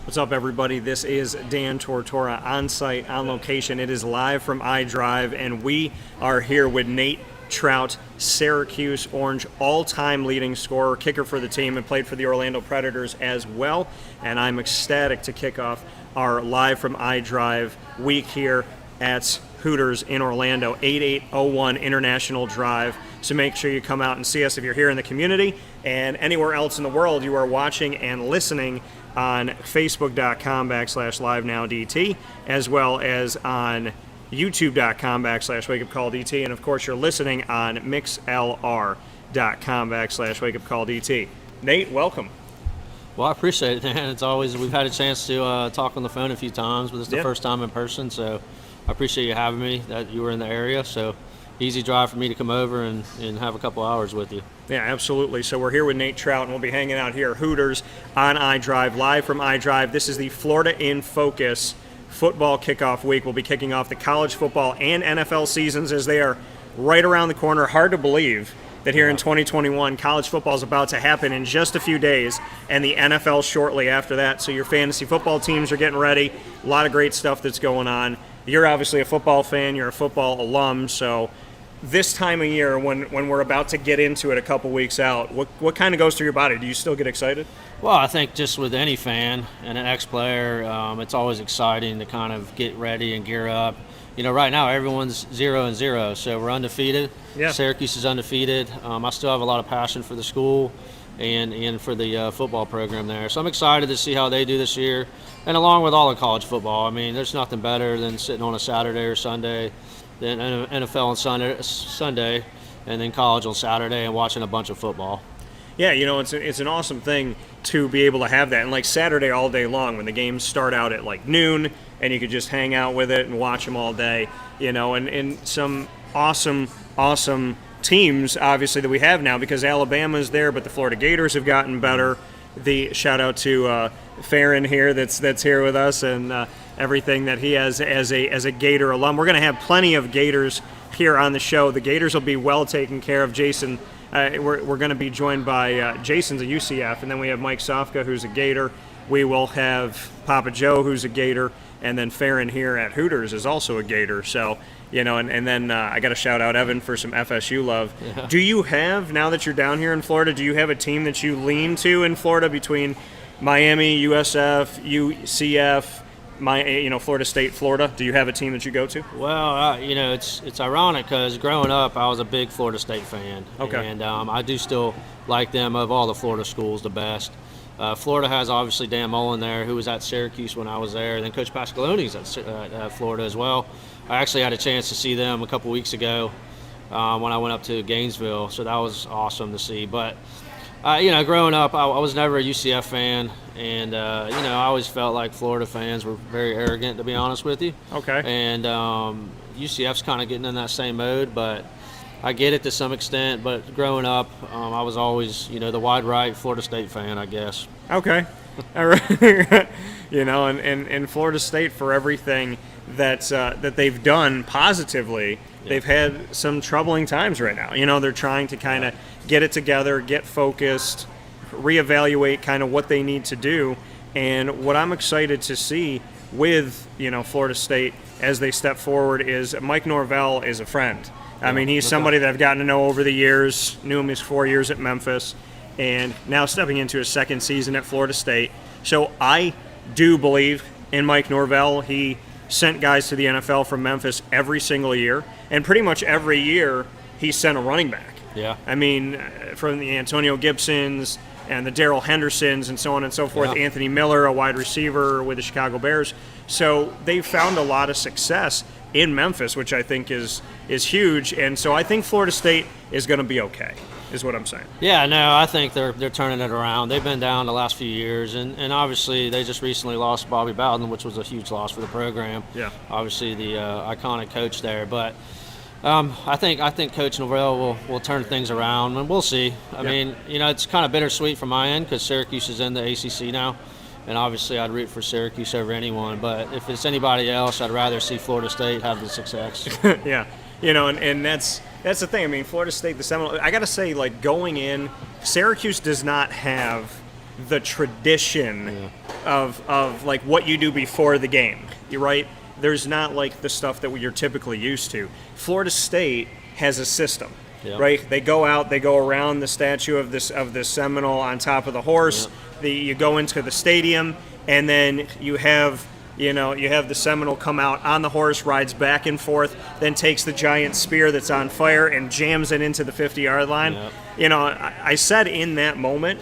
What's up, everybody? This is Dan Tortora on site, on location. It is live from iDrive, and we are here with Nate Trout, Syracuse Orange, all-time leading scorer, kicker for the team, and played for the Orlando Predators as well. And I'm ecstatic to kick off our live from iDrive week here at Hooters in Orlando, 8801 International Drive. So make sure you come out and see us if you're here in the community, and anywhere else in the world you are watching and listening on Facebook.com/LiveNowDT, as well as on YouTube.com/WakeUpCallDT, and of course you're listening on MixLR.com/WakeUpCallDT. Nate, welcome. Well, I appreciate it, man. It's always, we've had a chance to talk on the phone a few times, but it's the first time in person, so I appreciate you having me, that you were in the area. So easy drive for me to come over and have a couple hours with you. Yeah, absolutely. So we're here with Nate Trout, and we'll be hanging out here, Hooters, on iDrive, live from iDrive. This is the Florida in Focus football kickoff week. We'll be kicking off the college football and NFL seasons as they are right around the corner. Hard to believe that here in 2021, college football is about to happen in just a few days, and the NFL shortly after that. So your fantasy football teams are getting ready. A lot of great stuff that's going on. You're obviously a football fan. You're a football alum, so this time of year, when we're about to get into it a couple weeks out, what kind of goes through your body? Do you still get excited? Well, I think just with any fan and an ex-player, it's always exciting to kind of get ready and gear up. You know, right now everyone's 0-0, so we're undefeated. Yeah. Syracuse is undefeated. I still have a lot of passion for the school and for the football program there. So I'm excited to see how they do this year, and along with all of college football. I mean, there's nothing better than sitting on a Saturday or Sunday, then NFL on Sunday, and then college on Saturday, and watching a bunch of football. Yeah, you know, it's an awesome thing to be able to have that. And like Saturday all day long, when the games start out at like noon, and you could just hang out with it and watch them all day, you know, and some awesome teams, obviously, that we have now, because Alabama's there, but the Florida Gators have gotten better. The shout out to Farron here that's here with us, and everything that he has as a Gator alum. We're going to have plenty of Gators here on the show. The Gators will be well taken care of. Jason, we're going to be joined by Jason's a UCF, and then we have Mike Sofka, who's a Gator. We will have Papa Joe, who's a Gator, and then Farron here at Hooters is also a Gator. So, you know, and then I got to shout out Evan for some FSU love. Yeah. Do you have, now that you're down here in Florida, do you have a team that you lean to in Florida between Miami, USF, UCF, Florida State, Florida? Do you have a team that you go to? Well, you know, it's ironic because growing up, I was a big Florida State fan. Okay. And I do still like them of all the Florida schools the best. Florida has obviously Dan Mullen there, who was at Syracuse when I was there, and then Coach Pasqualoni's at Florida as well. I actually had a chance to see them a couple weeks ago when I went up to Gainesville, so that was awesome to see. But you know, growing up, I was never a UCF fan, and you know, I always felt like Florida fans were very arrogant, to be honest with you. Okay. And UCF's kind of getting in that same mode, but I get it to some extent. But growing up, I was always, you know, the wide right Florida State fan, I guess. Okay. All right. You know, and Florida State, for everything that they've done positively, yeah, they've had some troubling times right now. You know, they're trying to kind of get it together, get focused, reevaluate kind of what they need to do. And what I'm excited to see with, you know, Florida State as they step forward is Mike Norvell is a friend. I mean, he's somebody that I've gotten to know over the years, knew him his 4 years at Memphis, and now stepping into his second season at Florida State. So I do believe in Mike Norvell. He sent guys to the NFL from Memphis every single year, and pretty much every year he sent a running back. Yeah. I mean, from the Antonio Gibsons and the Darrell Hendersons and so on and so forth, yeah, Anthony Miller, a wide receiver with the Chicago Bears. So they've found a lot of success in Memphis, which I think is huge. And so I think Florida State is going to be okay, is what I'm saying. Yeah, no, I think they're turning it around. They've been down the last few years, and obviously they just recently lost Bobby Bowden, which was a huge loss for the program. Yeah. Obviously the iconic coach there, but I think Coach Norvell will turn things around, and we'll see. I mean, you know, it's kind of bittersweet from my end because Syracuse is in the ACC now, and obviously I'd root for Syracuse over anyone. But if it's anybody else, I'd rather see Florida State have the success. Yeah, you know, and that's the thing. I mean, Florida State, the Seminoles, I got to say, like, going in, Syracuse does not have the tradition of like what you do before the game. You're right. There's not like the stuff that you're typically used to. Florida State has a system. Yep. Right, they go out, they go around the statue of this Seminole on top of the horse. Yep. You go into the stadium, and then you have the Seminole come out on the horse, rides back and forth, then takes the giant spear that's on fire and jams it into the 50-yard line. Yep. I said in that moment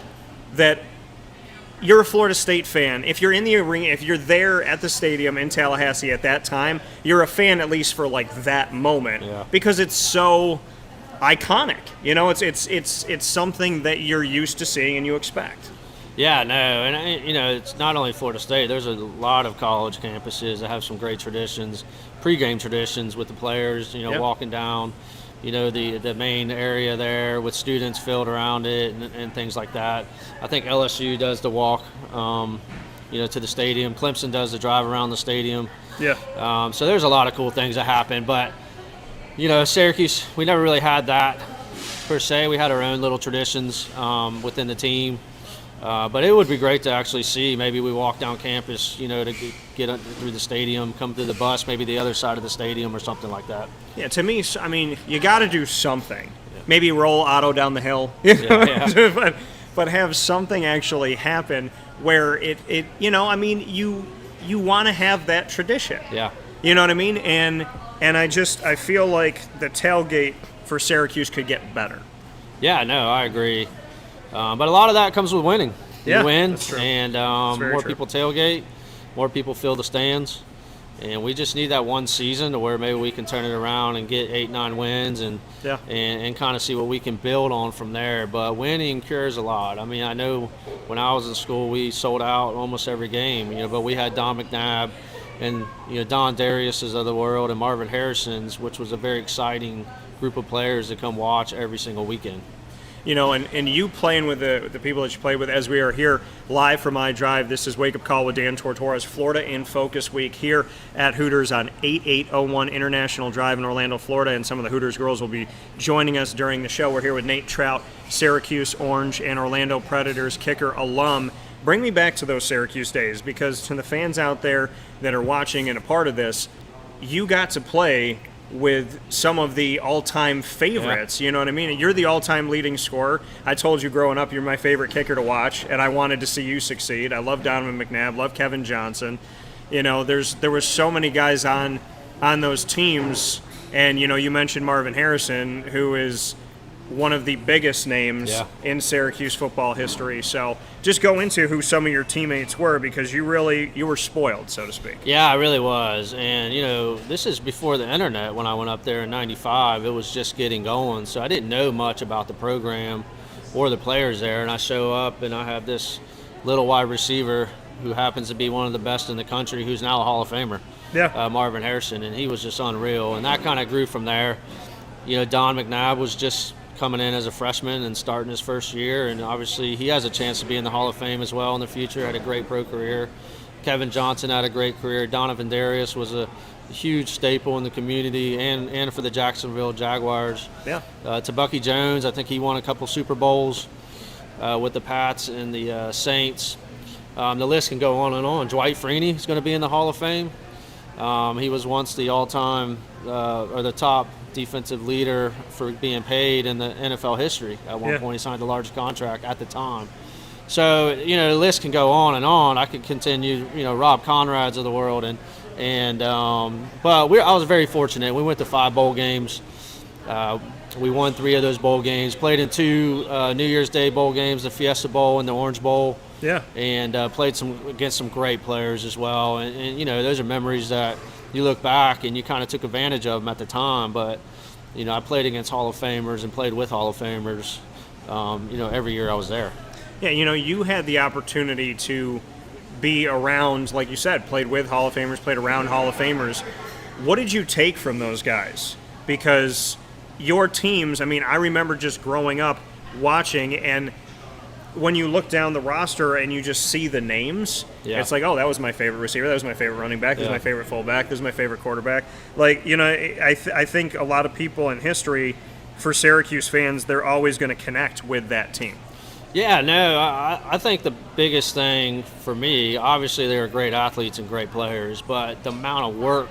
that you're a Florida State fan. If you're in the arena, if you're there at the stadium in Tallahassee at that time, you're a fan at least for like that moment because it's so iconic. It's something that you're used to seeing and you expect. Yeah, no, and it's not only Florida State. There's a lot of college campuses that have some great traditions, pregame traditions with the players. Walking down, the main area there with students filled around it and things like that. I think LSU does the walk, to the stadium. Clemson does the drive around the stadium. Yeah. So there's a lot of cool things that happen, but. Syracuse, we never really had that per se. We had our own little traditions within the team. But it would be great to actually see. Maybe we walk down campus, to get through the stadium, come through the bus, maybe the other side of the stadium or something like that. Yeah, to me, I mean, you got to do something. Yeah. Maybe roll Otto down the hill. But have something actually happen where you want to have that tradition. Yeah. You know what I mean? And I feel like the tailgate for Syracuse could get better. Yeah, no, I agree. But a lot of that comes with winning. You win, that's true. And more people tailgate, more people fill the stands. And we just need that one season to where maybe we can turn it around and get 8-9 wins and kind of see what we can build on from there. But winning cures a lot. I mean, I know when I was in school, we sold out almost every game, but we had Don McNabb and Don Darius's of the world and Marvin Harrison's, which was a very exciting group of players to come watch every single weekend. And you playing with the people that you played with as we are here live from iDrive. This is Wake Up Call with Dan Tortora's Florida in Focus Week here at Hooters on 8801 International Drive in Orlando, Florida. And some of the Hooters girls will be joining us during the show. We're here with Nate Trout, Syracuse Orange, and Orlando Predators kicker alum. Bring me back to those Syracuse days, because to the fans out there that are watching and a part of this, you got to play with some of the all-time favorites, you know what I mean? You're the all-time leading scorer. I told you growing up you're my favorite kicker to watch, and I wanted to see you succeed. I love Donovan McNabb, love Kevin Johnson. There were so many guys on those teams, and you mentioned Marvin Harrison, who is one of the biggest names in Syracuse football history. So just go into who some of your teammates were, because you were spoiled, so to speak. Yeah, I really was. And, this is before the internet. When I went up there in 95, it was just getting going. So I didn't know much about the program or the players there. And I show up and I have this little wide receiver who happens to be one of the best in the country, who's now a Hall of Famer, Marvin Harrison. And he was just unreal. And that kind of grew from there. Don McNabb was just coming in as a freshman and starting his first year, and obviously he has a chance to be in the Hall of Fame as well in the future. Had a great pro career. Kevin Johnson had a great career. Donovan Darius was a huge staple in the community and for the Jacksonville Jaguars. To Bucky Jones, I think he won a couple Super Bowls with the Pats and the Saints. The list can go on and on. Dwight Freeney is going to be in the Hall of Fame. He was once the all-time or the top defensive leader for being paid in the NFL history. At one point, he signed the largest contract at the time. So, the list can go on and on. I could continue, Rob Conrad's of the world. But I was very fortunate. We went to 5 bowl games. We won 3 of those bowl games, played in 2 New Year's Day bowl games, the Fiesta Bowl and the Orange Bowl. And played against some great players as well. And those are memories that you look back and you kind of took advantage of them at the time. But, I played against Hall of Famers and played with Hall of Famers, every year I was there. Yeah, you had the opportunity to be around, like you said, played with Hall of Famers, played around Hall of Famers. What did you take from those guys? Because your teams, I remember just growing up watching, and when you look down the roster and you just see the names, it's like, oh, that was my favorite receiver, that was my favorite running back, this is my favorite fullback, this is my favorite quarterback. Like, I think a lot of people in history, for Syracuse fans, they're always going to connect with that team. Yeah, no, I think the biggest thing for me, obviously they're great athletes and great players, but the amount of work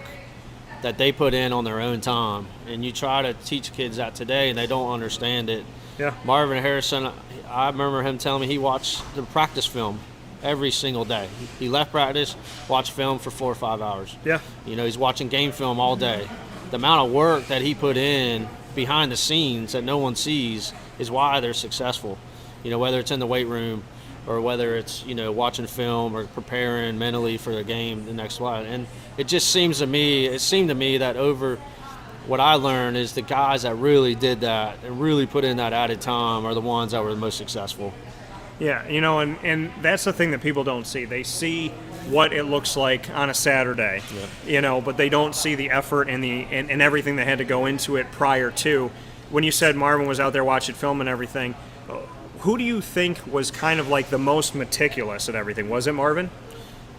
that they put in on their own time, and you try to teach kids that today and they don't understand it. Yeah. Marvin Harrison, I remember him telling me he watched the practice film every single day. He left practice, watched film for 4 or 5 hours. Yeah. He's watching game film all day. The amount of work that he put in behind the scenes that no one sees is why they're successful. Whether it's in the weight room or whether it's, watching film or preparing mentally for the game the next one. And it seemed to me that over what I learned is the guys that really did that and really put in that added time are the ones that were the most successful. Yeah, and that's the thing that people don't see. They see what it looks like on a Saturday, but they don't see the effort and and everything that had to go into it prior to. When you said Marvin was out there watching film and everything, who do you think was kind of like the most meticulous at everything? Was it Marvin?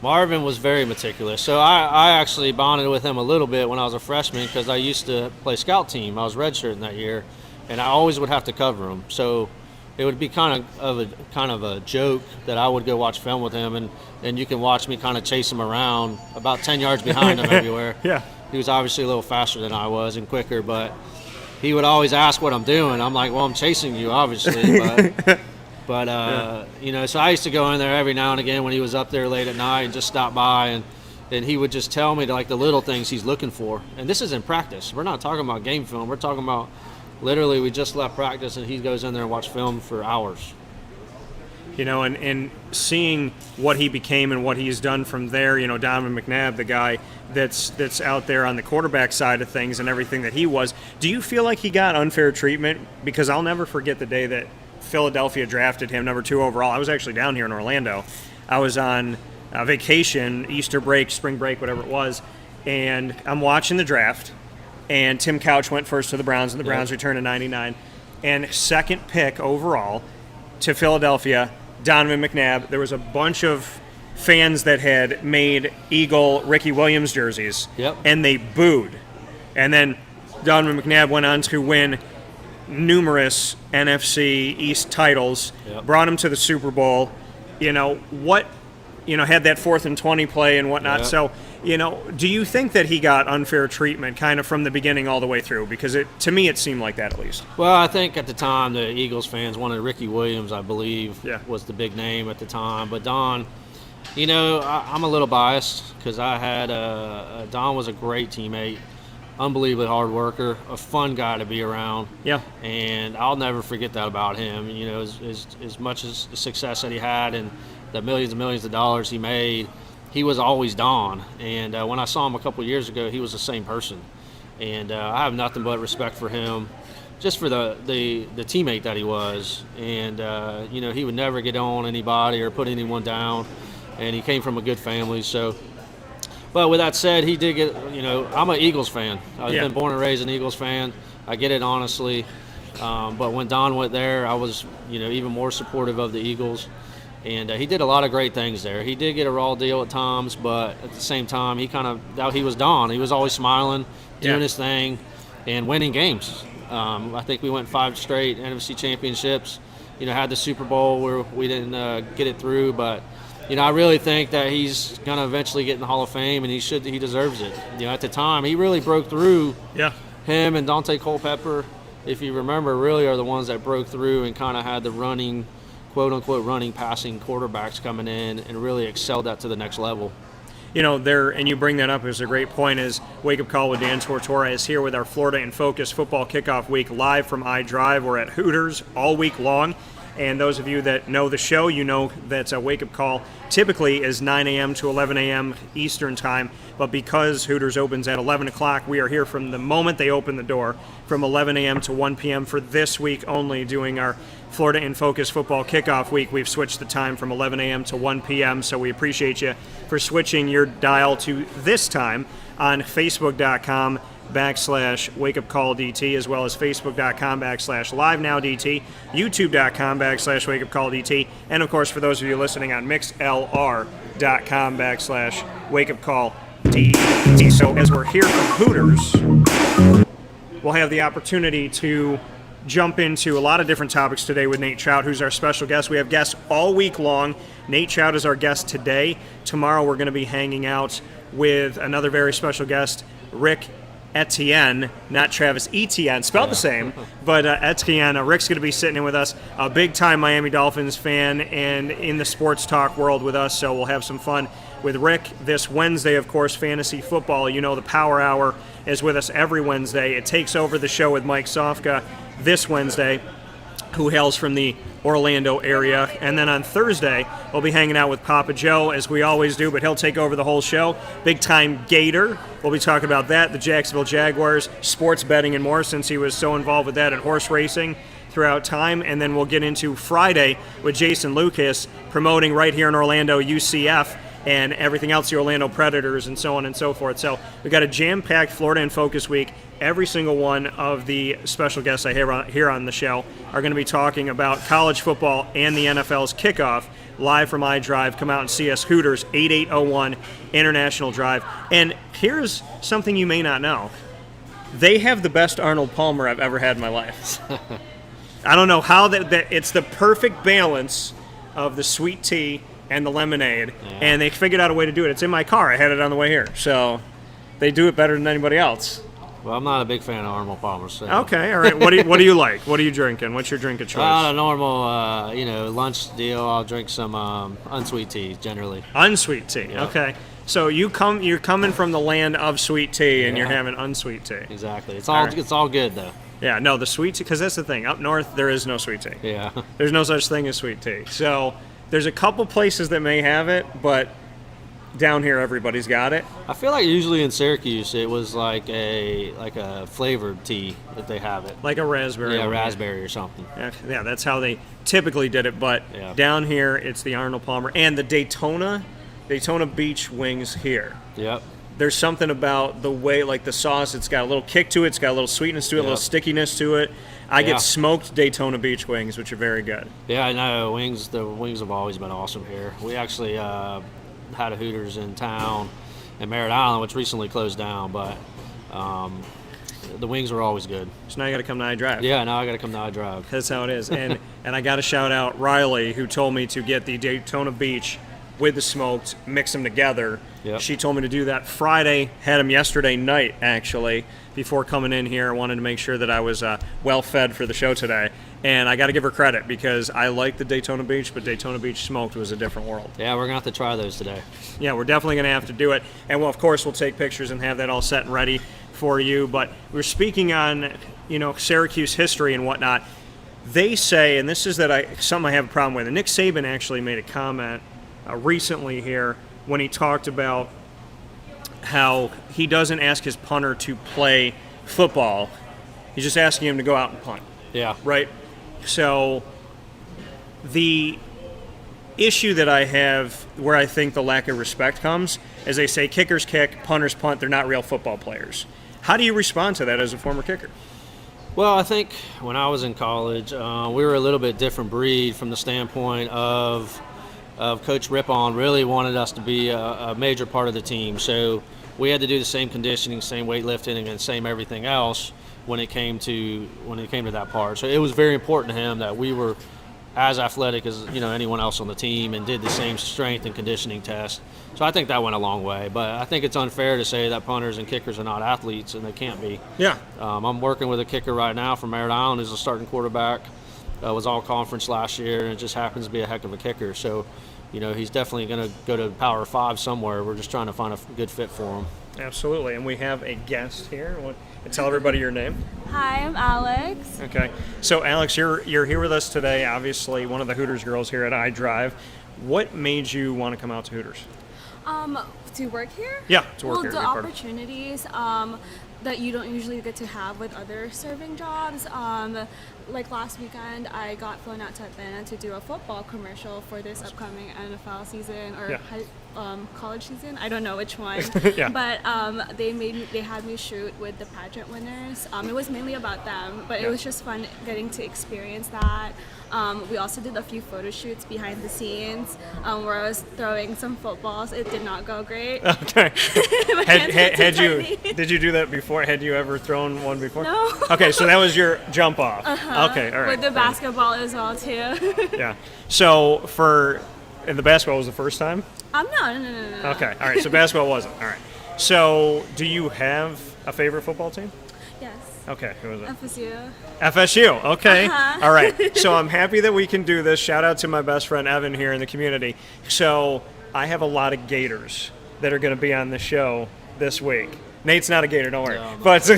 Marvin was very meticulous. So I actually bonded with him a little bit when I was a freshman because I used to play scout team. I was redshirting that year, and I always would have to cover him. So it would be kind of a joke that I would go watch film with him, and you can watch me kind of chase him around about 10 yards behind him everywhere. Yeah. He was obviously a little faster than I was and quicker, but he would always ask what I'm doing. I'm like, well, I'm chasing you, obviously. So I used to go in there every now and again when he was up there late at night and just stop by, and he would just tell me the little things he's looking for. And this is in practice. We're not talking about game film. We're talking about literally we just left practice and he goes in there and watch film for hours. And seeing what he became and what he's done from there, Donovan McNabb, the guy that's out there on the quarterback side of things and everything that he was, do you feel like he got unfair treatment? Because I'll never forget the day that Philadelphia drafted him number 2 overall. I was actually down here in Orlando. I was on vacation, Easter break, spring break, whatever it was, and I'm watching the draft, and Tim Couch went first to the Browns, and the Browns returned to 99. And second pick overall to Philadelphia, Donovan McNabb. There was a bunch of fans that had made Eagle Ricky Williams jerseys, and they booed. And then Donovan McNabb went on to win numerous NFC East titles, brought him to the Super Bowl, had that 4th and 20 play and whatnot. So, do you think that he got unfair treatment kind of from the beginning all the way through? Because to me, it seemed like that at least. Well, I think at the time the Eagles fans wanted Ricky Williams, I believe, was the big name at the time. But Don, I'm a little biased because I had Don was a great teammate, unbelievably hard worker, a fun guy to be around. Yeah. And I'll never forget that about him. As much as the success that he had and the millions and millions of dollars he made, he was always Don. And when I saw him a couple of years ago, he was the same person. And I have nothing but respect for him, just for the teammate that he was. And, he would never get on anybody or put anyone down. And he came from a good family. So, but with that said, he did get, I'm an Eagles fan. I've been born and raised an Eagles fan. I get it honestly. But when Don went there, I was, even more supportive of the Eagles. And he did a lot of great things there. He did get a raw deal at times, but at the same time, he was Don. He was always smiling, doing his thing, and winning games. I think we went 5 straight NFC championships. Had the Super Bowl where we didn't get it through, but I really think that he's going to eventually get in the Hall of Fame, and he deserves it. At the time, he really broke through. Yeah. Him and Dante Culpepper, if you remember, really are the ones that broke through and kind of had the running, quote-unquote running, passing quarterbacks coming in and really excelled that to the next level. And you bring that up as a great point, is Wake Up Call with Dan Tortora is here with our Florida in Focus Football Kickoff Week live from iDrive. We're at Hooters all week long. And those of you that know the show, that a Wake Up Call typically is 9 a.m. to 11 a.m. Eastern Time. But because Hooters opens at 11 o'clock, we are here from the moment they open the door, from 11 a.m. to 1 p.m. for this week only, doing our Florida in Focus Football Kickoff Week. We've switched the time from 11 a.m. to 1 p.m., so we appreciate you for switching your dial to this time on Facebook.com/WakeUpCallDT, as well as Facebook.com/LiveNowDT, YouTube.com/WakeUpCallDT, and of course for those of you listening on MixLR.com/WakeUpCallDT. So as we're here from Hooters, we'll have the opportunity to jump into a lot of different topics today with Nate Trout, who's our special guest. We have guests all week long. Nate Trout is our guest today. Tomorrow we're going to be hanging out with another very special guest, Rick Etienne, not Travis Etienne, spelled the same, but Etienne. Rick's going to be sitting in with us, a big-time Miami Dolphins fan and in the sports talk world with us, so we'll have some fun with Rick this Wednesday. Of course, fantasy football, you know, the Power Hour is with us every Wednesday. It takes over the show with Mike Sofka this Wednesday, who hails from the Orlando area. And then on Thursday, we'll be hanging out with Papa Joe, as we always do, but he'll take over the whole show. Big-time Gator. We'll be talking about that, the Jacksonville Jaguars, sports betting and more, since he was so involved with that and horse racing throughout time. And then we'll get into Friday with Jason Lucas, promoting right here in Orlando UCF and everything else, the Orlando Predators and so on and so forth. So we've got a jam-packed Florida in Focus week. Every single one of the special guests I hear on the show are going to be talking about college football and the NFL's Kickoff live from iDrive. Come out and see us, Hooters, 8801 International Drive. And here's something you may not know. They have the best Arnold Palmer I've ever had in my life. I don't know how that it's the perfect balance of the sweet tea and the lemonade, and they figured out a way to do it. It's in my car. I had it on the way here. So they do it better than anybody else. Well, I'm not a big fan of Arnold Palmer. So. Okay, all right. What do you like? What are you drinking? What's your drink of choice? A normal, lunch deal. I'll drink some unsweet tea generally. Unsweet tea. Yep. Okay. So you're coming from the land of sweet tea, and you're having unsweet tea. Exactly. It's all good though. Yeah. No, the sweet tea, because that's the thing. Up north, there is no sweet tea. Yeah. There's no such thing as sweet tea. So there's a couple places that may have it, but down here everybody's got it. I feel like usually in Syracuse it was like a flavored tea that they have it. Like a raspberry. Yeah, raspberry or something. Yeah, that's how they typically did it, but down here it's the Arnold Palmer and the Daytona Beach wings here. Yep. There's something about the way, like the sauce, it's got a little kick to it, it's got a little sweetness to it, a little stickiness to it. I get smoked Daytona Beach wings, which are very good. Yeah, I know. The wings have always been awesome here. We actually had a Hooters in town in Merritt Island, which recently closed down, but the wings were always good. So now you got to come to iDrive. Yeah, now I got to come to iDrive. That's how it is. And I got to shout out Riley, who told me to get the Daytona Beach with the smoked, mix them together. Yep. She told me to do that Friday, had them yesterday night, actually, before coming in here. I wanted to make sure that I was well-fed for the show today. And I got to give her credit, because I like the Daytona Beach, but Daytona Beach smoked was a different world. Yeah, we're going to have to try those today. Yeah, we're definitely going to have to do it. And, well, of course, we'll take pictures and have that all set and ready for you. But we're speaking on, Syracuse history and whatnot. They say, and this is something I have a problem with, and Nick Saban actually made a comment recently here when he talked about how he doesn't ask his punter to play football. He's just asking him to go out and punt. Yeah. Right? So the issue that I have where I think the lack of respect comes is they say kickers kick, punters punt, they're not real football players. How do you respond to that as a former kicker? Well, I think when I was in college, we were a little bit different breed from the standpoint of Coach Rippon really wanted us to be a major part of the team. So we had to do the same conditioning, same weightlifting, and same everything else when it came to that part. So it was very important to him that we were as athletic as anyone else on the team and did the same strength and conditioning test. So I think that went a long way. But I think it's unfair to say that punters and kickers are not athletes, and they can't be. Yeah. I'm working with a kicker right now from Merritt Island who's a starting quarterback. Was all conference last year, and it just happens to be a heck of a kicker. So, he's definitely going to go to Power 5 somewhere. We're just trying to find a good fit for him. Absolutely. And we have a guest here. Tell everybody your name. Hi, I'm Alex. Okay. So, Alex, you're here with us today, obviously one of the Hooters girls here at iDrive. What made you want to come out to Hooters? To work here? Yeah, to work here. The opportunities that you don't usually get to have with other serving jobs. Like last weekend, I got flown out to Atlanta to do a football commercial for this upcoming NFL season or college season. I don't know which one. Yeah. But they had me shoot with the pageant winners. It was mainly about them, but it was just fun getting to experience that. We also did a few photo shoots behind the scenes where I was throwing some footballs. It did not go great. Okay. Did you do that before? Had you ever thrown one before? No. Okay, so that was your jump off. Uh-huh. Okay, all right. With the basketball as well too. Yeah. So and the basketball was the first time? No. Okay, all right. So basketball wasn't. All right. So do you have a favorite football team? Yes. Okay, who was it? FSU. FSU, okay. Uh-huh. All right. So I'm happy that we can do this. Shout out to my best friend Evan here in the community. So I have a lot of Gators that are going to be on the show this week. Nate's not a Gator, don't worry. No. But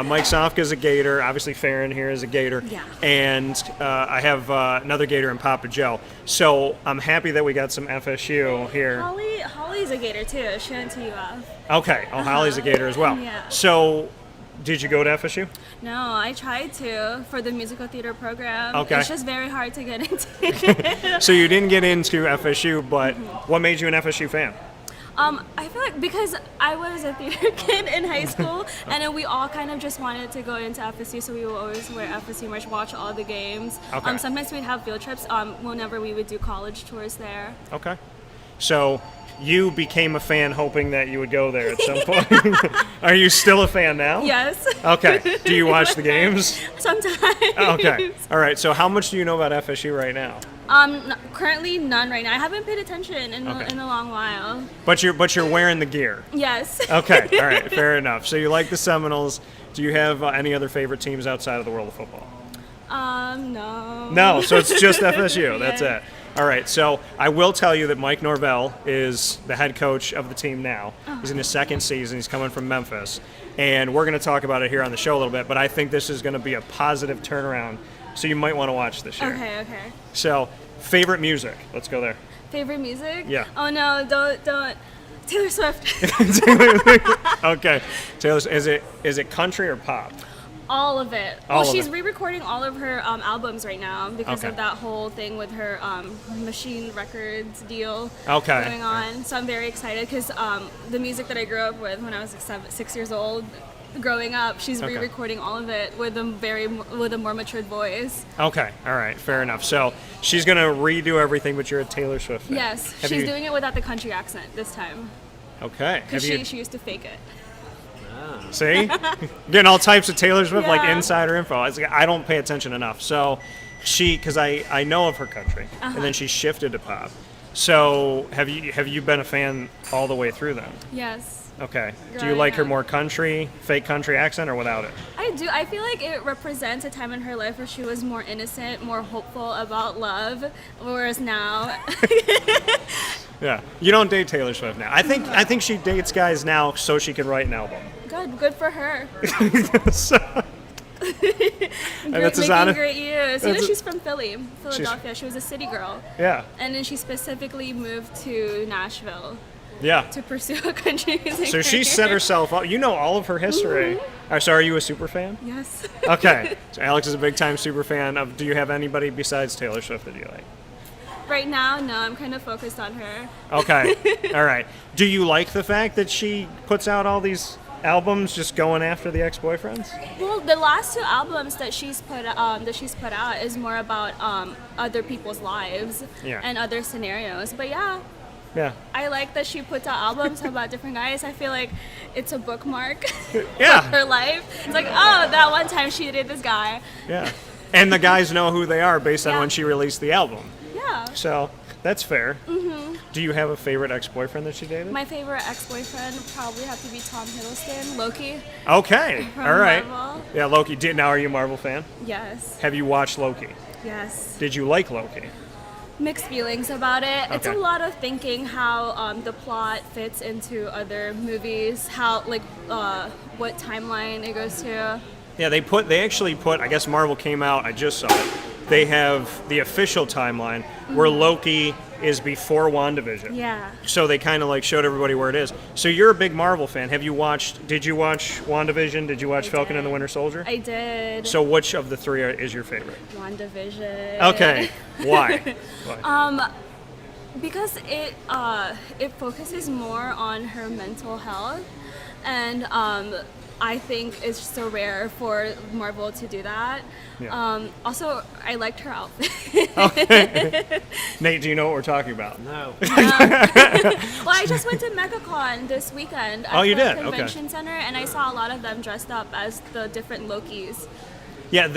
Mike Sofka's a Gator. Obviously, Farron here is a Gator. Yeah. And I have another Gator in Papa Joe. So I'm happy that we got some FSU here. Holly's a Gator too. She went to UF. Okay. Oh, Holly's a Gator as well. Yeah. So did you go to FSU? No, I tried to for the musical theater program. Okay. It's just very hard to get into. So you didn't get into FSU, but what made you an FSU fan? I feel like because I was a theater kid in high school, and then we all kind of just wanted to go into FSU, so we would always wear FSU merch, watch all the games. Okay. Sometimes we'd have field trips whenever we would do college tours there. Okay. So you became a fan hoping that you would go there at some point. Are you still a fan now? Yes. Okay. Do you watch the games? Sometimes. Okay. All right. So how much do you know about FSU right now? Currently none right now. I haven't paid attention in Okay. a long while. But you're wearing the gear. Yes. Okay. All right. Fair enough. So you like the Seminoles. Do you have any other favorite teams outside of the world of football? No. No. So it's just FSU. That's Yeah. it. All right, so I will tell you that Mike Norvell is the head coach of the team now. He's in his second season. He's coming from Memphis. And we're going to talk about it here on the show a little bit, but I think this is going to be a positive turnaround, so you might want to watch this year. Okay. So, favorite music. Let's go there. Favorite music? Yeah. Oh no, don't. Taylor Swift. Okay. Taylor, is it country or pop? All of it. All of She's it. re-recording all of her albums right now because Okay. of that whole thing with her Machine Records deal Okay. going on. So I'm very excited because the music that I grew up with when I was like 6 years old, growing up, she's Okay. re-recording all of it with a more matured voice. Okay. All right. Fair enough. So, she's going to redo everything, but you're a Taylor Swift fan. Yes, Have she's you- doing it without the country accent this time Okay. because Have you she used to fake it. See? Getting all types of Taylor Swift, like Yeah. insider info. I don't pay attention enough. So because I know of her country, and then she shifted to pop. So have you been a fan all the way through then? Yes. Okay. Do you Growing like her up. more country, fake country accent, or without it? I do. I feel like it represents a time in her life where she was more innocent, more hopeful about love, whereas now, Yeah. You don't date Taylor Swift now. I think she dates guys now so she can write an album. good for her. So, that's as Making honest- great use. that's- She's from Philadelphia. She was a city girl, yeah. and then she specifically moved to Nashville Yeah. to pursue a country music So she career. set herself up. You know all of her history. So are you a super fan? Yes. Okay. So Alex is a big time super fan of. Do you have anybody besides Taylor Swift that you like? Right now, no. I'm kind of focused on her. Okay. All right. Do you like the fact that she puts out all these albums just going after the ex-boyfriends? Well, the last two albums that she's put out is more about other people's lives Yeah. and other scenarios. But yeah, Yeah. I like that she puts out albums about different guys. I feel like it's a bookmark Yeah. of her life. It's like, oh, that one time she dated this guy. Yeah. And the guys know who they are based on Yeah. when she released the album. Yeah. So that's fair. Mm-hmm. Do you have a favorite ex-boyfriend that she dated? My favorite ex-boyfriend would probably have to be Tom Hiddleston, Loki. Okay. From All right. Marvel. Yeah, Loki. Now are you a Marvel fan? Yes. Have you watched Loki? Yes. Did you like Loki? Mixed feelings about it. It's a Okay. lot of thinking how the plot fits into other movies, how what timeline it goes to. Yeah, they actually put, I guess Marvel came out, I just saw it. They have the official timeline where Loki is before WandaVision. Yeah. So they kind of like showed everybody where it is. So you're a big Marvel fan. Did you watch WandaVision? Did you watch I Falcon did. and the Winter Soldier? I did. So which of the three is your favorite? WandaVision. Okay. Why? Why? Because it focuses more on her mental health, and I think it's so rare for Marvel to do that. Yeah. Also, I liked her outfit. Nate, do you know what we're talking about? No. Well, I just went to MegaCon this weekend at Oh, you the did? Okay. convention center, and I saw a lot of them dressed up as the different Lokis. Yeah,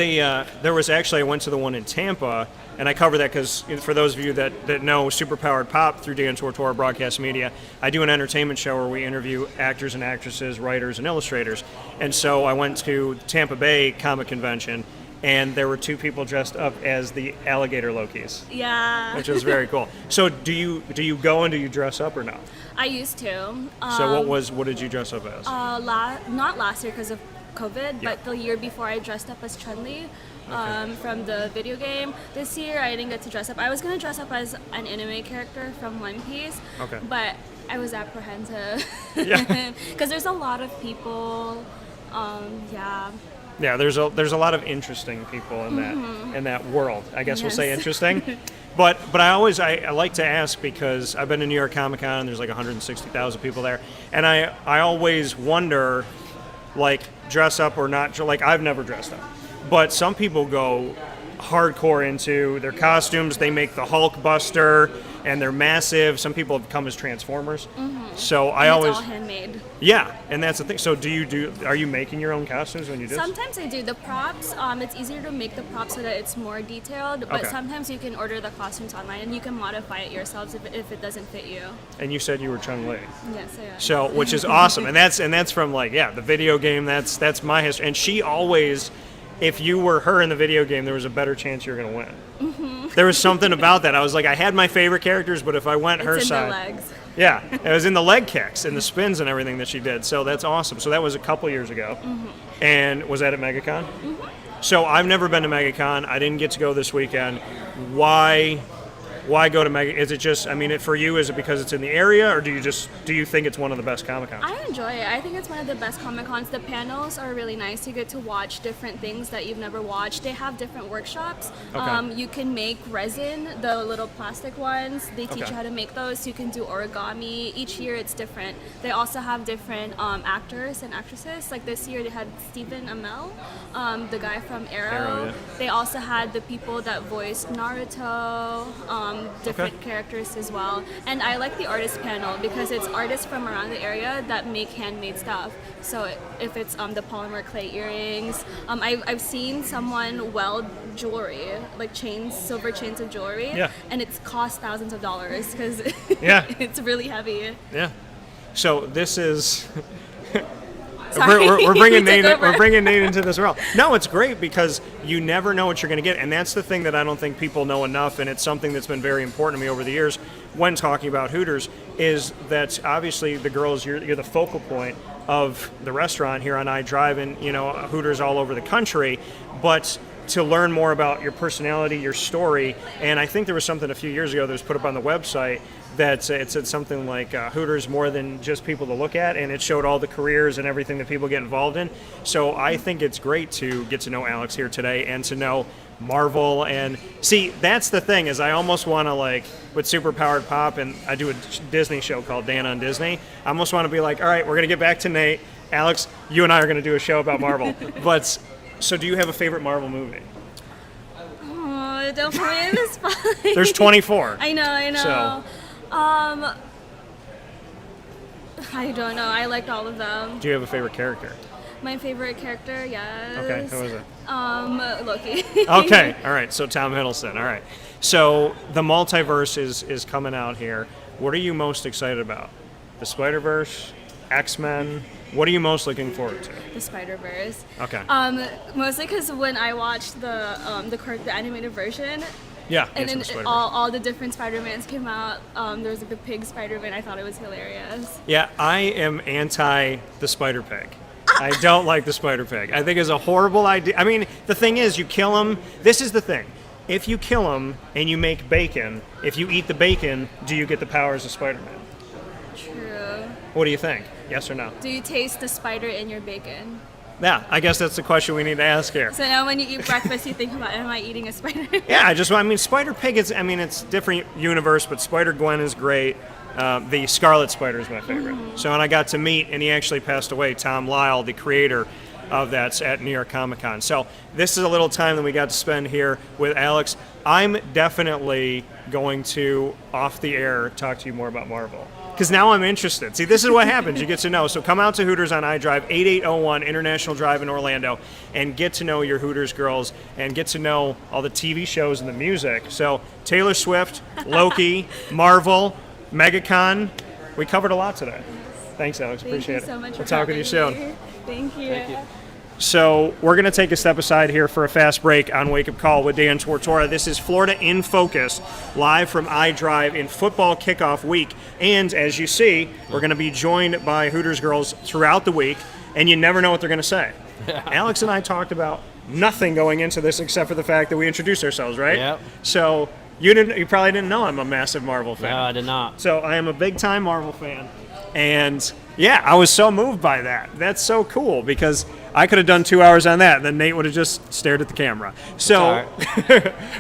there was actually, I went to the one in Tampa, and I cover that because for those of you that know Superpowered Pop through Dan Tortora Broadcast Media, I do an entertainment show where we interview actors and actresses, writers and illustrators. And so I went to Tampa Bay Comic Convention, and there were 2 people dressed up as the alligator Lokis. Yeah. Which was very cool. So do you go and do you dress up or not? I used to. So what did you dress up as? Not last year because of COVID, Yeah. but the year before I dressed up as Chun-Li from the video game. This year I didn't get to dress up. I was going to dress up as an anime character from One Piece, Okay. but I was apprehensive Yeah. because there's a lot of people. Yeah. Yeah, there's a lot of interesting people in that world. I guess we'll say Yes. interesting. But I like to ask because I've been to New York Comic Con and there's like 160,000 people there, and I always wonder, like, dress up or not. Like, I've never dressed up, but some people go hardcore into their costumes. They make the Hulk Buster, and they're massive. Some people have come as Transformers. So I And always, it's all handmade. yeah, and that's the thing. So are you making your own costumes when you do? Sometimes I do. The props, it's easier to make the props so that it's more detailed, but Okay. sometimes you can order the costumes online and you can modify it yourselves if it doesn't fit you. And you said you were Chun-Li. Yes, I am. So, which is awesome, and that's from, like, yeah, the video game. That's my history. And she always, if you were her in the video game, there was a better chance you were going to win. There was something about that. I was like, I had my favorite characters, but if I went her It's in side, the legs. yeah, it was in the leg kicks and the spins and everything that she did. So that's awesome. So that was a couple years ago, and was that at MegaCon? So I've never been to MegaCon. I didn't get to go this weekend. Why go to Mega? Is it just, I mean, for you, is it because it's in the area, or do you think it's one of the best Comic Cons? I enjoy it. I think it's one of the best Comic Cons. The panels are really nice. You get to watch different things that you've never watched. They have different workshops. Okay. You can make resin, the little plastic ones. They teach Okay. you how to make those. You can do origami. Each year it's different. They also have different actors and actresses. Like this year they had Stephen Amell, the guy from Arrow. Arrow, yeah. They also had the people that voiced Naruto, different characters as well. And I like the artist panel because it's artists from around the area that make handmade stuff. So if it's the polymer clay earrings, I've seen someone weld jewelry, like chains, silver chains of jewelry, Yeah. and it's cost thousands of dollars because Yeah. it's really heavy. Yeah. So this is. Sorry, We're bringing you took Nate. over. We're bringing Nate into this realm. No, it's great because you never know what you're going to get, and that's the thing that I don't think people know enough. And it's something that's been very important to me over the years when talking about Hooters. Is that obviously the girls, you're the focal point of the restaurant here on iDrive, and Hooters all over the country, but to learn more about your personality, your story, and I think there was something a few years ago that was put up on the website that it said something like Hooters more than just people to look at, and it showed all the careers and everything that people get involved in. So I think it's great to get to know Alex here today and to know Marvel. And see, that's the thing, is I almost want to, like, with Superpowered Pop, and I do a Disney show called Dan on Disney, I almost want to be like, all right, we're going to get back to Nate. Alex, you and I are going to do a show about Marvel. But so do you have a favorite Marvel movie? Oh, don't put me in the spot. There's 24. I know. So- I don't know. I liked all of them. Do you have a favorite character? My favorite character, yes. Okay, who is it? Loki. Okay, all right. So Tom Hiddleston. All right. So the multiverse is coming out here. What are you most excited about? The Spider-Verse, X-Men. What are you most looking forward to? The Spider-Verse. Okay. Mostly because when I watched the animated version, Yeah. and Into then the Spider-Verse. all the different Spider-Mans came out. There was like the pig Spider-Man. I thought it was hilarious. Yeah, I am anti the Spider-Pig. I don't like the Spider-Pig. I think it's a horrible idea. I mean, the thing is, you kill him. This is the thing. If you kill him and you make bacon, if you eat the bacon, do you get the powers of Spider-Man? True. What do you think? Yes or no? Do you taste the spider in your bacon? Yeah, I guess that's the question we need to ask here. So now when you eat breakfast, you think about, am I eating a spider? Yeah, Spider-Pig is, it's a different universe, but Spider-Gwen is great. The Scarlet Spider is my favorite. So when I got to meet, and he actually passed away, Tom Lyle, the creator of that, at New York Comic Con. So this is a little time that we got to spend here with Alex. I'm definitely going to, off the air, talk to you more about Marvel. because now I'm interested. See, this is what happens. You get to know. So come out to Hooters on iDrive, 8801 International Drive in Orlando, and get to know your Hooters girls and get to know all the TV shows and the music. So Taylor Swift, Loki, Marvel, MegaCon. We covered a lot today. Thanks, Alex. Appreciate it. Thank you so much We'll for talk with you soon. having me. Thank you. Thank you. So we're going to take a step aside here for a fast break on Wake Up Call with Dan Tortora. This is Florida in Focus, live from iDrive in football kickoff week. And as you see, we're going to be joined by Hooters girls throughout the week, and you never know what they're going to say. Alex and I talked about nothing going into this except for the fact that we introduced ourselves, right? Yep. So you probably didn't know I'm a massive Marvel fan. No, I did not. So I am a big-time Marvel fan. And, yeah, I was so moved by that. That's so cool because I could have done 2 hours on that, and then Nate would have just stared at the camera. So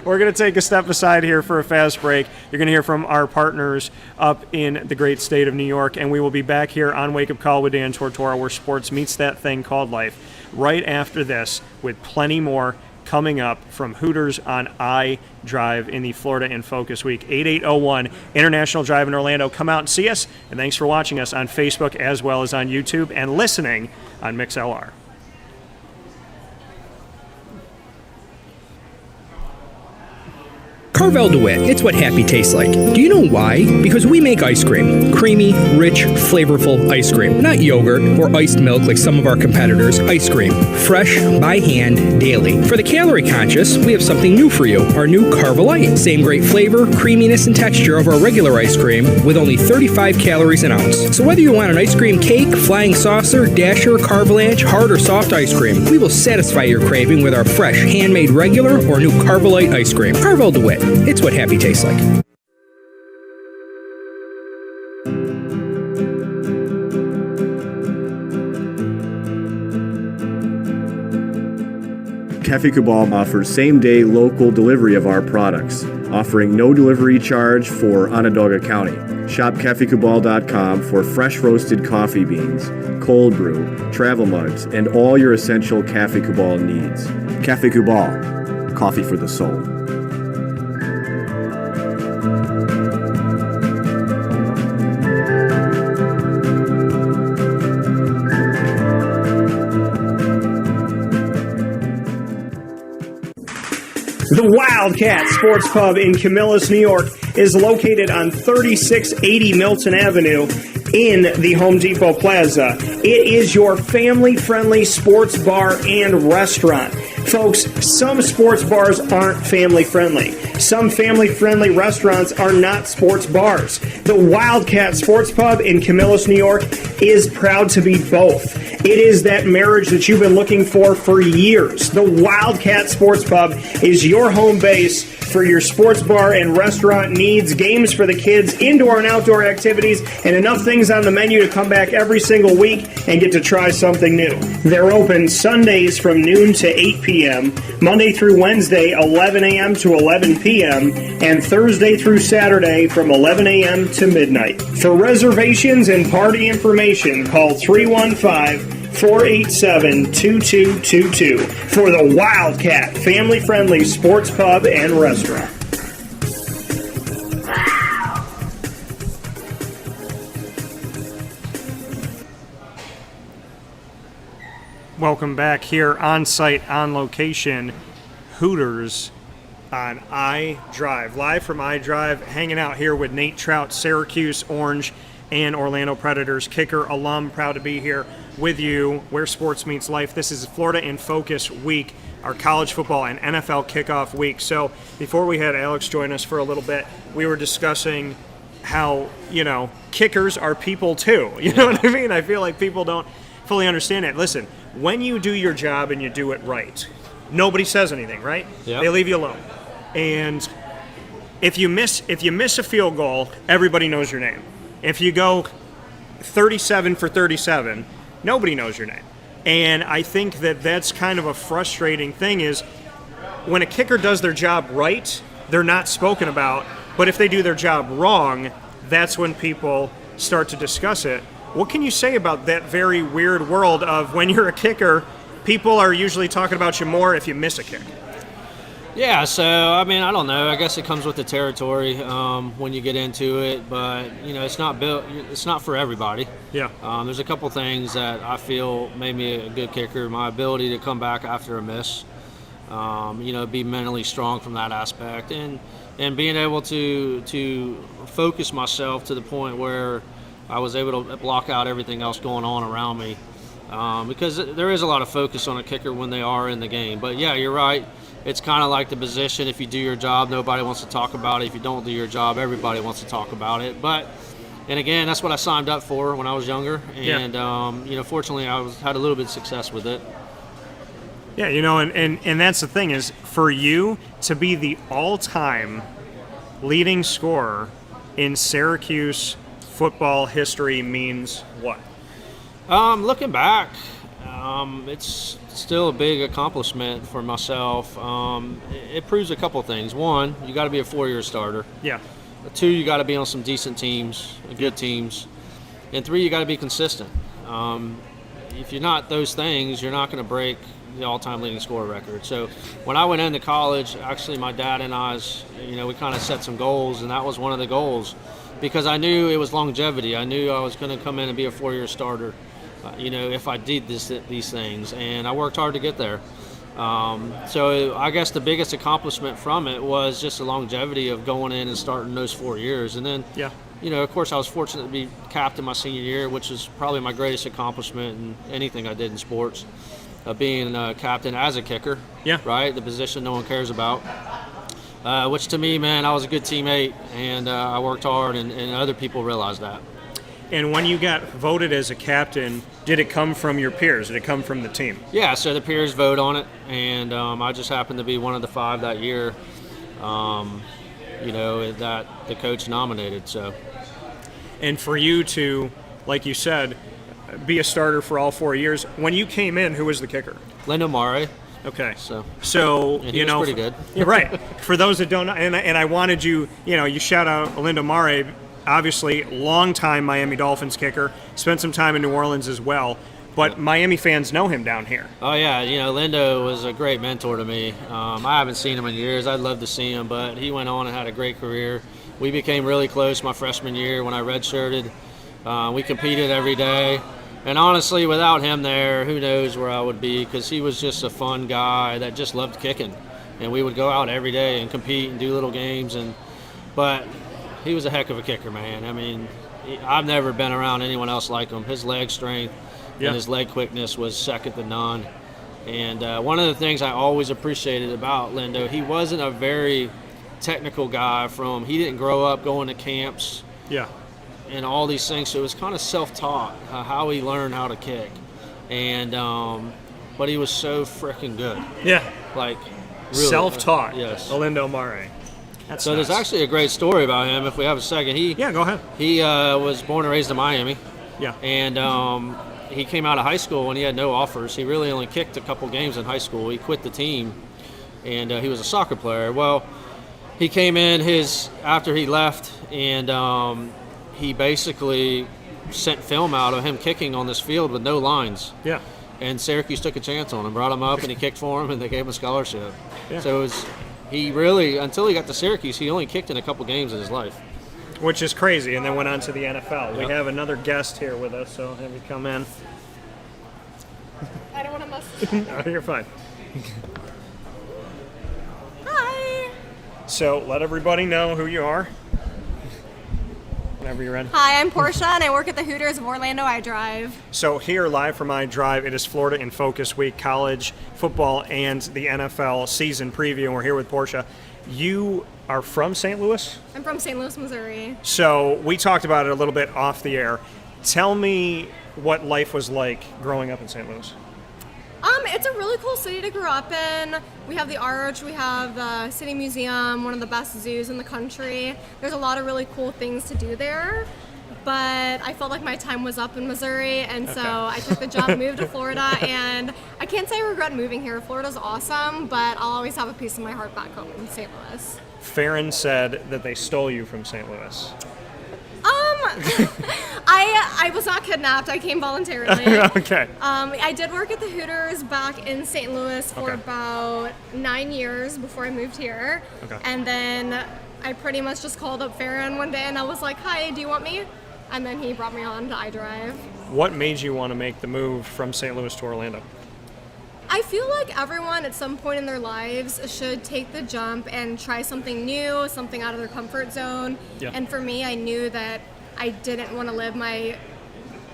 we're going to take a step aside here for a fast break. You're going to hear from our partners up in the great state of New York, and we will be back here on Wake Up Call with Dan Tortora, where sports meets that thing called life, right after this with plenty more coming up from Hooters on iDrive in the Florida in Focus Week. 8801 International Drive in Orlando. Come out and see us, and thanks for watching us on Facebook as well as on YouTube and listening on MixLR. Carvel DeWitt, it's what happy tastes like. Do you know why? Because we make ice cream. Creamy, rich, flavorful ice cream. Not yogurt or iced milk like some of our competitors. Ice cream. Fresh, by hand, daily. For the calorie conscious, we have something new for you. Our new Carvelite. Same great flavor, creaminess, and texture of our regular ice cream with only 35 calories an ounce. So whether you want an ice cream cake, flying saucer, dasher, carvalanche, hard or soft ice cream, we will satisfy your craving with our fresh, handmade regular or new Carvelite ice cream. Carvel DeWitt. It's what happy tastes like. Cafe Cabal offers same-day local delivery of our products, offering no delivery charge for Onondaga County. Shop cafecabal.com for fresh roasted coffee beans, cold brew, travel mugs, and all your essential Cafe Cabal needs. Cafe Cabal, coffee for the soul. The Wildcat Sports Pub in Camillus, New York is located on 3680 Milton Avenue in the Home Depot Plaza. It is your family-friendly sports bar and restaurant. Folks, some sports bars aren't family-friendly. Some family-friendly restaurants are not sports bars. The Wildcat Sports Pub in Camillus, New York is proud to be both. It is that marriage that you've been looking for years. The Wildcat Sports Pub is your home base for your sports bar and restaurant needs, games for the kids, indoor and outdoor activities, and enough things on the menu to come back every single week and get to try something new. They're open Sundays from noon to 8 p.m., Monday through Wednesday, 11 a.m. to 11 p.m., and Thursday through Saturday from 11 a.m. to midnight. For reservations and party information, call 315-487-2222 for the Wildcat family-friendly sports pub and restaurant. Welcome back here on site, on location, Hooters on iDrive. Live from iDrive, hanging out here with Nate Trout, Syracuse, Orange, and Orlando Predators kicker, alum. Proud to be here with you where sports meets life. This is Florida in Focus week, our college football and NFL kickoff week. So before we had Alex join us for a little bit, we were discussing how, kickers are people too. You know what I mean? I feel like people don't fully understand it. Listen, when you do your job and you do it right, nobody says anything, right? Yep. They leave you alone. And if you miss a field goal, everybody knows your name. If you go 37 for 37, nobody knows your name. And I think that that's kind of a frustrating thing is when a kicker does their job right, they're not spoken about. But if they do their job wrong, that's when people start to discuss it. What can you say about that very weird world of when you're a kicker, people are usually talking about you more if you miss a kick? Yeah, so I mean, I don't know. I guess it comes with the territory when you get into it, but it's not built. It's not for everybody. Yeah. There's a couple things that I feel made me a good kicker. My ability to come back after a miss, be mentally strong from that aspect, and being able to focus myself to the point where I was able to block out everything else going on around me, because there is a lot of focus on a kicker when they are in the game. But yeah, you're right. It's kind of like the position. If you do your job, nobody wants to talk about it. If you don't do your job, everybody wants to talk about it. And again, that's what I signed up for when I was younger. And, fortunately, I had a little bit of success with it. Yeah, and that's the thing is, for you to be the all-time leading scorer in Syracuse football history means what? Looking back, it's still a big accomplishment for myself. It proves a couple things. One, you got to be a 4-year starter. Yeah. 2, you got to be on some decent teams, good teams. And 3, you got to be consistent. If you're not those things, you're not going to break the all-time leading scorer record. So when I went into college, actually my dad and I, we kind of set some goals, and that was one of the goals, because I knew it was longevity. I knew I was going to come in and be a 4-year starter. If I did these things, and I worked hard to get there. So I guess the biggest accomplishment from it was just the longevity of going in and starting those 4 years. And then, of course, I was fortunate to be captain my senior year, which is probably my greatest accomplishment in anything I did in sports, being captain as a kicker. Yeah. Right? The position no one cares about. Which to me, man, I was a good teammate, and I worked hard, and other people realized that. And when you got voted as a captain, did it come from your peers? Did it come from the team? Yeah, so the peers vote on it, and I just happened to be one of the 5 that year, that the coach nominated. So, and for you to, like you said, be a starter for all 4 years, when you came in, who was the kicker? Lindo Mare. Okay. So he was pretty good. You're right. For those that don't know, and I wanted you, you shout out Lindo Mare. Obviously, longtime Miami Dolphins kicker, spent some time in New Orleans as well, but Miami fans know him down here. Oh, yeah. Lindo was a great mentor to me. I haven't seen him in years. I'd love to see him, but he went on and had a great career. We became really close my freshman year when I redshirted. We competed every day. And honestly, without him there, who knows where I would be, because he was just a fun guy that just loved kicking. And we would go out every day and compete and do little games. But he was a heck of a kicker, man. I mean, I've never been around anyone else like him. His leg strength and his leg quickness was second to none. And one of the things I always appreciated about Lindo, he wasn't a very technical guy. He didn't grow up going to camps and all these things. So it was kind of self-taught how he learned how to kick. And but he was so freaking good. Yeah. Like, really. Self-taught. Yes. Lindo Mare. That's so nice. There's actually a great story about him if we have a second. Go ahead. He was born and raised in Miami. Yeah. And he came out of high school and he had no offers. He really only kicked a couple games in high school. He quit the team, and he was a soccer player. Well, he came in after he left, and he basically sent film out of him kicking on this field with no lines. Yeah. And Syracuse took a chance on him, brought him up, and he kicked for him, and they gave him a scholarship. Yeah. So he really, until he got to Syracuse, he only kicked in a couple games in his life. Which is crazy, and then went on to the NFL. Yep. We have another guest here with us, so have you come in. I don't want to mess. No, you're fine. Hi. So let everybody know who you are. Whenever you're ready. Hi, I'm Portia, and I work at the Hooters of Orlando. I drive. So here, live from iDrive, it is Florida in Focus Week, college football and the NFL season preview. And we're here with Portia. You are from St. Louis? I'm from St. Louis, Missouri. So we talked about it a little bit off the air. Tell me what life was like growing up in St. Louis. It's a really cool city to grow up in. We have the Arch, we have the City Museum, one of the best zoos in the country. There's a lot of really cool things to do there. But I felt like my time was up in Missouri, and so I took the job, moved to Florida, and I can't say I regret moving here. Florida's awesome, but I'll always have a piece of my heart back home in St. Louis. I was not kidnapped. I came voluntarily. Okay. I did work at the Hooters back in St. Louis for Okay. about 9 years before I moved here. Okay. And then I pretty much just called up Farron one day and I was like, hi, do you want me? And then he brought me on to iDrive. What made you want to make the move from St. Louis to Orlando? I feel like everyone at some point in their lives should take the jump and try something new, something out of their comfort zone. Yeah. And for me, I knew that I didn't want to live my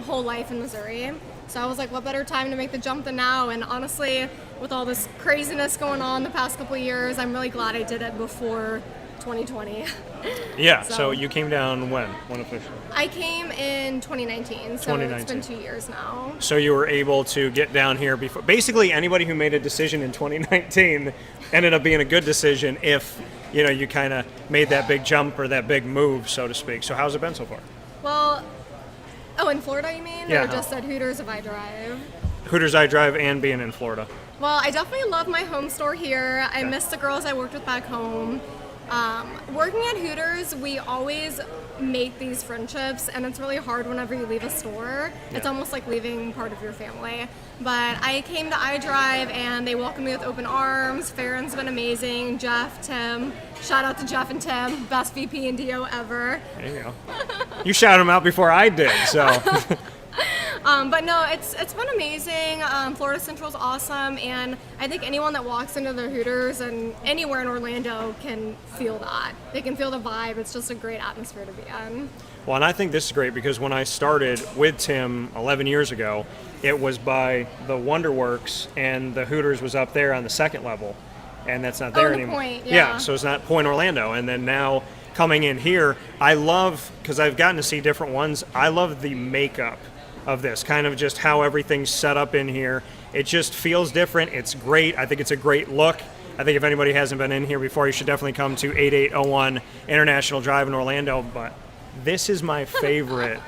whole life in Missouri. So I was like, what better time to make the jump than now? And honestly, with all this craziness going on the past couple of years, I'm really glad I did it before 2020. Yeah, So- so you came down when? When officially? I came in 2019, so 2019. it's been 2 years now. So you were able to get down here before. Basically, anybody who made a decision in 2019 ended up being a good decision if, you know, you kind of made that big jump or that big move, so to speak. So how's it been so far? Well, in Florida, you mean? Yeah. Or just at Hooters if I drive? Hooters iDrive and being in Florida. Well, I definitely love my home store here. I miss the girls I worked with back home. Working at Hooters, we always make these friendships, and it's really hard whenever you leave a store. It's almost like leaving part of your family. But I came to iDrive, and they welcomed me with open arms. Farron's been amazing. Jeff, Tim. Shout out to Jeff and Tim, best VP and DO ever. There you go. You shouted them out before I did, so. But no, it's been amazing. Florida Central's awesome, and I think anyone that walks into the Hooters and anywhere in Orlando can feel that. They can feel the vibe. It's just a great atmosphere to be in. Well, and I think this is great because when I started with Tim 11 years ago, it was by the Wonderworks, and the Hooters was up there on the second level, and that's not there the anymore. Point, yeah. So it's not Point Orlando, and then now coming in here, I love, because I've gotten to see different ones, I love the makeup of this, kind of just how everything's set up in here. It just feels different. It's great. I think it's a great look. I think if anybody hasn't been in here before, you should definitely come to 8801 International Drive in Orlando. But this is my favorite,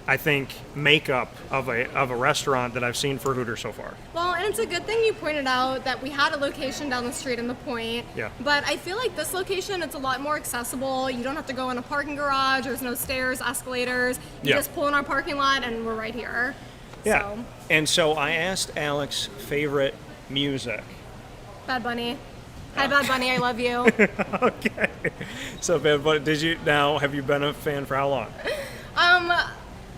I think, makeup of a restaurant that I've seen for Hooters so far. Well, and it's a good thing you pointed out that we had a location down the street in the Point. Yeah. But I feel like this location, it's a lot more accessible. You don't have to go in a parking garage. There's no stairs, escalators. You Yeah. just pull in our parking lot, and we're right here. Yeah. So, And so I asked Alex favorite music. Bad Bunny. Hi, Bad Bunny. I love you. Okay. So Bad Bunny, have you been a fan for how long?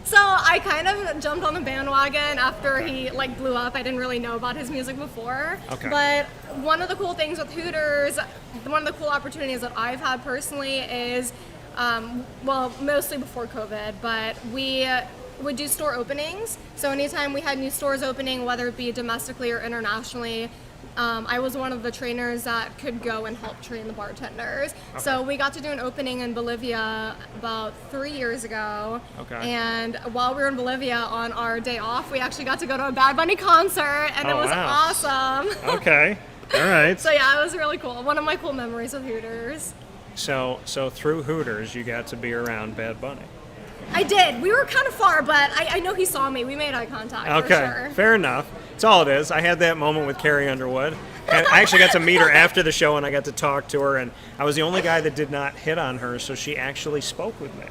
So I kind of jumped on the bandwagon after he blew up. I didn't really know about his music before. Okay. But one of the cool things with Hooters, one of the cool opportunities that I've had personally is, mostly before COVID, but we would do store openings. So anytime we had new stores opening, whether it be domestically or internationally, I was one of the trainers that could go and help train the bartenders. Okay. So we got to do an opening in Bolivia about 3 years ago. Okay. And while we were in Bolivia on our day off, we actually got to go to a Bad Bunny concert, and it was awesome. Okay. All right. So yeah, it was really cool. One of my cool memories with Hooters. So through Hooters, you got to be around Bad Bunny. I did. We were kind of far, but I know he saw me. We made eye contact. Okay, For sure. fair enough. That's all it is. I had that moment with Carrie Underwood. And I actually got to meet her after the show, and I got to talk to her, and I was the only guy that did not hit on her, so she actually spoke with me.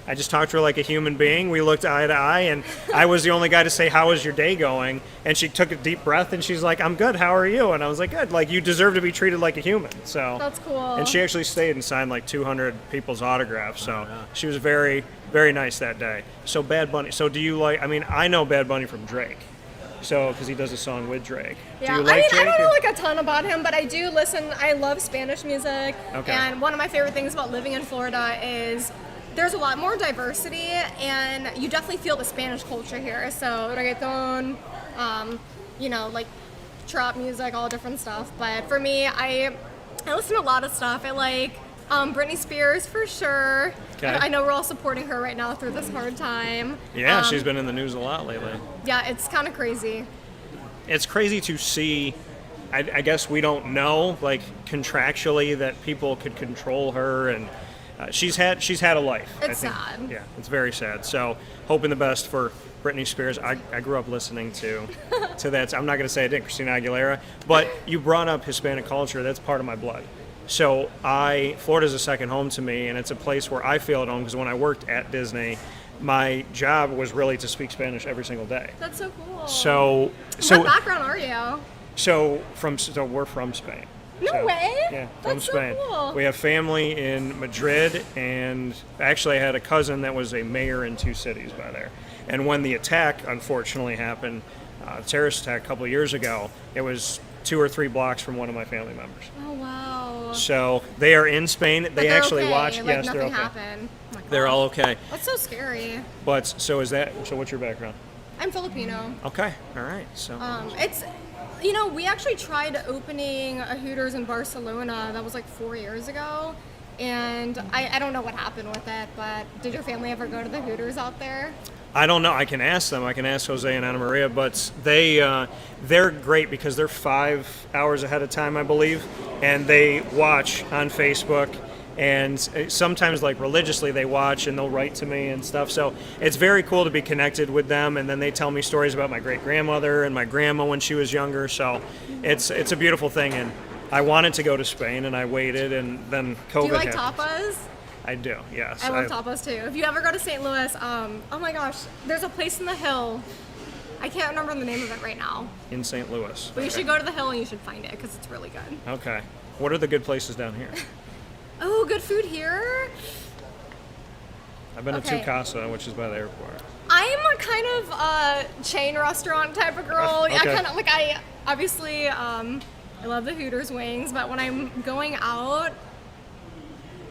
I just talked to her like a human being. We looked eye to eye, and I was the only guy to say, how was your day going? And she took a deep breath, and she's like, I'm good. How are you? And I was like, good. Like, you deserve to be treated like a human. So That's cool. And she actually stayed and signed like 200 people's autographs. So she was very, very nice that day. So Bad Bunny. So do you like, I know Bad Bunny from Drake. So, because he does a song with Drake. Yeah, Do you like Drake? I don't know a ton about him, but I do listen. I love Spanish music. Okay. And one of my favorite things about living in Florida is there's a lot more diversity, and you definitely feel the Spanish culture here. So reggaeton, trap music, all different stuff. But for me, I listen to a lot of stuff. I like Britney Spears for sure. Okay. I know we're all supporting her right now through this hard time. Yeah, she's been in the news a lot lately. Yeah, it's kind of crazy. It's crazy to see. I guess we don't know, like, contractually, that people could control her, and she's had a life. It's I think. sad. Yeah, it's very sad. So, hoping the best for Britney Spears. I grew up listening to that. I'm not going to say I didn't, Christina Aguilera, but you brought up Hispanic culture. That's part of my blood. So Florida's a second home to me, and it's a place where I feel at home, because when I worked at Disney, my job was really to speak Spanish every single day. That's so cool. So what background are you? So we're from Spain. No way. Yeah, from That's Spain. So cool. We have family in Madrid, and actually I had a cousin that was a mayor in 2 cities by there. And when the attack unfortunately happened, terrorist attack a couple of years ago, it was 2 or 3 blocks from one of my family members. Oh wow. So they are in Spain. They actually okay. watch. Like, yes, nothing they're okay. happened. Oh my They're gosh. all okay. That's so scary. But so what's your background? I'm Filipino. Okay. All right. So It's, we actually tried opening a Hooters in Barcelona. That was like 4 years ago. And I don't know what happened with it, but did your family ever go to the Hooters out there? I don't know. I can ask them. I can ask Jose and Ana Maria, but they're great because they're 5 hours ahead of time, I believe, and they watch on Facebook. And sometimes, like religiously, they watch and they'll write to me and stuff. So it's very cool to be connected with them. And then they tell me stories about my great grandmother and my grandma when she was younger. So it's a beautiful thing. And I wanted to go to Spain, and I waited, and then COVID. Do you like happened. tapas? I do. Yes. I love tapas too. If you ever go to St. Louis, oh my gosh, there's a place in the Hill. I can't remember the name of it right now. In St. Louis. But you should go to the Hill and you should find it because it's really good. Okay. What are the good places down here? Oh, good food here. I've been Okay. to Casa, which is by the airport. I'm a kind of chain restaurant type of girl. Okay. I love the Hooters wings, but when I'm going out,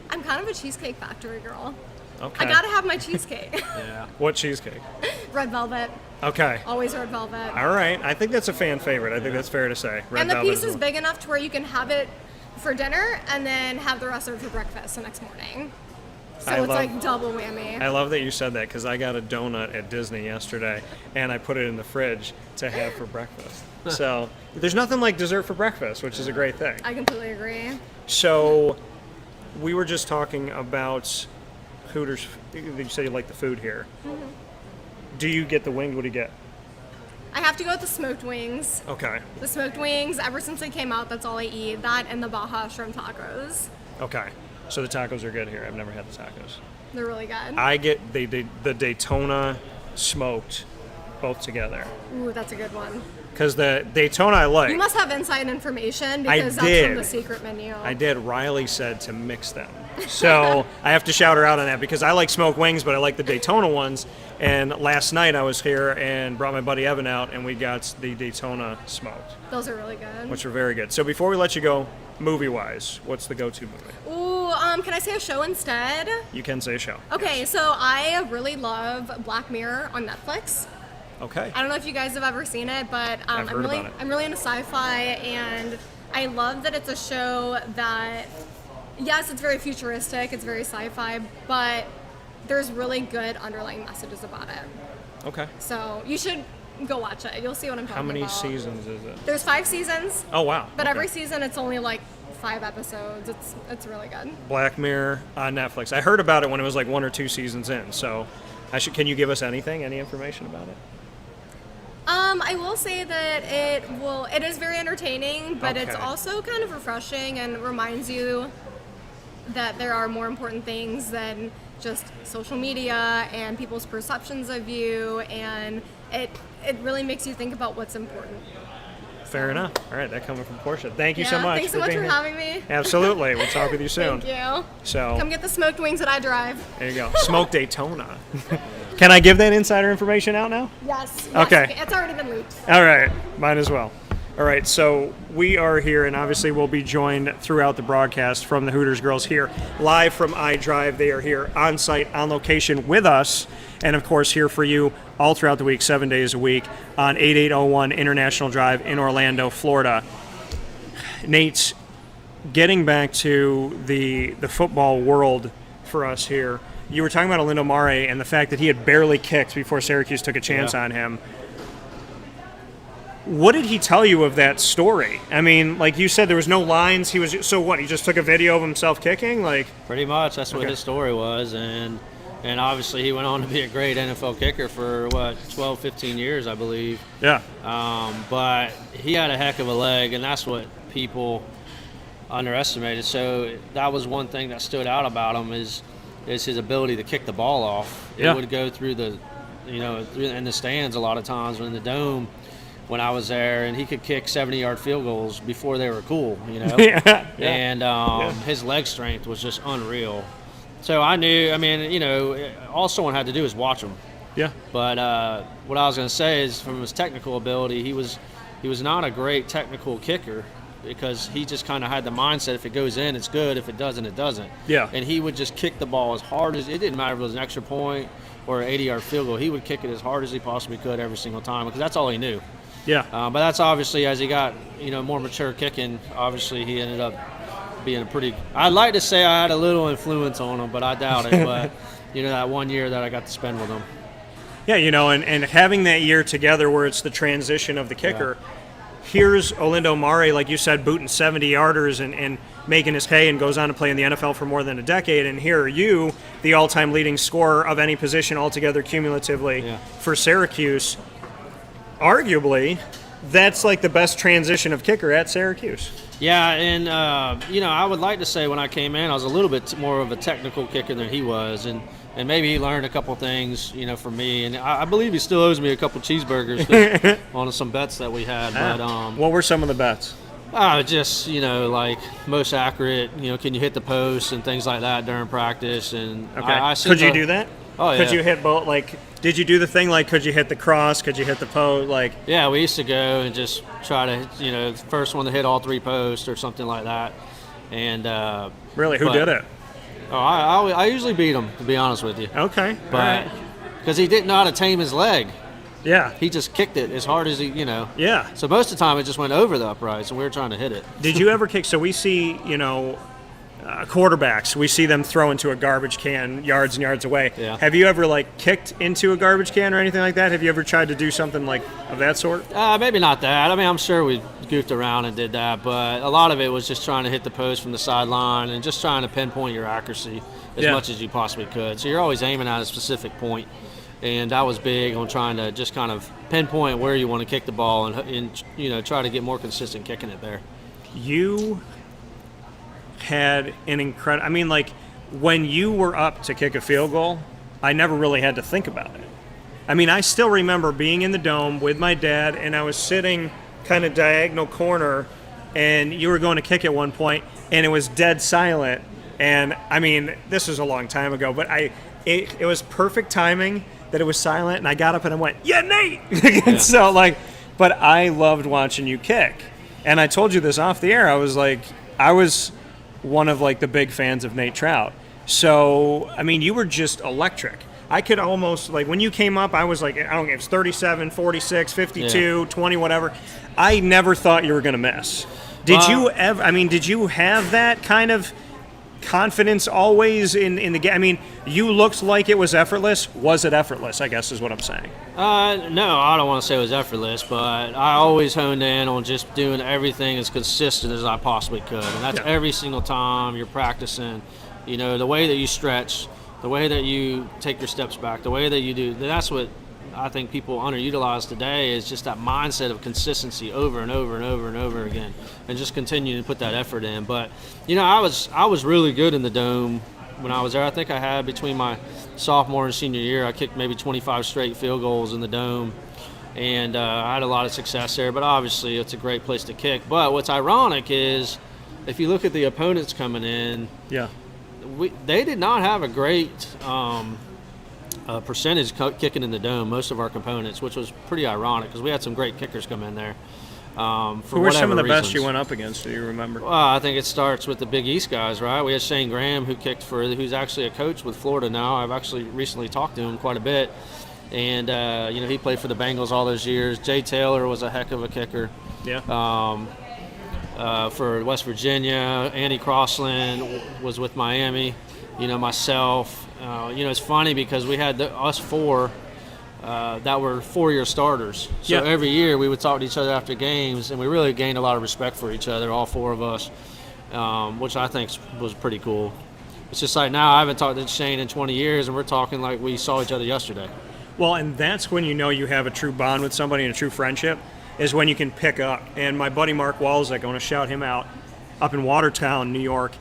I'm kind of a Cheesecake Factory girl. Okay. I gotta have my cheesecake. Yeah. What cheesecake? Red velvet, Okay. always red velvet. All right. I think that's a fan favorite. I think that's fair to say. Red And the velvet piece is one. big enough to where you can have it for dinner and then have the rest of it for breakfast the next morning. So it's like double whammy. I love that you said that because I got a donut at Disney yesterday and I put it in the fridge to have for breakfast. So there's nothing like dessert for breakfast, which is a great thing. I completely agree. So we were just talking about Hooters. You said you like the food here. Mm-hmm. Do you get the wing? What do you get? I have to go with the smoked wings. Okay. The smoked wings, ever since they came out, that's all I eat. That and the Baja shrimp tacos. Okay. So the tacos are good here. I've never had the tacos. They're really good. I get the Daytona smoked both together. Ooh, that's a good one. Because the Daytona I like. You must have inside information I because that's did. from the secret menu. I did. Riley said to mix them. So I have to shout her out on that because I like smoked wings, but I like the Daytona ones. And last night I was here and brought my buddy Evan out, and we got the Daytona smoked, Those are really good. which are very good. So before we let you go, movie-wise, what's the go-to movie? Ooh, can I say a show instead? You can say a show. Okay, Yes. so I really love Black Mirror on Netflix. Okay. I don't know if you guys have ever seen it, but I've heard about it. I'm really into sci-fi, and I love that it's a show that, yes, it's very futuristic, it's very sci-fi, but there's really good underlying messages about it. Okay. So you should go watch it. You'll see what I'm talking How about. many seasons is it? There's 5 seasons, Oh, wow. but Okay. every season it's only like 5 episodes. It's really good. Black Mirror on Netflix. I heard about it when it was like 1 or 2 seasons in, so can you give us any information about it? I will say that it is very entertaining, but it's Okay. also kind of refreshing and reminds you that there are more important things than just social media and people's perceptions of you, and it really makes you think about what's important. Fair enough. All right, that coming from Portia. Thank you so Yeah, much. thanks so much being for here. having me. Absolutely. We'll talk with you soon. Thank you. So Come get the smoked wings that I drive. there you go. Smoked Daytona. Can I give that insider information out now? Yes. Okay. It's already been leaked. All right, might as well. All right, so we are here, and obviously we'll be joined throughout the broadcast from the Hooters girls here, live from iDrive. They are here on site, on location with us, and of course here for you all throughout the week, 7 days a week, on 8801 International Drive in Orlando, Florida. Nate, getting back to the football world for us here, you were talking about Alindo Mare and the fact that he had barely kicked before Syracuse took a chance on him. What did he tell you of that story? I mean, like you said, there was no lines. He just took a video of himself kicking? Like, Pretty much, that's what Okay. his story was, and obviously he went on to be a great NFL kicker for 12, 15 years, I believe. yeah. But he had a heck of a leg, and that's what people underestimated. So that was one thing that stood out about him is is his ability to kick the ball off. It would go through the, in the stands a lot of times in the dome when I was there, and he could kick 70-yard field goals before they were cool, And his leg strength was just unreal. So I knew, all someone had to do was watch him. Yeah. But what I was going to say is, from his technical ability, he was not a great technical kicker, because he just kind of had the mindset, if it goes in, it's good. If it doesn't, it doesn't. Yeah. And he would just kick the ball as hard as – it didn't matter if it was an extra point or an 80-yard field goal. He would kick it as hard as he possibly could every single time, because that's all he knew. Yeah. But that's obviously, as he got, more mature kicking, obviously he ended up being a pretty – I'd like to say I had a little influence on him, but I doubt it. But, that 1 year that I got to spend with him. Yeah, and having that year together where it's the transition of the kicker – here's Olindo Mare, like you said, booting 70-yarders and making his hay, and goes on to play in the NFL for more than a decade. And here are you, the all-time leading scorer of any position altogether cumulatively for Syracuse. Arguably, that's like the best transition of kicker at Syracuse. Yeah, and, I would like to say when I came in, I was a little bit more of a technical kicker than he was. And maybe he learned a couple things, from me. And I believe he still owes me a couple cheeseburgers on some bets that we had. But what were some of the bets? Just, like most accurate, can you hit the post and things like that during practice. And okay. Could you do that? Oh, yeah. Could you hit both? Like, did you do the thing like, could you hit the cross? Could you hit the post? Like, yeah, we used to go and just try to, first one to hit all three posts or something like that. And really, who did it? Oh, I usually beat him, to be honest with you. Okay. But because he didn't know how to tame his leg. Yeah. He just kicked it as hard as he, Yeah. So most of the time it just went over the uprights, and we were trying to hit it. Did you ever kick? So we see, quarterbacks, we see them throw into a garbage can yards and yards away. Yeah. Have you ever, kicked into a garbage can or anything like that? Have you ever tried to do something of that sort? Maybe not that. I'm sure we goofed around and did that, but a lot of it was just trying to hit the post from the sideline and just trying to pinpoint your accuracy as much as you possibly could. So you're always aiming at a specific point, and I was big on trying to just kind of pinpoint where you want to kick the ball and try to get more consistent kicking it there. You had an incredible – when you were up to kick a field goal, I never really had to think about it. I still remember being in the dome with my dad, and I was sitting – kind of diagonal corner, and you were going to kick at one point, and it was dead silent. And this was a long time ago, but it was perfect timing that it was silent, and I got up and I went, "Yeah, Nate!" So but I loved watching you kick. And I told you this off the air. I was one of the big fans of Nate Trout. So you were just electric. I could almost, when you came up, I was I don't know, it was 37, 46, 52, 20, whatever. I never thought you were going to miss. Did you ever, did you have that kind of confidence always in the game? You looked like it was effortless. Was it effortless, I guess is what I'm saying? No, I don't want to say it was effortless, but I always honed in on just doing everything as consistent as I possibly could. And that's every single time you're practicing, the way that you stretch, the way that you take your steps back, the way that you do, that's what I think people underutilize today, is just that mindset of consistency over and over and over and over again, and just continue to put that effort in. But, I was really good in the dome when I was there. I think I had, between my sophomore and senior year, I kicked maybe 25 straight field goals in the dome, and I had a lot of success there. But obviously it's a great place to kick. But what's ironic is, if you look at the opponents coming in, they did not have a great percentage kicking in the dome, most of our components, which was pretty ironic because we had some great kickers come in there. Who were some of the best you went up against, do you remember? Well, I think it starts with the Big East guys, right? We had Shane Graham, who's actually a coach with Florida now. I've actually recently talked to him quite a bit. And, he played for the Bengals all those years. Jay Taylor was a heck of a kicker. Yeah. For West Virginia. Andy Crossland was with Miami. Myself. It's funny because we had us four that were 4-year starters. So every year we would talk to each other after games, and we really gained a lot of respect for each other, all four of us, which I think was pretty cool. It's just now I haven't talked to Shane in 20 years, and we're talking like we saw each other yesterday. Well, and that's when you have a true bond with somebody and a true friendship, is when you can pick up. And my buddy Mark Walzek, I want to shout him out, up in Watertown, New York,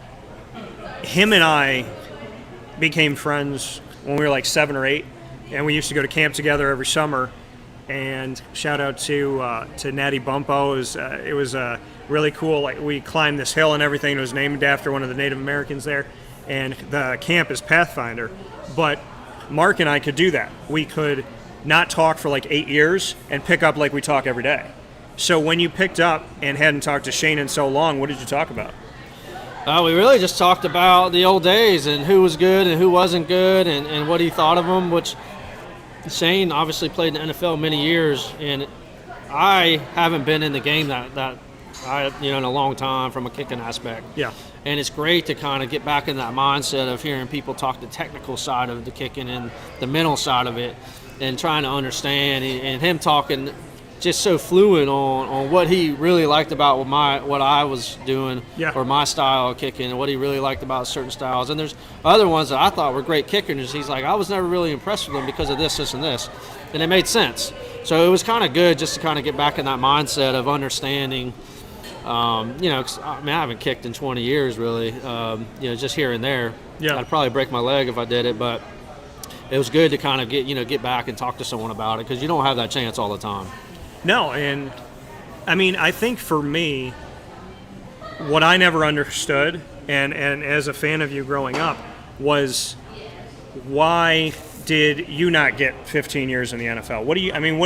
him and I became friends when we were like 7 or 8, and we used to go to camp together every summer. And shout out to Natty Bumpo. It was really cool. Like, we climbed this hill and everything. It was named after one of the Native Americans there, and the camp is Pathfinder. But Mark and I could do that. We could not talk for like 8 years and pick up like we talk every day. So when you picked up and hadn't talked to Shane in so long, what did you talk about? We really just talked about the old days and who was good and who wasn't good, and what he thought of them, which Shane obviously played in the NFL many years, and I haven't been in the game that in a long time from a kicking aspect. Yeah. And it's great to kind of get back in that mindset of hearing people talk the technical side of the kicking and the mental side of it, and trying to understand, and him talking just so fluent on what he really liked about what I was doing, or my style of kicking, and what he really liked about certain styles. And there's other ones that I thought were great kickers. He's like, I was never really impressed with them because of this, and this. And it made sense. So it was kind of good just to kind of get back in that mindset of understanding. 'Cause, I haven't kicked in 20 years really, just here and there. Yeah. I'd probably break my leg if I did it, but it was good to kind of get back and talk to someone about it, because you don't have that chance all the time. No, and I mean, I think for me, what I never understood, and as a fan of you growing up, was why did you not get 15 years in the NFL? What do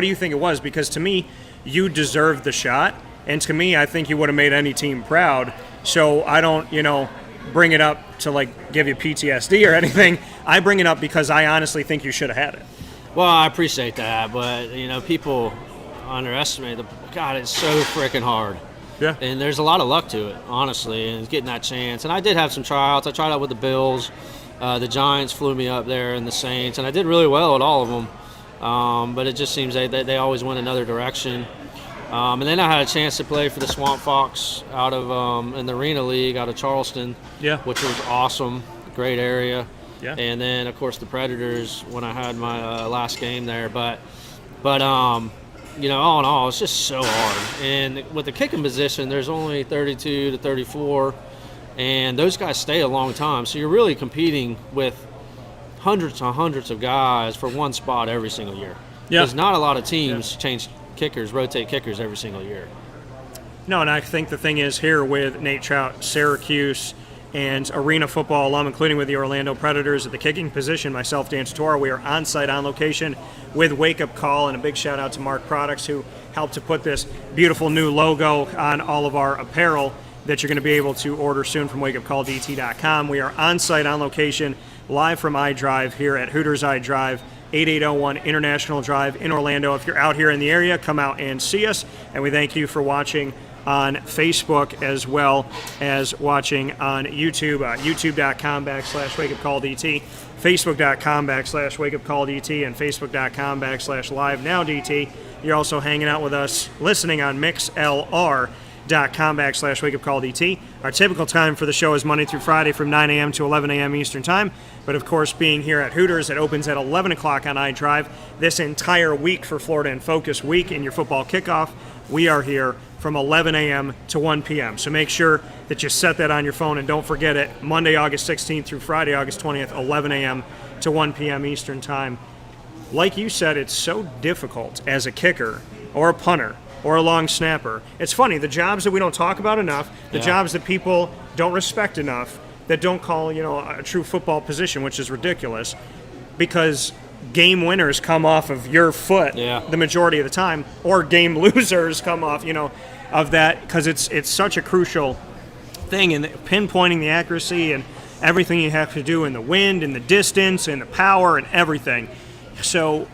you think it was? Because to me, you deserved the shot, and to me, I think you would have made any team proud. So I don't, bring it up to like give you PTSD or anything. I bring it up because I honestly think you should have had it. Well, I appreciate that, but people underestimate God, it's so freaking hard. Yeah. And there's a lot of luck to it, honestly, and getting that chance. And I did have some tryouts. I tried out with the Bills. The Giants flew me up there, and the Saints, and I did really well at all of them. But it just seems they always went another direction. And then I had a chance to play for the Swamp Fox out of in the Arena League out of Charleston, which was awesome, great area. Yeah. And then, of course, the Predators when I had my last game there. But all in all, it's just so hard. And with the kicking position, there's only 32 to 34, and those guys stay a long time. So you're really competing with hundreds and hundreds of guys for one spot every single year. Yeah. Because not a lot of teams rotate kickers every single year. No, and I think the thing is here with Nate Trout, Syracuse, and arena football alum, including with the Orlando Predators at the kicking position, myself, Dan Tortora, we are on site, on location with Wake Up Call, and a big shout out to Mark Products, who helped to put this beautiful new logo on all of our apparel that you're going to be able to order soon from wakeupcalldt.com. We are on site, on location, live from iDrive here at Hooters iDrive, 8801 International Drive in Orlando. If you're out here in the area, come out and see us, and we thank you for watching on Facebook as well as watching on YouTube, youtube.com/wakeupcalldt, facebook.com/wakeupcalldt, and facebook.com/livenowdt. You're also hanging out with us listening on mixlr.com/wakeupcalldt. Our typical time for the show is Monday through Friday from 9 a.m. to 11 a.m. Eastern Time. But of course, being here at Hooters, it opens at 11 o'clock on iDrive. This entire week for Florida in Focus Week in your football kickoff, we are here from 11 a.m. to 1 p.m. So make sure that you set that on your phone, and don't forget it, Monday, August 16th through Friday, August 20th, 11 a.m. to 1 p.m. Eastern Time. Like you said, it's so difficult as a kicker or a punter or a long snapper. It's funny, the jobs that we don't talk about enough, the jobs that people don't respect enough, that don't call, a true football position, which is ridiculous, because game winners come off of your foot the majority of the time, or game losers come off, of that, because it's such a crucial thing, and pinpointing the accuracy and everything you have to do in the wind and the distance and the power and everything. So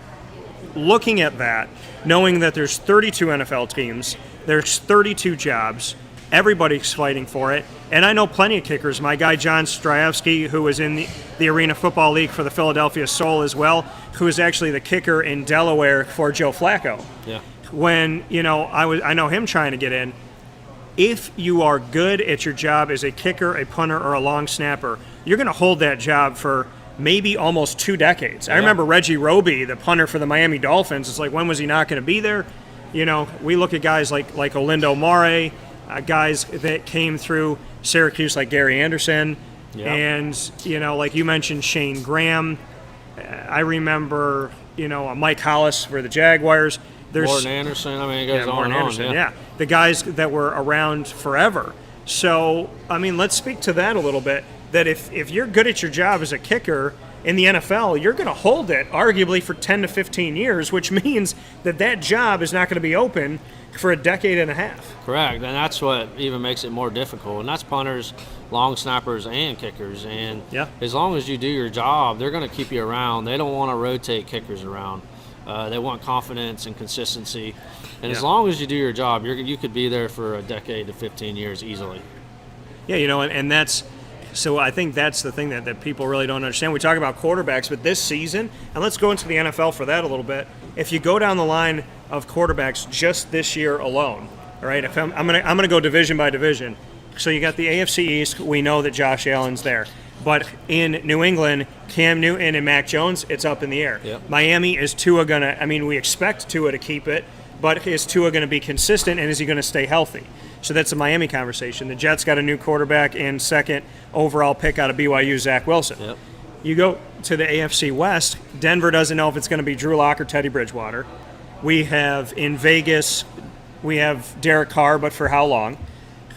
looking at that, knowing that there's 32 NFL teams, there's 32 jobs, everybody's fighting for it, and I know plenty of kickers. My guy John Strajewski, who was in the Arena Football League for the Philadelphia Soul as well, who is actually the kicker in Delaware for Joe Flacco. Yeah. When, I know him trying to get in. If you are good at your job as a kicker, a punter, or a long snapper, you're going to hold that job for maybe almost 2 decades. I remember Reggie Roby, the punter for the Miami Dolphins. It's like, when was he not going to be there? We look at guys like Olindo Mare, guys that came through Syracuse like Gary Anderson, Yeah. And, like you mentioned, Shane Graham. I remember, Mike Hollis for the Jaguars. There's Morton Anderson. I mean, it goes on Morton and Anderson, on. yeah. The guys that were around forever. So, I mean, let's speak to that a little bit. That if you're good at your job as a kicker in the NFL, you're going to hold it arguably for 10 to 15 years, which means that job is not going to be open for a decade and a half. Correct, and that's what even makes it more difficult. And that's punters, long snappers, and kickers. And as long as you do your job, they're going to keep you around. They don't want to rotate kickers around. They want confidence and consistency. And as long as you do your job, you could be there for a decade to 15 years easily. Yeah, and that's – so I think that's the thing that people really don't understand. We talk about quarterbacks, but this season, and let's go into the NFL for that a little bit. If you go down the line of quarterbacks just this year alone, all right, if I'm gonna go division by division. So you got the AFC East. We know that Josh Allen's there. But in New England, Cam Newton and Mac Jones, it's up in the air. Yep. Miami, is Tua going to – I mean, we expect Tua to keep it, but is Tua going to be consistent, and is he going to stay healthy? So that's a Miami conversation. The Jets got a new quarterback and second overall pick out of BYU, Zach Wilson. Yep. You go to the AFC West, Denver doesn't know if it's going to be Drew Lock or Teddy Bridgewater. We have in Vegas, we have Derek Carr, but for how long?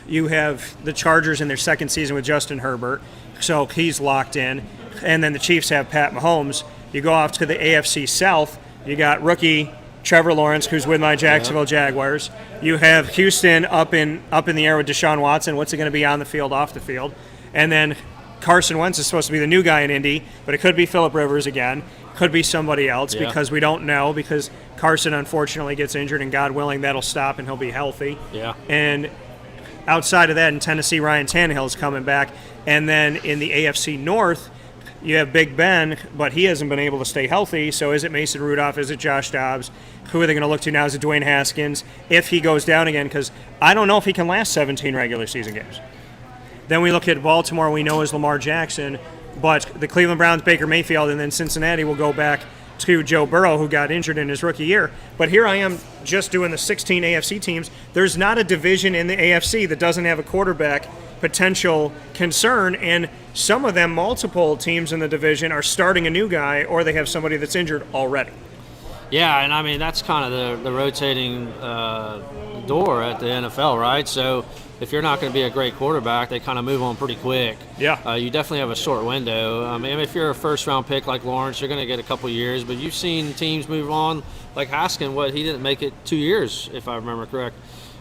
You have the Chargers in their second season with Justin Herbert, so he's locked in. And then the Chiefs have Pat Mahomes. You go off to the AFC South, you got rookie Trevor Lawrence, who's with my Jacksonville Jaguars. You have Houston up in the air with Deshaun Watson. What's it going to be on the field, off the field? And then Carson Wentz is supposed to be the new guy in Indy, but it could be Phillip Rivers again. Could be somebody else because we don't know, because Carson unfortunately gets injured, and God willing that'll stop and he'll be healthy. Yeah. And outside of that, in Tennessee, Ryan Tannehill's coming back. And then in the AFC North, you have Big Ben, but he hasn't been able to stay healthy. So is it Mason Rudolph? Is it Josh Dobbs? Who are they going to look to now? Is it Dwayne Haskins? If he goes down again, because I don't know if he can last 17 regular season games. Then we look at Baltimore, we know is Lamar Jackson, but the Cleveland Browns, Baker Mayfield, and then Cincinnati will go back to Joe Burrow, who got injured in his rookie year. But here I am just doing the 16 AFC teams. There's not a division in the AFC that doesn't have a quarterback potential concern, and some of them, multiple teams in the division, are starting a new guy, or they have somebody that's injured already. Yeah, and I mean, that's kind of the rotating door at the NFL, right? So if you're not going to be a great quarterback, they kind of move on pretty quick. Yeah. You definitely have a short window. I mean, if you're a first-round pick like Lawrence, you're going to get a couple years, but you've seen teams move on, like Haskins, he didn't make it 2 years, if I remember correct.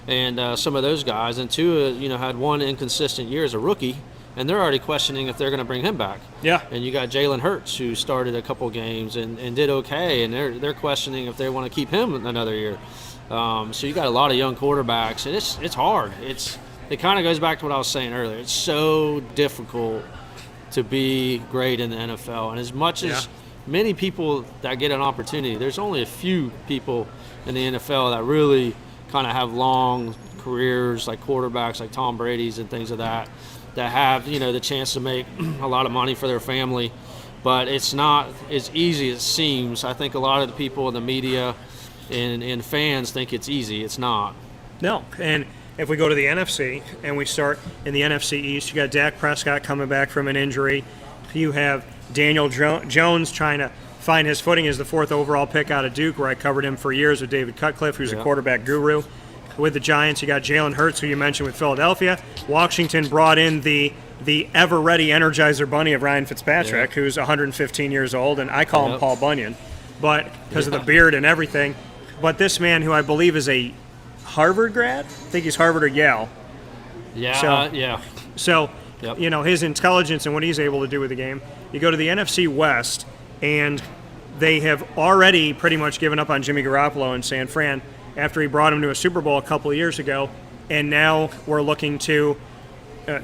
And some of those guys, and Tua, had one inconsistent year as a rookie, and they're already questioning if they're going to bring him back. Yeah. And you got Jalen Hurts, who started a couple games and did okay, and they're questioning if they want to keep him another year. So you got a lot of young quarterbacks, and it's hard. It kind of goes back to what I was saying earlier. It's so difficult to be great in the NFL, and as much as many people that get an opportunity, there's only a few people in the NFL that really kind of have long careers, like quarterbacks like Tom Brady's and things of that have the chance to make a lot of money for their family. But it's not as easy as it seems. I think a lot of the people in the media and fans think it's easy. It's not. No. And if we go to the NFC and we start in the NFC East, you got Dak Prescott coming back from an injury. You have Daniel Jones trying to find his footing as the fourth overall pick out of Duke, where I covered him for years with David Cutcliffe, who's a quarterback guru. With the Giants, you got Jalen Hurts, who you mentioned with Philadelphia. Washington brought in the ever-ready Energizer Bunny of Ryan Fitzpatrick, who's 115 years old, and I call him Paul Bunyan, but because of the beard and everything. But this man, who I believe is a Harvard grad, I think he's Harvard or Yale. So, his intelligence and what he's able to do with the game. You go to the NFC West, and they have already pretty much given up on Jimmy Garoppolo in San Fran after he brought him to a Super Bowl a couple of years ago, and now we're looking to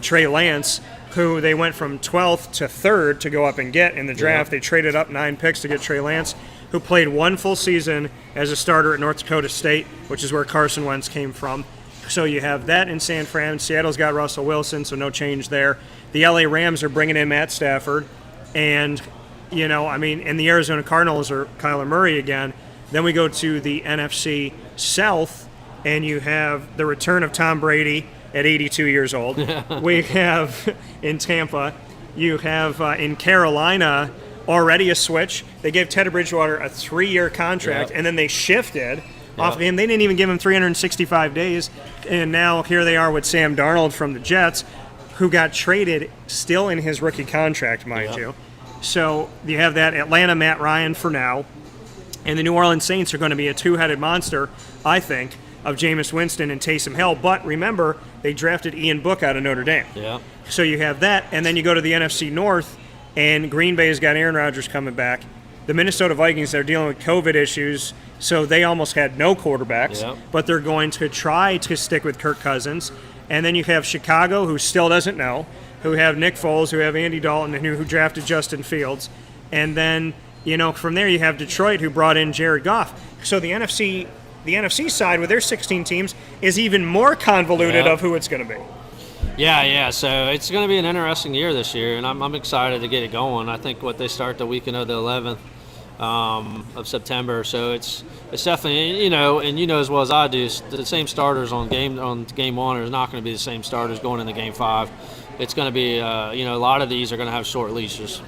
Trey Lance, who they went from 12th to 3rd to go up and get in the draft. They traded up 9 picks to get Trey Lance, who played one full season as a starter at North Dakota State, which is where Carson Wentz came from. So you have that in San Fran. Seattle's got Russell Wilson, so no change there. The LA Rams are bringing in Matt Stafford, and and the Arizona Cardinals are Kyler Murray again. Then we go to the NFC South, and you have the return of Tom Brady at 82 years old. We have in Tampa, You have in Carolina already a switch. They gave Teddy Bridgewater a 3-year contract, and then they shifted off of him. They didn't even give him 365 days. And now here they are with Sam Darnold from the Jets, who got traded still in his rookie contract, mind you. So you have that. Atlanta, Matt Ryan for now. And the New Orleans Saints are going to be a two-headed monster, I think, of Jameis Winston and Taysom Hill. But remember, they drafted Ian Book out of Notre Dame. Yeah. So you have that, and then you go to the NFC North, and Green Bay's got Aaron Rodgers coming back. The Minnesota Vikings, they're dealing with COVID issues, so they almost had no quarterbacks. But they're going to try to stick with Kirk Cousins. And then you have Chicago, who still doesn't know, who have Nick Foles, who have Andy Dalton, and who drafted Justin Fields. And then, from there you have Detroit, who brought in Jared Goff. So the NFC side, with their 16 teams, is even more convoluted of who it's going to be. Yeah. So it's going to be an interesting year this year, and I'm excited to get it going. I think they start the weekend of the 11th of September. So it's definitely, and as well as I do, the same starters on game 1 is not going to be the same starters going into game 5. It's going to be, a lot of these are going to have short leashes.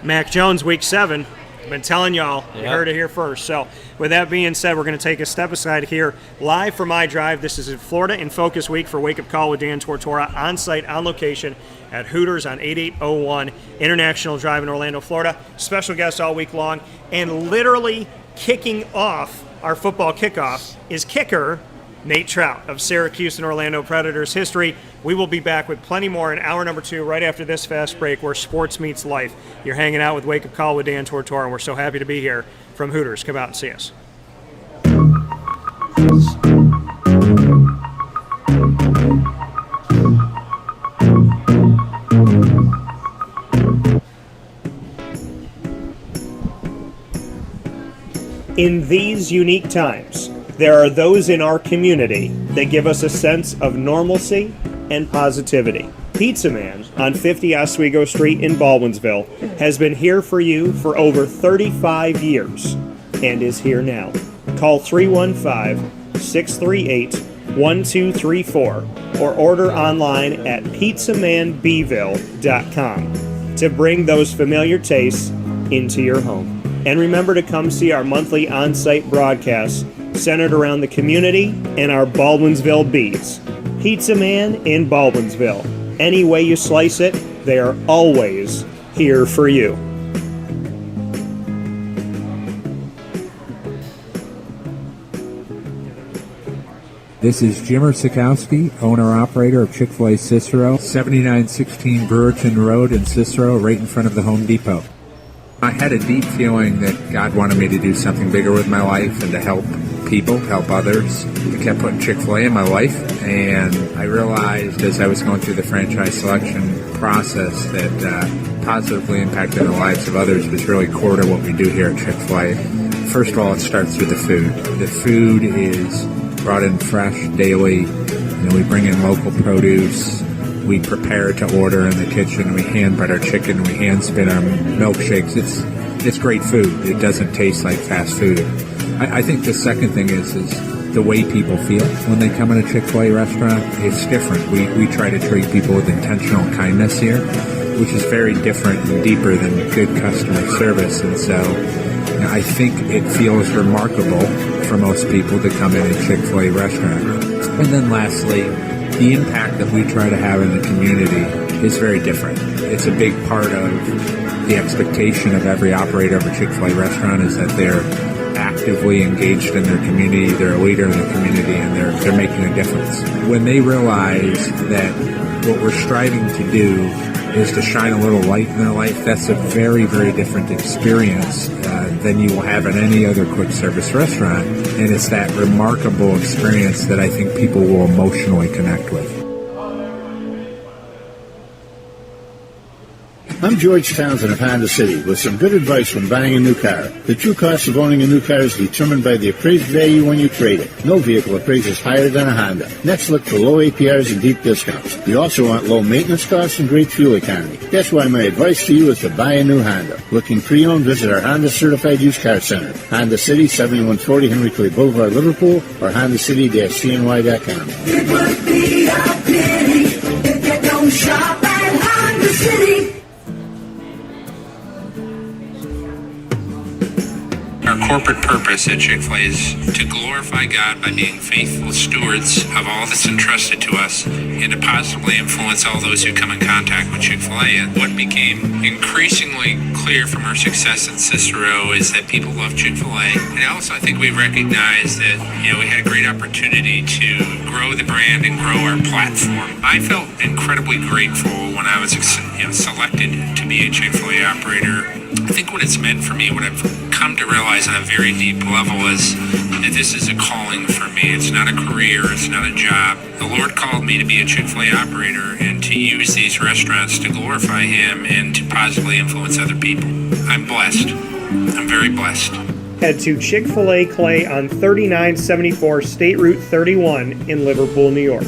Mac Jones, week 7. Been telling y'all, you heard it here first. So with that being said, we're going to take a step aside here live from iDrive. This is Florida in Focus Week for Wake Up Call with Dan Tortora, on site, on location at Hooters on 8801 International Drive in Orlando, Florida. Special guests all week long. And literally kicking off our football kickoff is kicker Nate Trout of Syracuse and Orlando Predators history. We will be back with plenty more in hour number 2 right after this fast break where sports meets life. You're hanging out with Wake Up Call with Dan Tortora, and we're so happy to be here from Hooters. Come out and see us. In these unique times, there are those in our community that give us a sense of normalcy and positivity. Pizza Man on 50 Oswego Street in Baldwinsville has been here for you for over 35 years and is here now. Call 315-638-1234 or order online at pizzamanbville.com to bring those familiar tastes into your home. And remember to come see our monthly on-site broadcasts centered around the community and our Baldwinsville beats. Pizza Man in Baldwinsville. Any way you slice it, they are always here for you. This is Jimmer Sikowski, owner-operator of Chick-fil-A Cicero, 7916 Brewerton Road in Cicero, right in front of the Home Depot. I had a deep feeling that God wanted me to do something bigger with my life and to help people, help others. I kept putting Chick-fil-A in my life, and I realized as I was going through the franchise selection process that positively impacting the lives of others was really core to what we do here at Chick-fil-A. First of all, it starts with the food. The food is brought in fresh daily. We bring in local produce. We prepare to order in the kitchen. We hand bread our chicken. We hand spin our milkshakes. It's great food. It doesn't taste like fast food. I think the second thing is the way people feel when they come in a Chick-fil-A restaurant. It's different. We try to treat people with intentional kindness here, which is very different and deeper than good customer service. And so I think it feels remarkable for most people to come in a Chick-fil-A restaurant. And then lastly, the impact that we try to have in the community is very different. It's a big part of the expectation of every operator of a Chick-fil-A restaurant is that they're actively engaged in their community, they're a leader in the community, and they're making a difference. When they realize that what we're striving to do is to shine a little light in their life, that's a very, very different experience than you will have in any other quick service restaurant. And it's that remarkable experience that I think people will emotionally connect with. I'm George Townsend of Honda City with some good advice when buying a new car. The true cost of owning a new car is determined by the appraised value when you trade it. No vehicle appraises higher than a Honda. Next, look for low APRs and deep discounts. You also want low maintenance costs and great fuel economy. That's why my advice to you is to buy a new Honda. Looking pre-owned, visit our Honda Certified Used Car Center. Honda City, 7140 Henry Clay Boulevard, Liverpool, or HondaCity-CNY.com. It would be a pity if you don't shop at Honda City. corporate purpose at Chick-fil-A is to glorify God by being faithful stewards of all that's entrusted to us and to positively influence all those who come in contact with Chick-fil-A. And what became increasingly clear from our success in Cicero is that people love Chick-fil-A. And also I think we recognized that, we had a great opportunity to grow the brand and grow our platform. I felt incredibly grateful when I was selected to be a Chick-fil-A operator. I think what it's meant for me, what I've come to realize on a very deep level is that this is a calling for me. It's not a career, it's not a job. The Lord called me to be a Chick-fil-A operator and to use these restaurants to glorify Him and to positively influence other people. I'm blessed. I'm very blessed. Head to Chick-fil-A Clay on 3974 State Route 31 in Liverpool, New York.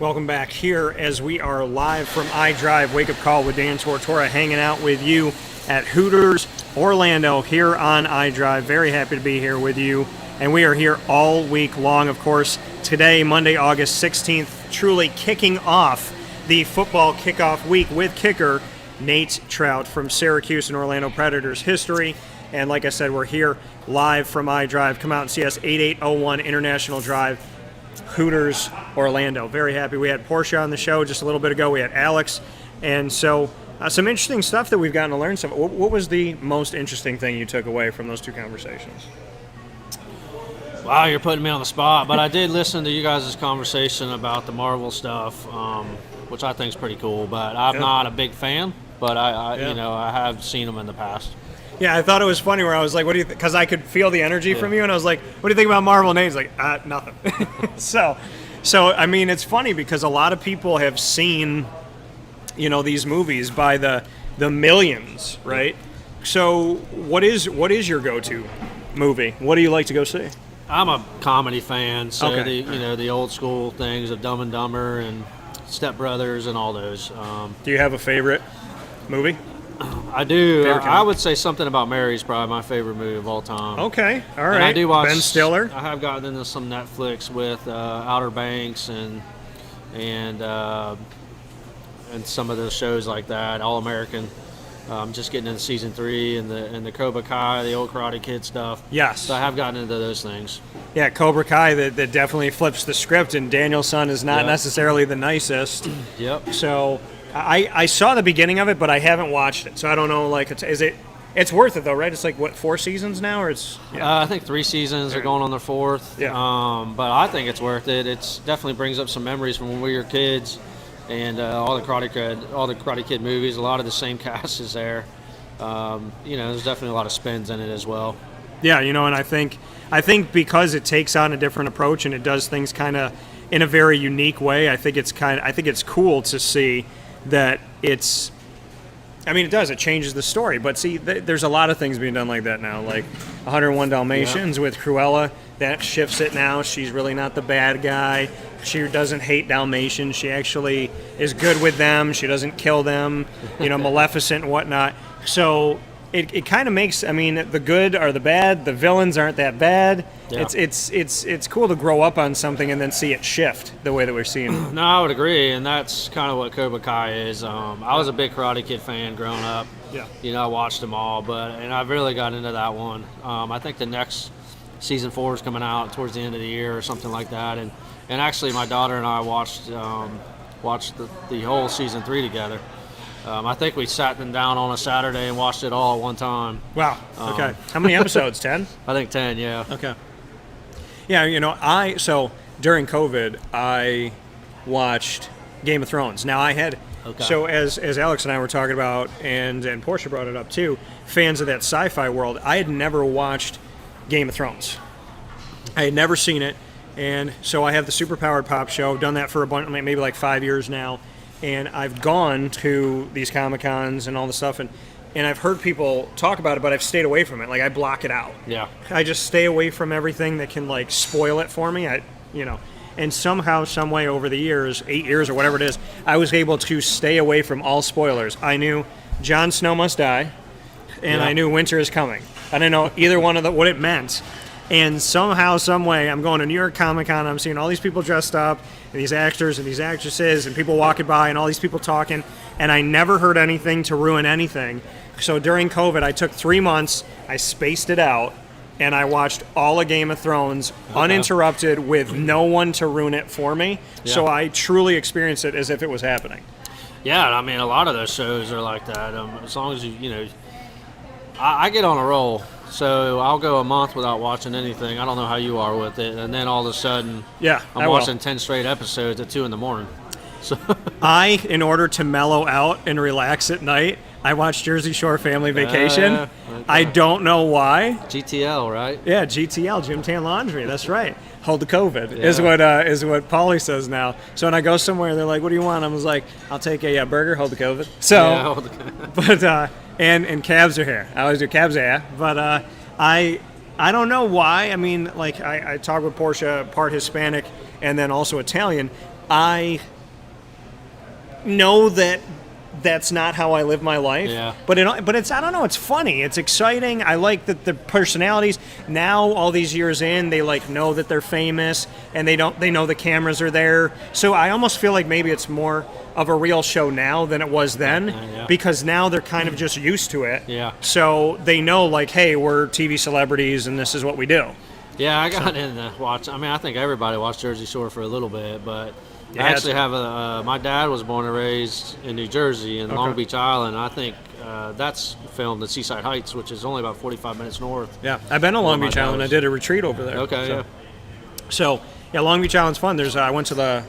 Welcome back here as we are live from iDrive Wake Up Call with Dan Tortora, hanging out with you at Hooters Orlando here on iDrive. Very happy to be here with you. And we are here all week long, of course. Today, Monday, August 16th, truly kicking off the football kickoff week with kicker Nate Trout from Syracuse and Orlando Predators history. And like I said, we're here live from iDrive. Come out and see us, 8801 International Drive, Hooters Orlando. Very happy. We had Portia on the show just a little bit ago. We had Alex. And so some interesting stuff that we've gotten to learn. What was the most interesting thing you took away from those two conversations? Wow, you're putting me on the spot. But I did listen to you guys' conversation about the Marvel stuff, which I think is pretty cool. But I'm not a big fan. But I have seen them in the past. Yeah, I thought it was funny where I was like, what do you think? Because I could feel the energy from you, and I was like, what do you think about Marvel? And he's like, nothing. So, I mean, it's funny because a lot of people have seen, these movies by the millions, right? So what is your go-to movie? What do you like to go see? I'm a comedy fan, so Okay. the old school things of Dumb and Dumber and Step Brothers and all those. Do you have a favorite movie? I do. Favorite I would say Something About Mary is probably my favorite movie of all time. Okay, all right. And I do watch Ben Stiller. I have gotten into some Netflix with Outer Banks and some of those shows like that. All American. Just getting into season 3 and the Cobra Kai, the old Karate Kid stuff. Yes. So I have gotten into those things. Yeah, Cobra Kai that definitely flips the script, and Daniel-san is not necessarily the nicest. Yep. So I saw the beginning of it, but I haven't watched it, so I don't know. Like, it's worth it though, right? It's like what, 4 seasons now, or it's? Yeah. I think 3 seasons are going on their 4th. Yeah. But I think it's worth it. It's definitely brings up some memories from when we were kids, and all the Karate Kid movies. A lot of the same cast is there. There's definitely a lot of spins in it as well. Yeah, and I think because it takes on a different approach and it does things kind of in a very unique way. I think it's cool to see that it's. I mean, it does. It changes the story. But see, there's a lot of things being done like that now. Like 101 Dalmatians with Cruella. That shifts it now. She's really not the bad guy. She doesn't hate Dalmatians. She actually is good with them. She doesn't kill them. Maleficent and whatnot. So it kind of makes. I mean, the good are the bad. The villains aren't that bad. Yeah. It's cool to grow up on something and then see it shift the way that we're seeing it. No, I would agree, and that's kind of what Cobra Kai is. I was a big Karate Kid fan growing up. Yeah. I watched them all, and I've really got into that one. I think the next season 4 is coming out towards the end of the year or something like that, and actually my daughter and I watched the whole season 3 together. I think we sat them down on a Saturday and watched it all at one time. Wow. Okay. How many episodes? 10? I think 10. Yeah. Okay. Yeah, so during COVID, I watched Game of Thrones. Now I had, so as Alex and I were talking about, and Portia brought it up too, fans of that sci-fi world, I had never watched Game of Thrones. I had never seen it, and so I have the Superpowered Pop Show. I've done that for a bunch, maybe like 5 years now, and I've gone to these Comic-Cons and all the stuff, and I've heard people talk about it, but I've stayed away from it. Like, I block it out. Yeah. I just stay away from everything that can, like, spoil it for me. And somehow, some way over the years, 8 years or whatever it is, I was able to stay away from all spoilers. I knew Jon Snow must die, and I knew winter is coming. I didn't know either one of what it meant. And somehow, some way, I'm going to New York Comic Con. I'm seeing all these people dressed up, and these actors and these actresses, and people walking by, and all these people talking. And I never heard anything to ruin anything. So during COVID, I took 3 months. I spaced it out, and I watched all of Game of Thrones uninterrupted with no one to ruin it for me. Yeah. So I truly experienced it as if it was happening. Yeah, I mean, a lot of those shows are like that. As long as I get on a roll. So I'll go a month without watching anything. I don't know how you are with it. And then all of a sudden, I'm watching 10 straight episodes at 2 in the morning. So in order to mellow out and relax at night, I watch Jersey Shore Family Vacation. Okay. I don't know why. GTL, right? Yeah, GTL, Gym Tan Laundry. That's right. Hold the COVID is what Paulie says now. So when I go somewhere, they're like, "What do you want?" I was like, "I'll take a burger. Hold the COVID." So, but and cabs are here. I always do cabs, But I don't know why. I mean, like I talk with Portia, part Hispanic and then also Italian. I know that that's not how I live my life. Yeah. But it's I don't know, it's funny. It's exciting. I like that the personalities now all these years in, they like know that they're famous and they know the cameras are there. So I almost feel like maybe it's more of a real show now than it was then because now they're kind of just used to it. Yeah. So they know like, hey, we're TV celebrities and this is what we do. Yeah, I got into watch. I mean, I think everybody watched Jersey Shore for a little bit, but I actually have my dad was born and raised in New Jersey in Long Beach Island. I think that's filmed at Seaside Heights, which is only about 45 minutes north. Yeah, I've been to Long Beach Island. I did a retreat over there. Okay, So, Long Beach Island's fun. I went to the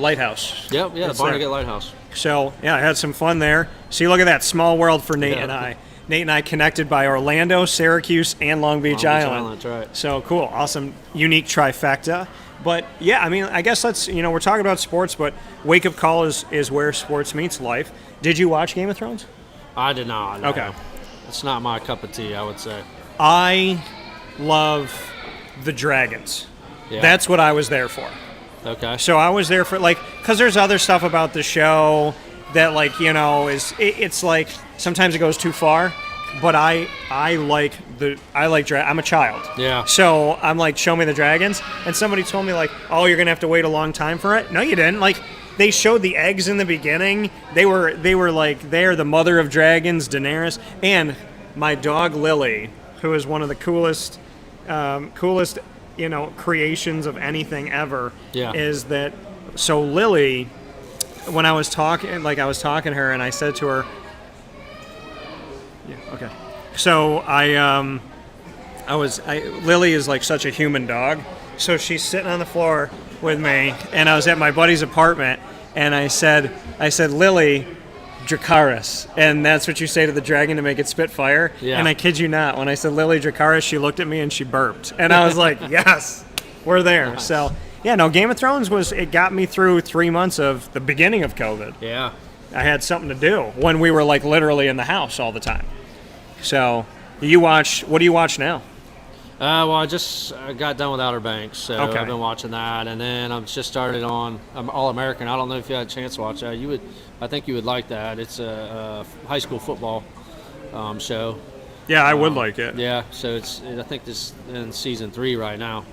lighthouse. Yep, the Barnegat Lighthouse. So, I had some fun there. See, look at that small world for Nate and I. Nate and I connected by Orlando, Syracuse, and Long Beach Island. That's right. So cool, awesome, unique trifecta. But yeah, I mean, I guess let's we're talking about sports, but Wake Up Call is where sports meets life. Did you watch Game of Thrones? I did not. No. Okay, it's not my cup of tea, I would say. I love the dragons. Yeah. That's what I was there for. Okay. So I was there for because there's other stuff about the show that it's like sometimes it goes too far, but I'm a child. Yeah. So I'm like, show me the dragons, and somebody told me like, oh, you're gonna have to wait a long time for it. No, you didn't. Like they showed the eggs in the beginning. They were like they're the mother of dragons, Daenerys, and my dog Lily, who is one of the coolest creations of anything ever. Yeah. Is that so Lily? When I was talking to her, and I said to her, "Yeah, okay." So Lily is like such a human dog. So she's sitting on the floor with me, and I was at my buddy's apartment, and I said, Lily, Dracarys, and that's what you say to the dragon to make it spit fire. Yeah. And I kid you not, when I said Lily Dracarys, she looked at me and she burped, and I was like, yes, we're there. Nice. So. Yeah, no, Game of Thrones it got me through 3 months of the beginning of COVID. Yeah. I had something to do when we were like literally in the house all the time. So, what do you watch now? Well, I just got done with Outer Banks, so Okay. I've been watching that, and then I've just started on All American. I don't know if you had a chance to watch that. I think you would like that. It's a high school football show. Yeah, I would like it. Yeah, so I think this in season 3 right now.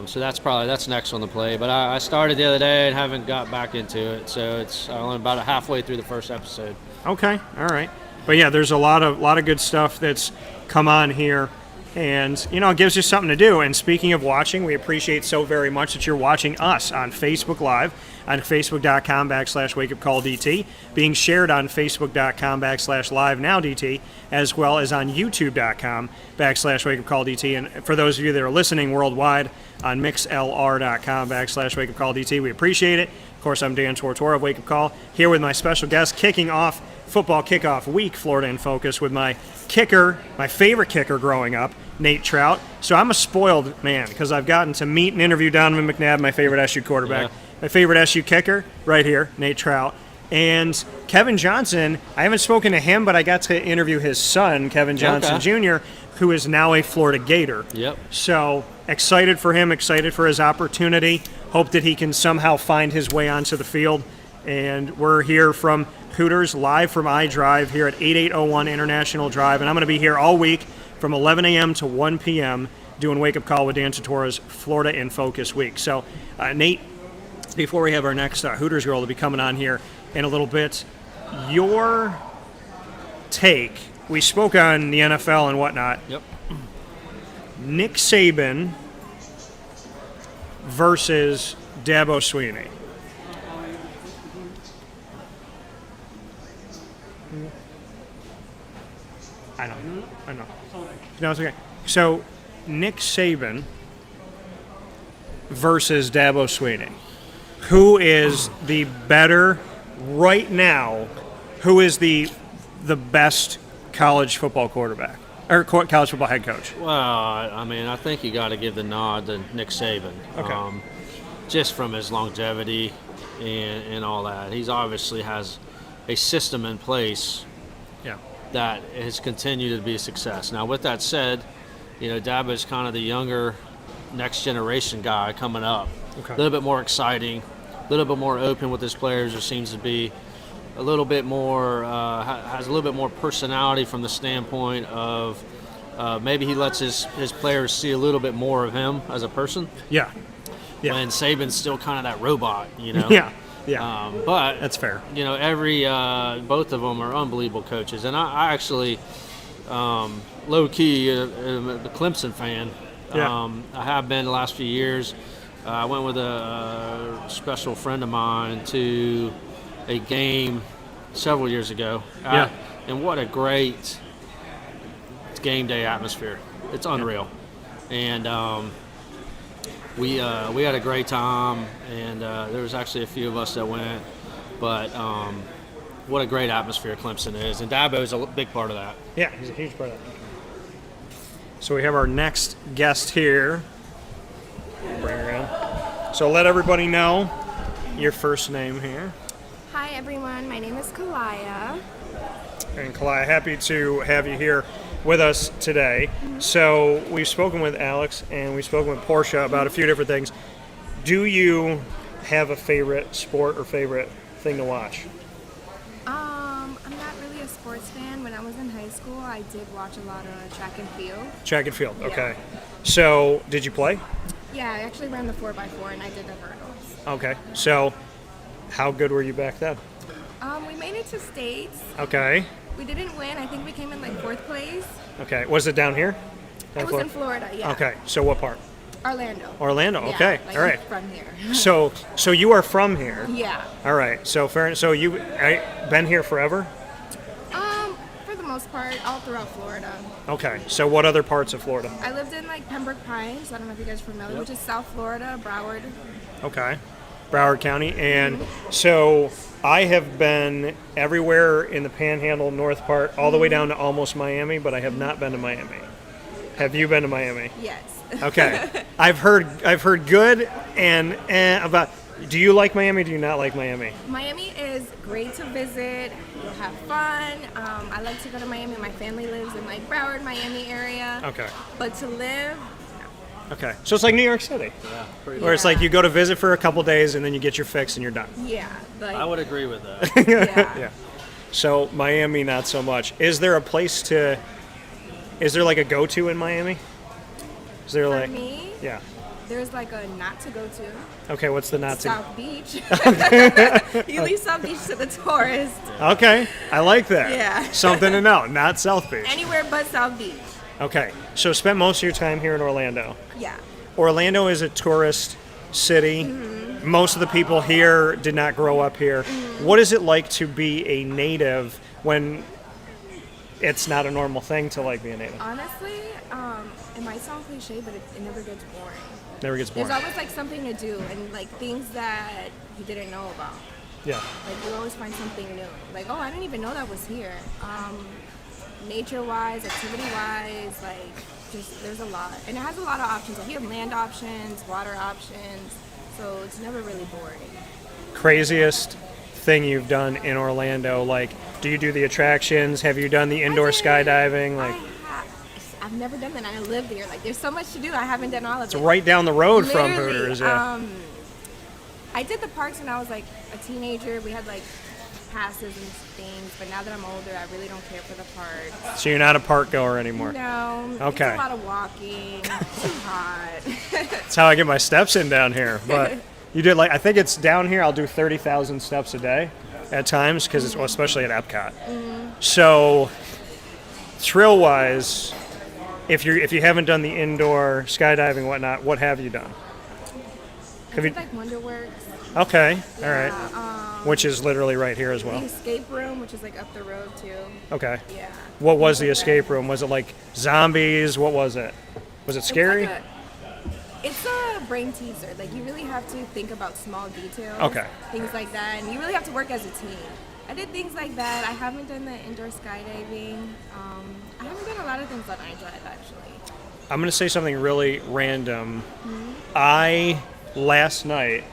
So that's next on the play. But I started the other day and haven't got back into it. So it's only about halfway through the first episode. Okay, all right. But yeah, there's a lot of good stuff that's come on here, and it gives you something to do. And speaking of watching, we appreciate so very much that you're watching us on Facebook Live on facebook.com/wakeupcalldt, being shared on facebook.com/live-now-dt, as well as on youtube.com/wakeupcalldt. And for those of you that are listening worldwide on mixlr.com/wakeupcalldt, we appreciate it. Of course, I'm Dan Tortora of Wake Up Call, here with my special guest, kicking off football kickoff week, Florida in Focus, with my kicker, my favorite kicker growing up, Nate Trout. So I'm a spoiled man because I've gotten to meet and interview Donovan McNabb, my favorite SU quarterback. Yeah. My favorite SU kicker, right here, Nate Trout. And Kevin Johnson, I haven't spoken to him, but I got to interview his son, Kevin Johnson Jr., who is now a Florida Gator. Yep. So excited for him, excited for his opportunity. Hope that he can somehow find his way onto the field. And we're here from Hooters, live from iDrive here at 8801 International Drive. And I'm going to be here all week from 11 a.m. to 1 p.m. doing Wake Up Call with Dan Tortora's Florida in Focus Week. So, Nate, before we have our next Hooters girl to be coming on here in a little bit, your take, we spoke on the NFL and whatnot. Yep. Nick Saban versus Dabo Swinney. I know. No, it's okay. So, Nick Saban versus Dabo Swinney. Who is the better right now? Who is the best college football quarterback or college football head coach? Well, I mean, I think you got to give the nod to Nick Saban. Okay. Just from his longevity and all that. He's obviously has a system in place that has continued to be a success. Now, with that said, Dabo is kind of the younger, next generation guy coming up. Okay. A little bit more exciting, a little bit more open with his players. There seems to be a little bit more, has a little bit more personality from the standpoint of maybe he lets his players see a little bit more of him as a person. Yeah. When Saban's still kind of that robot, Yeah. But that's fair. Both of them are unbelievable coaches, and I actually, low key, am a Clemson fan. Yeah. I have been the last few years. I went with a special friend of mine to a game several years ago. And what a great game day atmosphere! It's unreal, and we had a great time, and there was actually a few of us that went. But what a great atmosphere Clemson is, and Dabo is a big part of that. Yeah, he's a huge part of that. So we have our next guest here. Bring her in. So let everybody know your first name here. Hi everyone, my name is Kalaya. And Kalaya, happy to have you here with us today. So we've spoken with Alex and we've spoken with Portia about a few different things. Do you have a favorite sport or favorite thing to watch? I'm not really a sports fan. When I was in high school, I did watch a lot of track and field. Track and field, okay. Yeah. So did you play? Yeah, I actually ran the 4x4 and I did the hurdles. Okay, so how good were you back then? We made it to states. Okay. We didn't win. I think we came in like 4th place. Okay, was it down here? It was in Florida, yeah. Okay, so what part? Orlando, okay, like all right. From here. So you are from here? Yeah. All right, so you been here forever? For the most part, all throughout Florida. Okay, so what other parts of Florida? I lived in like Pembroke Pines. I don't know if you guys are familiar, which is South Florida, Broward. Okay, Broward County, and so I have been everywhere in the Panhandle north part, all the way down to almost Miami, but I have not been to Miami. Have you been to Miami? Yes. Okay, I've heard good and about. Do you like Miami? Do you not like Miami? Miami is great to visit. You'll have fun. I like to go to Miami. My family lives in like Broward, Miami area. Okay. But to live, Okay, so it's like New York City, where it's like you go to visit for a couple days and then you get your fix and you're done. yeah. Like, I would agree with that. yeah. So Miami, not so much. Is there a place to? Is there like a go-to in Miami? Is there For like? me, Yeah. there's like a not to go to. Okay, what's the not to? South Beach. You leave South Beach to the tourists. Okay, I like that. Yeah. Something to know, not South Beach. Anywhere but South Beach. Okay, so spent most of your time here in Orlando. Yeah. Orlando is a tourist city. Mm-hmm. Most of the people here did not grow up here. Mm-hmm. What is it like to be a native when it's not a normal thing to like be a native? Honestly, it might sound cliche, but it never gets boring. Never gets boring. There's always like something to do and like things that you didn't know about. Yeah. Like you always find something new. Like, oh, I didn't even know that was here. Nature-wise, activity-wise, like just there's a lot. And it has a lot of options. Like you have land options, water options, so it's never really boring. Craziest thing you've done in Orlando? Like, do you do the attractions? Have you done the indoor skydiving? Like, I've never done that. And I live there. Like, there's so much to do. I haven't done all of it. it's right down the road from Literally, Hooters. Yeah. I did the parks when I was like a teenager. We had like passes and things, but now that I'm older, I really don't care for the parks. So you're not a park goer anymore? No. Okay. It's a lot of walking. Too hot. That's how I get my steps in down here. But you did I think it's down here, I'll do 30,000 steps a day at times, because it's, especially at Epcot. So thrill-wise, if you haven't done the indoor skydiving, whatnot, what have you done? I did like Wonderworks. Okay, all right. Yeah, Which is literally right here as well. The escape room, which is like up the road too. Okay. Yeah. What was the escape room? Was it like zombies? What was it? Was it scary? It's a brain teaser. Like, you really have to think about small details. Okay. Things like that, and you really have to work as a team. I did things like that. I haven't done the indoor skydiving. I haven't done a lot of things on iDrive, actually. I'm going to say something really random. I, last night,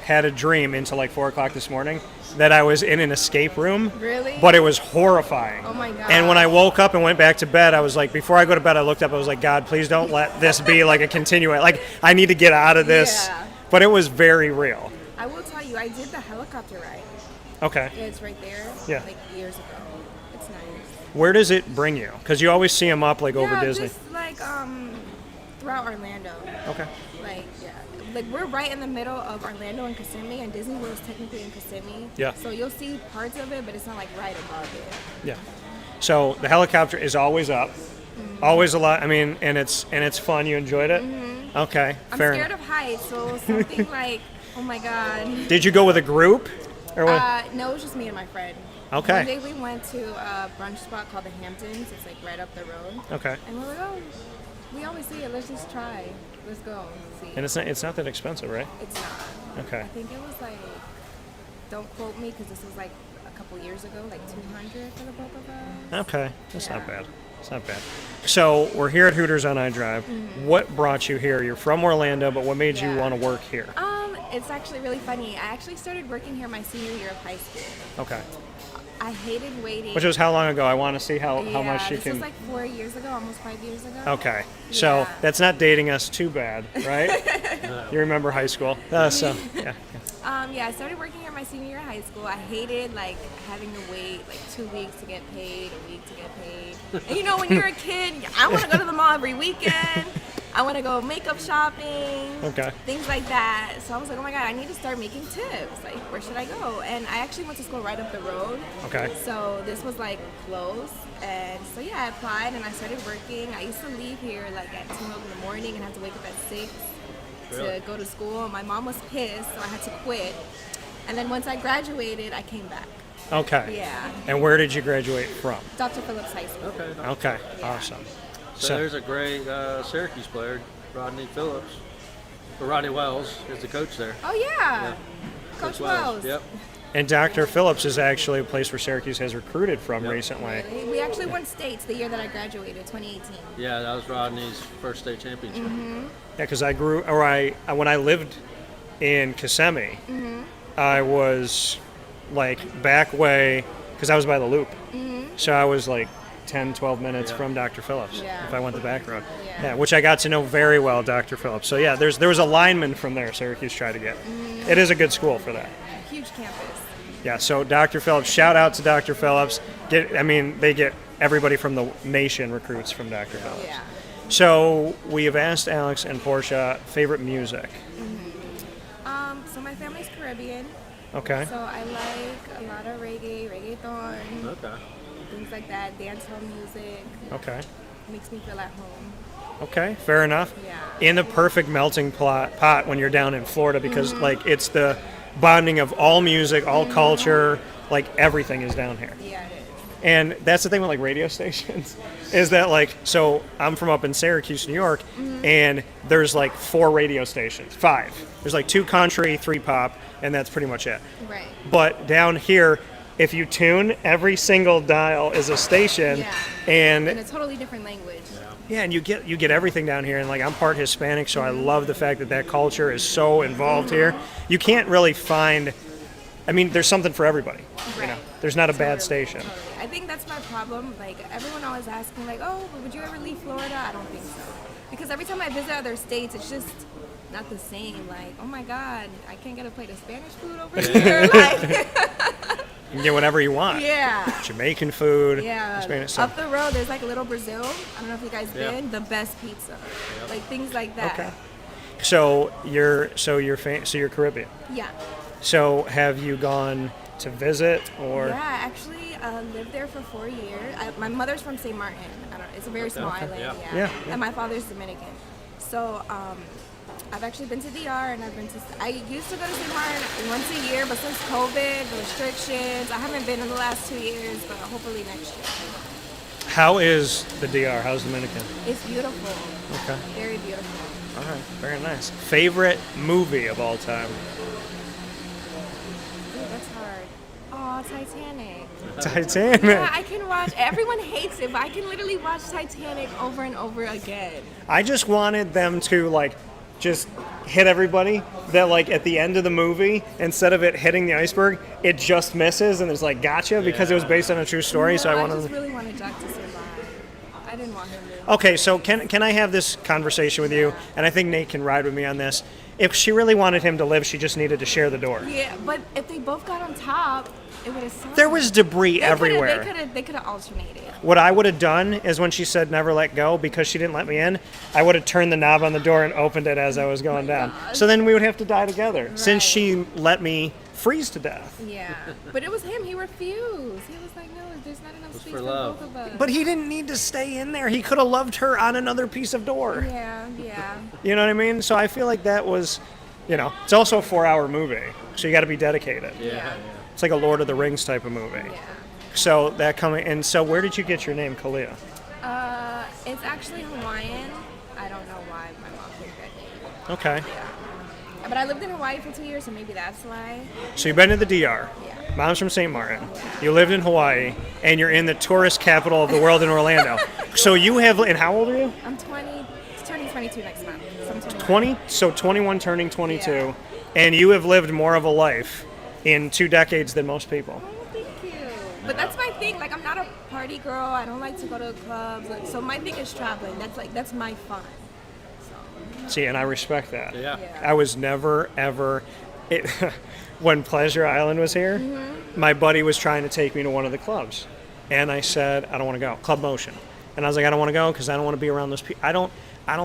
had a dream into like 4 o'clock this morning that I was in an escape room. Really? But it was horrifying. Oh my God. And when I woke up and went back to bed, I was like, before I go to bed, I looked up, I was like, God, please don't let this be like a continuation. Like, I need to get out of this. Yeah. But it was very real. I will tell you, I did the helicopter ride. Okay. Yeah, it's right there. Yeah. Like years ago. It's nice. Where does it bring you? Because you always see them up like over Disney. Just like throughout Orlando. Okay. Like, yeah. Like, we're right in the middle of Orlando and Kissimmee, and Disney World is technically in Kissimmee. Yeah. So you'll see parts of it, but it's not like right above it. Yeah. So the helicopter is always up. Always a lot. I mean, and it's fun. You enjoyed it? Okay. I'm fair scared enough. of heights, so something like, oh my God. Did you go with a group? Or what? No, it was just me and my friend. Okay. One day we went to a brunch spot called the Hamptons. It's like right up the road. Okay. And we're like, oh, we always see it. Let's just try. Let's go see. And it's not that expensive, right? It's not. Okay. I think it was like, don't quote me because this was like a couple years ago, like 200 for the both of us. Okay. That's Yeah. not bad. It's not bad. So we're here at Hooters on iDrive. What brought you here? You're from Orlando, but what made you Yeah. want to work here? It's actually really funny. I actually started working here my senior year of high school. Okay. I hated waiting. Which was how long ago? I want to see how much you this can. was like 4 years ago, almost 5 years ago. Okay. So Yeah. that's not dating us too bad, right? You remember high school. So, yeah. Yeah, I started working here my senior year of high school. I hated like having to wait like 2 weeks to get paid, a week to get paid. And you know, when you're a kid, I want to go to the mall every weekend. I want to go makeup shopping. Okay. Things like that. So I was like, oh my God, I need to start making tips. Like, where should I go? And I actually went to school right up the road. Okay. So this was like close. And so yeah, I applied and I started working. I used to leave here like at 2 in the morning and have to wake up at 6 to go to school. My mom was pissed, so I had to quit. And then once I graduated, I came back. Okay. Yeah. And where did you graduate from? Dr. Phillips High School. Okay. Yeah. Awesome. So there's a great Syracuse player, Rodney Phillips. Or Rodney Wells is the coach there. Oh yeah. Coach Wells. Yep. And Dr. Phillips is actually a place where Syracuse has recruited from recently. We actually won states the year that I graduated, 2018. Yeah, that was Rodney's first state championship. Yeah, because when I lived in Kissimmee, I was like back way, because I was by the loop. So I was like 10, 12 minutes from Dr. Phillips if I went the back road. Yeah, which I got to know very well, Dr. Phillips. So yeah, there was a lineman from there Syracuse tried to get. It is a good school for that. Huge campus. Yeah, so Dr. Phillips, shout out to Dr. Phillips. They get everybody from the nation recruits from Dr. Phillips. Yeah. So we have asked Alex and Portia favorite music. So my family's Caribbean. Okay. So I like a lot of reggae, reggaeton, Okay. things like that, dancehall music. Okay. Makes me feel at home. Okay, fair enough. Yeah. In the perfect melting pot when you're down in Florida, because like it's the bonding of all music, all culture, like everything is down here. Yeah, it is. And that's the thing with like radio stations is that like, so I'm from up in Syracuse, New York, and there's like 4 radio stations, 5. There's like 2 country, 3 pop, and that's pretty much it. Right. But down here, if you tune, every single dial is a station, Yeah. and In a totally different language. yeah, and you get everything down here, and like I'm part Hispanic, so I love the fact that culture is so involved here. You can't really find, I mean, there's something for everybody. You know, Right. there's not a bad Totally, station. totally. I think that's my problem. Like, everyone always asks me, like, oh, would you ever leave Florida? I don't think so. Because every time I visit other states, it's just not the same. Like, oh my God, I can't get a plate of Spanish food over here. Like, can get whatever you want. Yeah. Jamaican food. Yeah. Hispanic stuff. Up the road, there's like a Little Brazil. I don't know if you guys Yeah. been. The best pizza. Like things like that. Okay. So you're Caribbean. Yeah. So have you gone to visit or? Yeah, I actually lived there for 4 years. My mother's from St. Martin. It's a very small island. Yeah. Yeah. And my father's Dominican. So I've actually been to DR and I used to go to St. Martin once a year, but since COVID, the restrictions, I haven't been in the last 2 years, but hopefully next year. How is the DR? How's Dominican? It's beautiful. Okay. Very beautiful. All right. Very nice. Favorite movie of all time? Ooh, that's hard. Oh, Titanic. Titanic. Yeah, I can watch. Everyone hates it, but I can literally watch Titanic over and over again. I just wanted them to just hit everybody. That at the end of the movie, instead of it hitting the iceberg, it just misses and it's gotcha because it was based on a true story. No, So I I wanted. just really wanted Jack to survive. I didn't want him to. Okay, so can I have this conversation with you? And I think Nate can ride with me on this. If she really wanted him to live, she just needed to share the door. Yeah, but if they both got on top, it would have sucked. There was debris everywhere. They could have alternated. What I would have done is when she said never let go because she didn't let me in, I would have turned the knob on the door and opened it as I was going down. gosh. So then we would have to die together since Right. she let me freeze to death. Yeah, but it was him. He refused. He was like, no, there's not enough space for for love. both of us. But he didn't need to stay in there. He could have loved her on another piece of door. Yeah. You know what I mean? So I feel like that was, it's also a 4-hour movie. So you got to be dedicated. Yeah. It's like a Lord of the Rings type of movie. Yeah. So and so where did you get your name, Kalia? It's actually Hawaiian. I don't know why my mom picked that name. Okay. Yeah. But I lived in Hawaii for 2 years, so maybe that's why. So you've been to the DR. Yeah. Mom's from St. Martin. You lived in Hawaii, and you're in the tourist capital of the world in Orlando. So you have, and how old are you? I'm 20, turning 22 next month. So I'm 21. 20? So 21 turning 22. Yeah. And you have lived more of a life in 2 decades than most people. Oh, thank you. But that's my thing. I'm not a party girl. I don't like to go to clubs. So my thing is traveling. That's my fun. See, and I respect that. Yeah. I was never, ever... when Pleasure Island was here, my buddy was trying to take me to one of the clubs. And I said, I don't want to go. Club Motion. And I was like, I don't want to go because I don't want to be around those people. I don't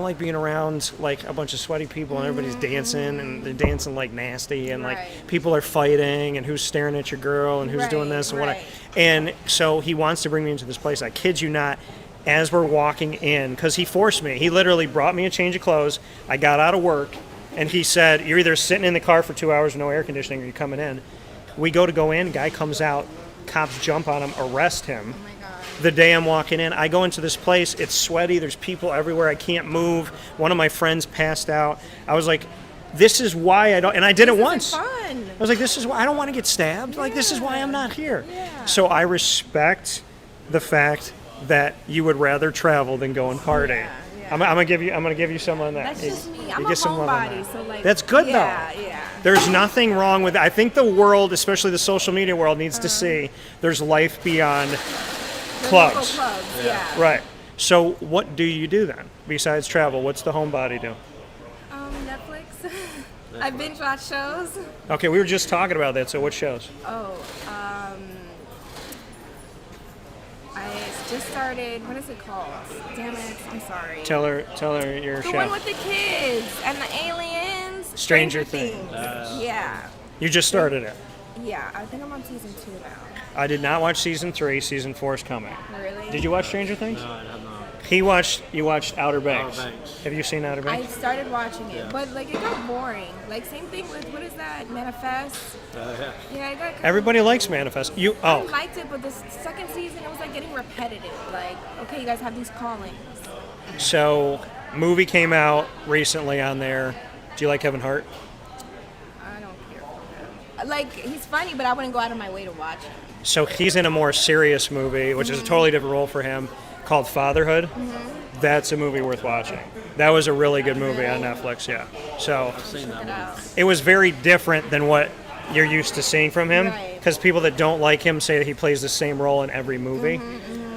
like being around a bunch of sweaty people and everybody's dancing and they're dancing nasty and Right. people are fighting and who's staring at your girl and who's doing this and what. Right. And so he wants to bring me into this place. I kid you not. As we're walking in, because he forced me, he literally brought me a change of clothes. I got out of work and he said, you're either sitting in the car for 2 hours with no air conditioning or you're coming in. We go in, guy comes out, cops jump on him, arrest him. Oh my God. The day I'm walking in, I go into this place, it's sweaty, there's people everywhere, I can't move. One of my friends passed out. I was like, this is why I don't, and I did it once. Fun. I was like, this is why I don't want to get stabbed. This is why I'm not here. Yeah. So I respect the fact that you would rather travel than go and party. Yeah. I'm gonna give you some on that. That's just me. You I'm a get some love on homebody, that. so That's good yeah, though. Yeah. There's nothing wrong with it. I think the world, especially the social media world, needs to see there's life beyond The clubs. local clubs. Yeah. Right. So what do you do then besides travel? What's the homebody do? Netflix. I binge watch shows. Okay, we were just talking about that. So what shows? I just started. What is it called? Damn it! I'm sorry. Tell her your The show. one with the kids and the aliens. Stranger Things. Yeah. You just started it. Yeah. I think I'm on season 2 now. I did not watch season 3. Season 4 is coming. Really? Did you watch Stranger Things? No, I have not. You watched Outer Banks. Outer Banks. Have you seen Outer I Banks? started watching it, but it got boring. Same thing with what is that? Manifest. Yeah. Yeah, it got. Everybody likes Manifest. I liked it, but the second season it was getting repetitive. Okay, you guys have these callings. So, movie came out recently on there. Do you like Kevin Hart? I don't care for him. He's funny, but I wouldn't go out of my way to watch him. So he's in a more serious movie, which is a totally different role for him, called Fatherhood. That's a movie worth watching. That was a really good movie on Netflix, yeah. So Seen that movie. it was very different than what you're used to seeing from him, Right. because people that don't like him say that he plays the same role in every movie.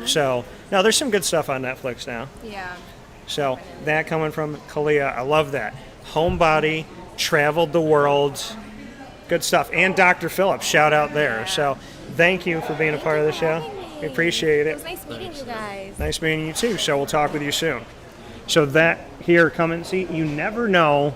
So, no, there's some good stuff on Netflix now. Yeah. So that coming from Kalia, I love that. Homebody, traveled the world, good stuff. And Dr. Phillips, shout out there. So thank you for being a part of the show. We appreciate It it. was nice meeting you guys. Nice meeting you too. So we'll talk with you soon. So that here, come and see. You never know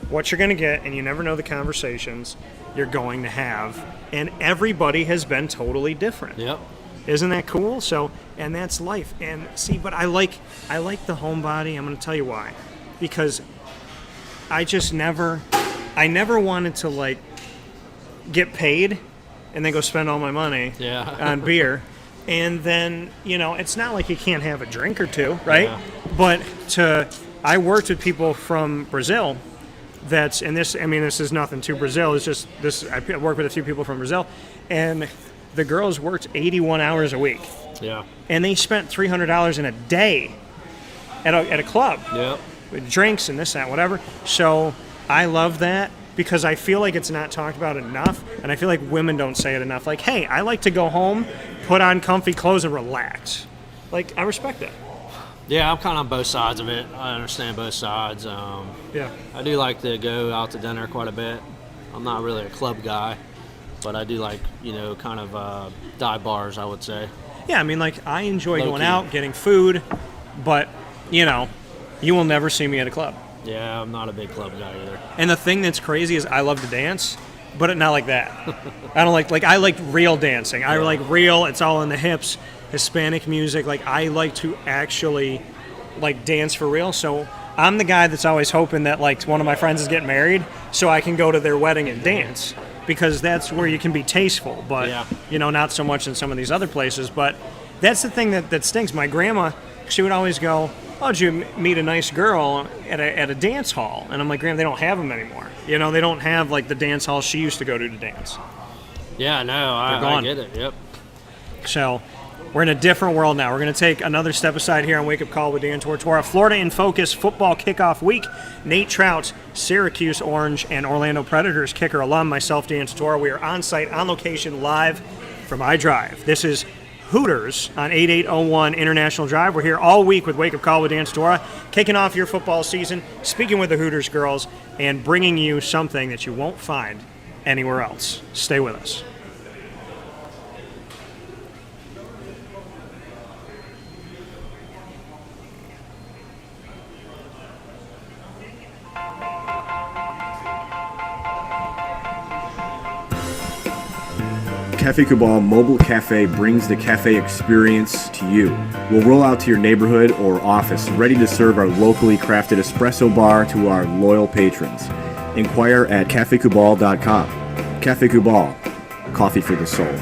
what you're going to get, and you never know the conversations you're going to have. And everybody has been totally different. Yep. Isn't that cool? So, and that's life. And see, but I like the homebody. I'm going to tell you why. Because I never wanted to like get paid and then go spend all my money on beer. And then, it's not like you can't have a drink or two, right? Yeah. But I worked with people from Brazil this is nothing to Brazil. It's just this, I worked with a few people from Brazil, and the girls worked 81 hours a week. Yeah. And they spent $300 in a day at a club. Yep. With drinks and this, that, whatever. So I love that because I feel like it's not talked about enough, and I feel like women don't say it enough. Like, hey, I like to go home, put on comfy clothes, and relax. Like, I respect that. Yeah, I'm kind of on both sides of it. I understand both sides. Yeah. I do like to go out to dinner quite a bit. I'm not really a club guy, but I do like, kind of dive bars, I would say. Yeah, I mean, like, I enjoy Low going key. out, getting food, but, you will never see me at a club. Yeah, I'm not a big club guy either. And the thing that's crazy is I love to dance, but not like that. I don't I like real dancing. I like real, it's all in the hips, Hispanic music. Like, I like to actually, dance for real. So I'm the guy that's always hoping that, one of my friends is getting married so I can go to their wedding and dance, because that's where you can be tasteful, but, not so much in some of these other places. But that's the thing that stinks. My grandma, she would always go, oh, did you meet a nice girl at a dance hall? And I'm like, Graham, they don't have them anymore. They don't have, the dance hall she used to go to dance. Yeah, no, I get it, yep. So we're in a different world now. We're going to take another step aside here on Wake Up Call with Dan Tortora. Florida in Focus football kickoff week. Nate Trout, Syracuse Orange, and Orlando Predators kicker alum, myself, Dan Tortora. We are on site, on location, live from iDrive. This is Hooters on 8801 International Drive. We're here all week with Wake Up Call with Dan Tortora, kicking off your football season, speaking with the Hooters girls, and bringing you something that you won't find anywhere else. Stay with us. Cafe Cabal Mobile Cafe brings the cafe experience to you. We'll roll out to your neighborhood or office, ready to serve our locally crafted espresso bar to our loyal patrons. Inquire at cafecabal.com. Cafe Cabal, coffee for the soul.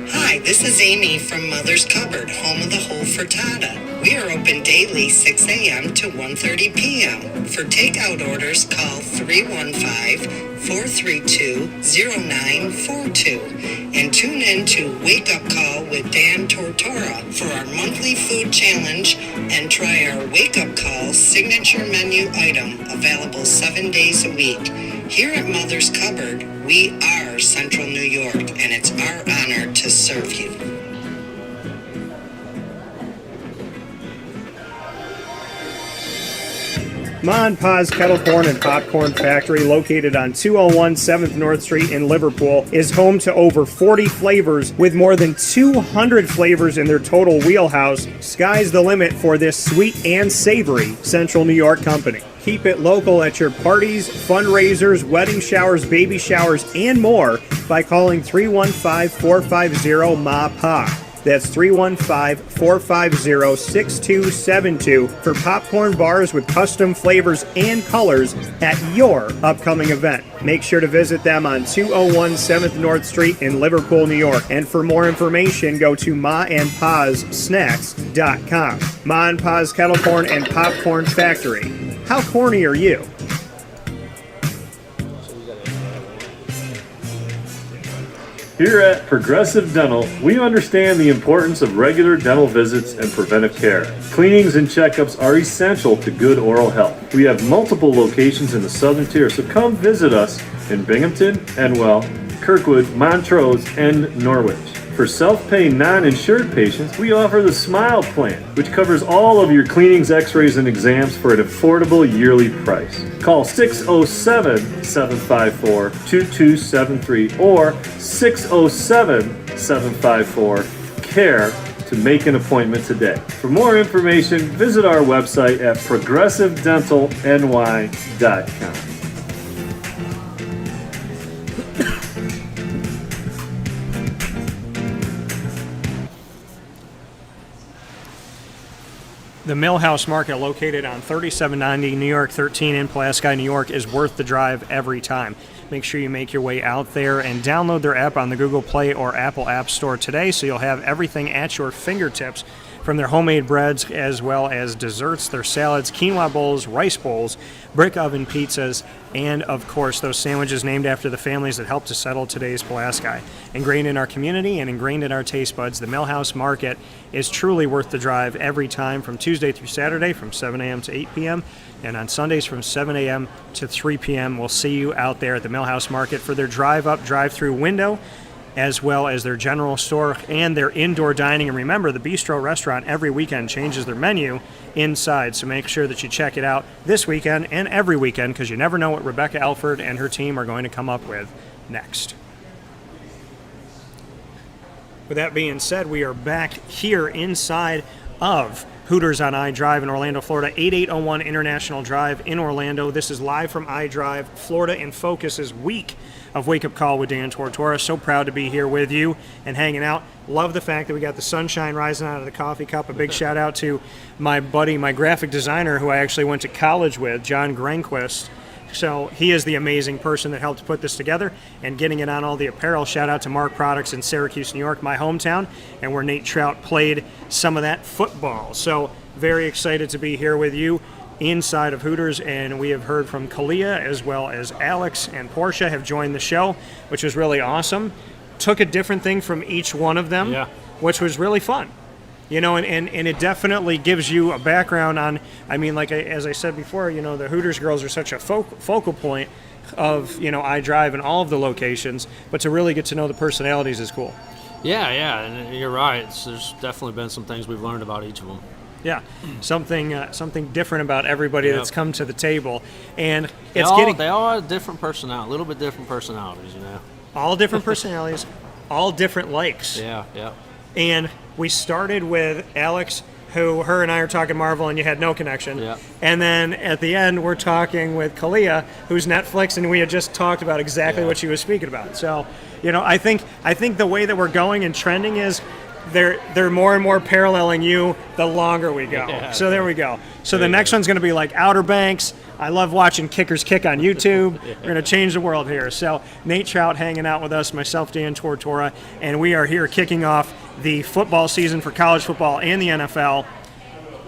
Hi, this is Amy from Mother's Cupboard, home of the whole frittata. We are open daily 6 a.m. to 1:30 p.m. For takeout orders, call 315-432-0942 and tune in to Wake Up Call with Dan Tortora for our monthly food challenge and try our Wake Up Call signature menu item available 7 days a week. Here at Mother's Cupboard, we are Central New York, and it's our honor to serve you. Ma and Pa's Kettle Corn and Popcorn Factory, located on 201 7th North Street in Liverpool, is home to over 40 flavors with more than 200 flavors in their total wheelhouse. Sky's the limit for this sweet and savory Central New York company. Keep it local at your parties, fundraisers, wedding showers, baby showers, and more by calling 315-450-MA-PA. That's 315-450-6272 for popcorn bars with custom flavors and colors at your upcoming event. Make sure to visit them on 201 7th North Street in Liverpool, New York. And for more information, go to maandpazsnacks.com. Ma and Pa's Kettle Corn and Popcorn Factory. How corny are you? Here at Progressive Dental, we understand the importance of regular dental visits and preventive care. Cleanings and checkups are essential to good oral health. We have multiple locations in the southern tier, so come visit us in Binghamton and, Kirkwood, Montrose, and Norwich. For self-pay non-insured patients, we offer the Smile Plan, which covers all of your cleanings, x-rays, and exams for an affordable yearly price. Call 607-754-2273 or 607-754-CARE to make an appointment today. For more information, visit our website at progressivedentalny.com. The Millhouse Market, located on 3790 New York 13 in Pulaski, New York, is worth the drive every time. Make sure you make your way out there and download their app on the Google Play or Apple App Store today, so you'll have everything at your fingertips, from their homemade breads as well as desserts, their salads, quinoa bowls, rice bowls, brick oven pizzas, and of course those sandwiches named after the families that helped to settle today's Pulaski. Ingrained in our community and ingrained in our taste buds, the Millhouse Market is truly worth the drive every time, from Tuesday through Saturday from 7 a.m. to 8 p.m. and on Sundays from 7 a.m. to 3 p.m. We'll see you out there at the Millhouse Market for their drive-up, drive-through window, as well as their general store and their indoor dining. And remember, the Bistro restaurant every weekend changes their menu inside, so make sure that you check it out this weekend and every weekend, because you never know what Rebecca Alford and her team are going to come up with next. With that being said, we are back here inside of Hooters on iDrive in Orlando, Florida, 8801 International Drive in Orlando. This is live from iDrive, Florida in Focus's week of Wake Up Call with Dan Tortora. So proud to be here with you and hanging out. Love the fact that we got the sunshine rising out of the coffee cup. A big shout out to my buddy, my graphic designer, who I actually went to college with, John Granquist. So he is the amazing person that helped put this together and getting it on all the apparel. Shout out to Mark Products in Syracuse, New York, my hometown, and where Nate Trout played some of that football. So very excited to be here with you inside of Hooters, and we have heard from Kalia as well as Alex and Portia have joined the show, which was really awesome. Took a different thing from each one of them, which was really fun. You know, and it definitely gives you a background on, I mean, like as I said before, you know, the Hooters girls are such a focal point of, you know, iDrive and all of the locations, but to really get to know the personalities is cool. Yeah, and you're right. There's definitely been some things we've learned about each of them. Yeah, something different about everybody that's come to the table, and they all have different personality, a little bit different personalities, you know. All different personalities, all different likes. Yeah. And we started with Alex, who her and I are talking Marvel, and you had no connection. Yeah. And then at the end, we're talking with Kalia, who's Netflix, and we had just talked about exactly what she was speaking about. So, you know, I think the way that we're going and trending is they're more and more paralleling you the longer we go. Yeah. So there we go. So the next one's going to be like Outer Banks. I love watching kickers kick on YouTube. We're going to change the world here. So Nate Trout hanging out with us, myself, Dan Tortora, and we are here kicking off the football season for college football and the NFL.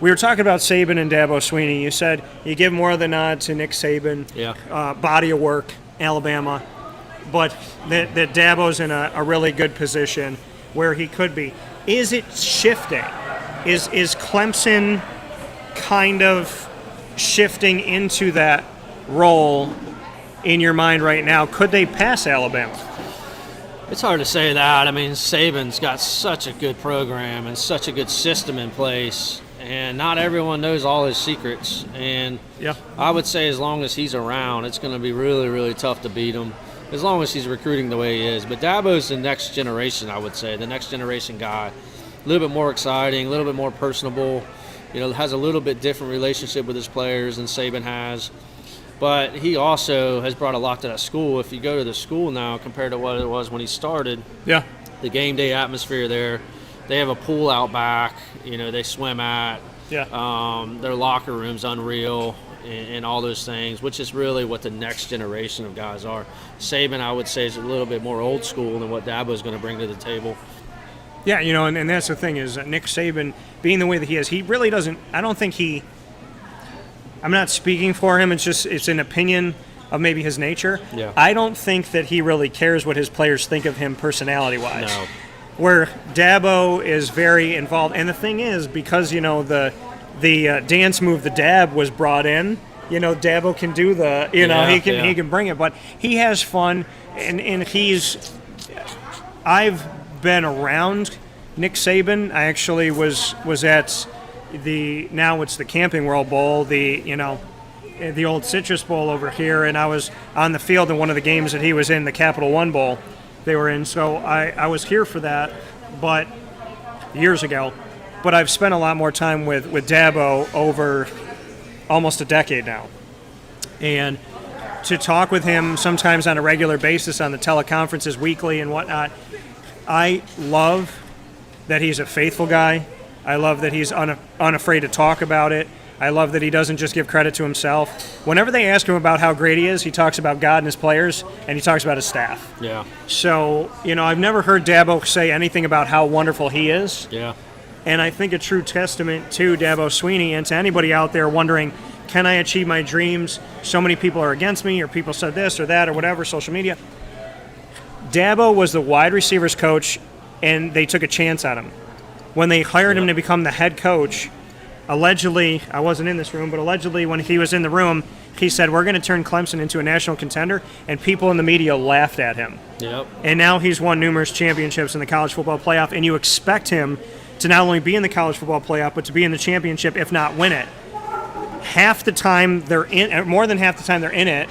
We were talking about Saban and Dabo Swinney. You said you give more of the nod to Nick Saban, body of work, Alabama, but that Dabo's in a really good position where he could be. Is it shifting? Is Clemson kind of shifting into that role in your mind right now? Could they pass Alabama? It's hard to say that. I mean, Saban's got such a good program and such a good system in place, and not everyone knows all his secrets. And I would say as long as he's around, it's going to be really, really tough to beat him, as long as he's recruiting the way he is. But Dabo's the next generation, I would say, the next generation guy. A little bit more exciting, a little bit more personable, you know, has a little bit different relationship with his players than Saban has. But he also has brought a lot to that school. If you go to the school now compared to what it was when he started, the game day atmosphere there, they have a pool out back, you know, they swim at. Their locker room's unreal and all those things, which is really what the next generation of guys are. Saban, I would say, is a little bit more old school than what Dabo's going to bring to the table. Yeah, you know, and that's the thing is Nick Saban, being the way that he is, he really doesn't, I don't think he, I'm not speaking for him, it's an opinion of maybe his nature. Yeah. I don't think that he really cares what his players think of him personality-wise. No. Where Dabo is very involved. And the thing is, because, you know, the dance move, the dab, was brought in, Dabo can do he can bring it, but he has fun, and I've been around Nick Saban. I actually was at now it's the Camping World Bowl, the old Citrus Bowl over here, and I was on the field in one of the games that he was in, the Capital One Bowl they were in. So I was here for that, but years ago. But I've spent a lot more time with Dabo over almost a decade now. And to talk with him sometimes on a regular basis on the teleconferences weekly and whatnot, I love that he's a faithful guy. I love that he's unafraid to talk about it. I love that he doesn't just give credit to himself. Whenever they ask him about how great he is, he talks about God and his players, and he talks about his staff. Yeah. So, I've never heard Dabo say anything about how wonderful he is. Yeah. And I think a true testament to Dabo Swinney and to anybody out there wondering, can I achieve my dreams? So many people are against me, or people said this or that or whatever, social media. Dabo was the wide receivers coach, and they took a chance on him. When they hired him to become the head coach, allegedly, I wasn't in this room, but allegedly when he was in the room, he said, we're going to turn Clemson into a national contender, and people in the media laughed at him. Yep. And now he's won numerous championships in the college football playoff, and you expect him to not only be in the college football playoff, but to be in the championship, if not win it. Half the time they're in, more than half the time they're in it,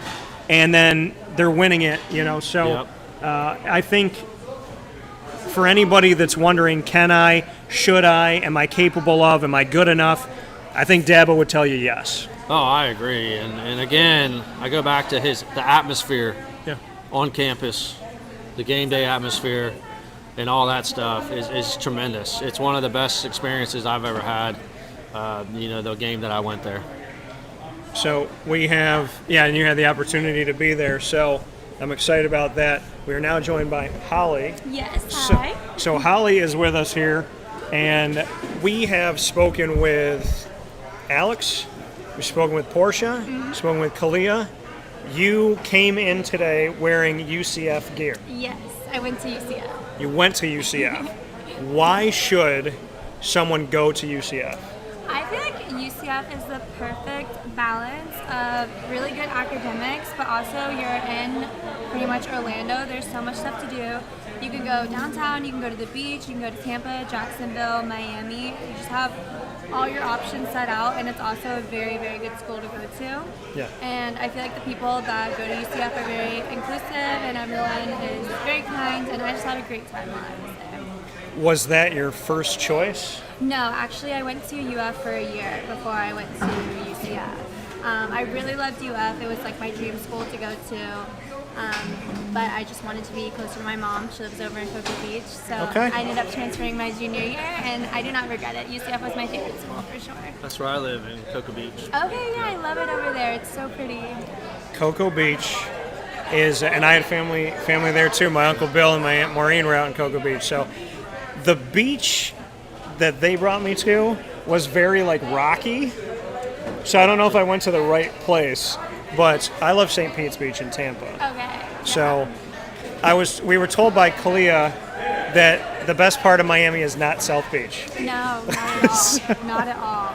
and then they're winning it, So I think for anybody that's wondering, can I, should I, am I capable of, am I good enough, I think Dabo would tell you yes. Oh, I agree. And again, I go back to the atmosphere on campus, the game day atmosphere, and all that stuff is tremendous. It's one of the best experiences I've ever had, the game that I went there. So we have, and you had the opportunity to be there, so I'm excited about that. We are now joined by Holly. Yes, hi. So Holly is with us here, and we have spoken with Alex, we've spoken with Portia, spoken with Kalia. You came in today wearing UCF gear. Yes, I went to UCF. You went to UCF. Why should someone go to UCF? I feel like UCF is the perfect balance of really good academics, but also you're in pretty much Orlando. There's so much stuff to do. You can go downtown, you can go to the beach, you can go to Tampa, Jacksonville, Miami. You just have all your options set out, and it's also a very, very good school to go to. Yeah. And I feel like the people that go to UCF are very inclusive, and everyone is very kind, and I just had a great time while I was there. Was that your first choice? No, actually I went to UF for a year before I went to UCF. I really loved UF. It was like my dream school to go to. But I just wanted to be closer to my mom. She lives over in Cocoa Beach. So I ended up transferring my junior year, and I do not regret it. UCF was my favorite school for sure. That's where I live, in Cocoa Beach. Okay, yeah, I love it over there. It's so pretty. Cocoa Beach is, and I had family there too. My Uncle Bill and my Aunt Maureen were out in Cocoa Beach. So the beach that they brought me to was very rocky. So I don't know if I went to the right place, but I love St. Pete's Beach in Tampa. Okay. So we were told by Kalia that the best part of Miami is not South Beach. No, not at all. Not at all.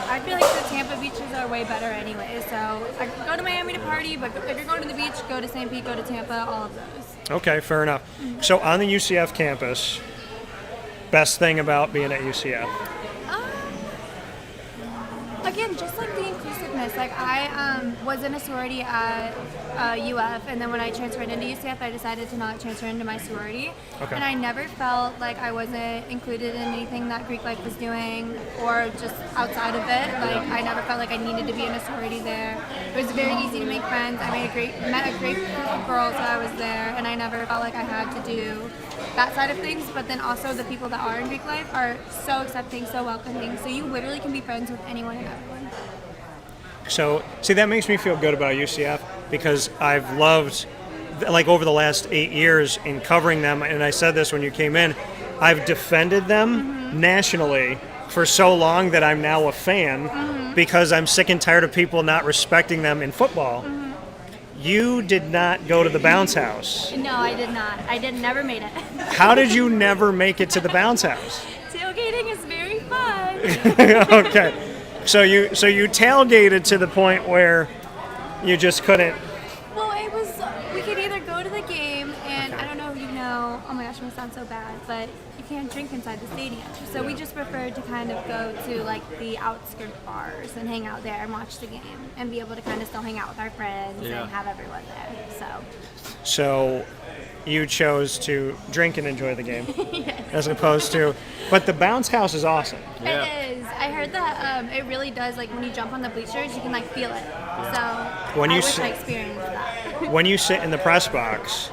I feel like the Tampa beaches are way better anyway. So I go to Miami to party, but if you're going to the beach, go to St. Pete, go to Tampa, all of those. Okay, fair enough. So on the UCF campus, best thing about being at UCF? Again, just like the inclusiveness. I was in a sorority at UF, and then when I transferred into UCF, I decided to not transfer into my sorority. Okay. And I never felt like I wasn't included in anything that Greek life was doing, or just outside of it. I never felt like I needed to be in a sorority there. It was very easy to make friends. I met a great group of girls while I was there, and I never felt like I had to do that side of things. But then also the people that are in Greek life are so accepting, so welcoming. So you literally can be friends with anyone and everyone. So, see, that makes me feel good about UCF because I've loved, over the last 8 years in covering them, and I said this when you came in, I've defended them nationally for so long that I'm now a fan because I'm sick and tired of people not respecting them in football. You did not go to the bounce house. No, I did not. Never made it. How did you never make it to the bounce house? Tailgating is very fun. Okay. So you tailgated to the point where you just couldn't. Well, it was, we could either go to the game, and I don't know if you know, oh my gosh, it may sound so bad, but you can't drink inside the stadium. So we just preferred to kind of go to like the outskirt bars and hang out there and watch the game and be able to kind of still hang out with our friends and have everyone there. So you chose to drink and enjoy the game Yes. as opposed to, but the bounce house is awesome. It is. I heard that it really does, like when you jump on the bleachers, you can like feel it. So When I you wish sit- I experienced that. When you sit in the press box,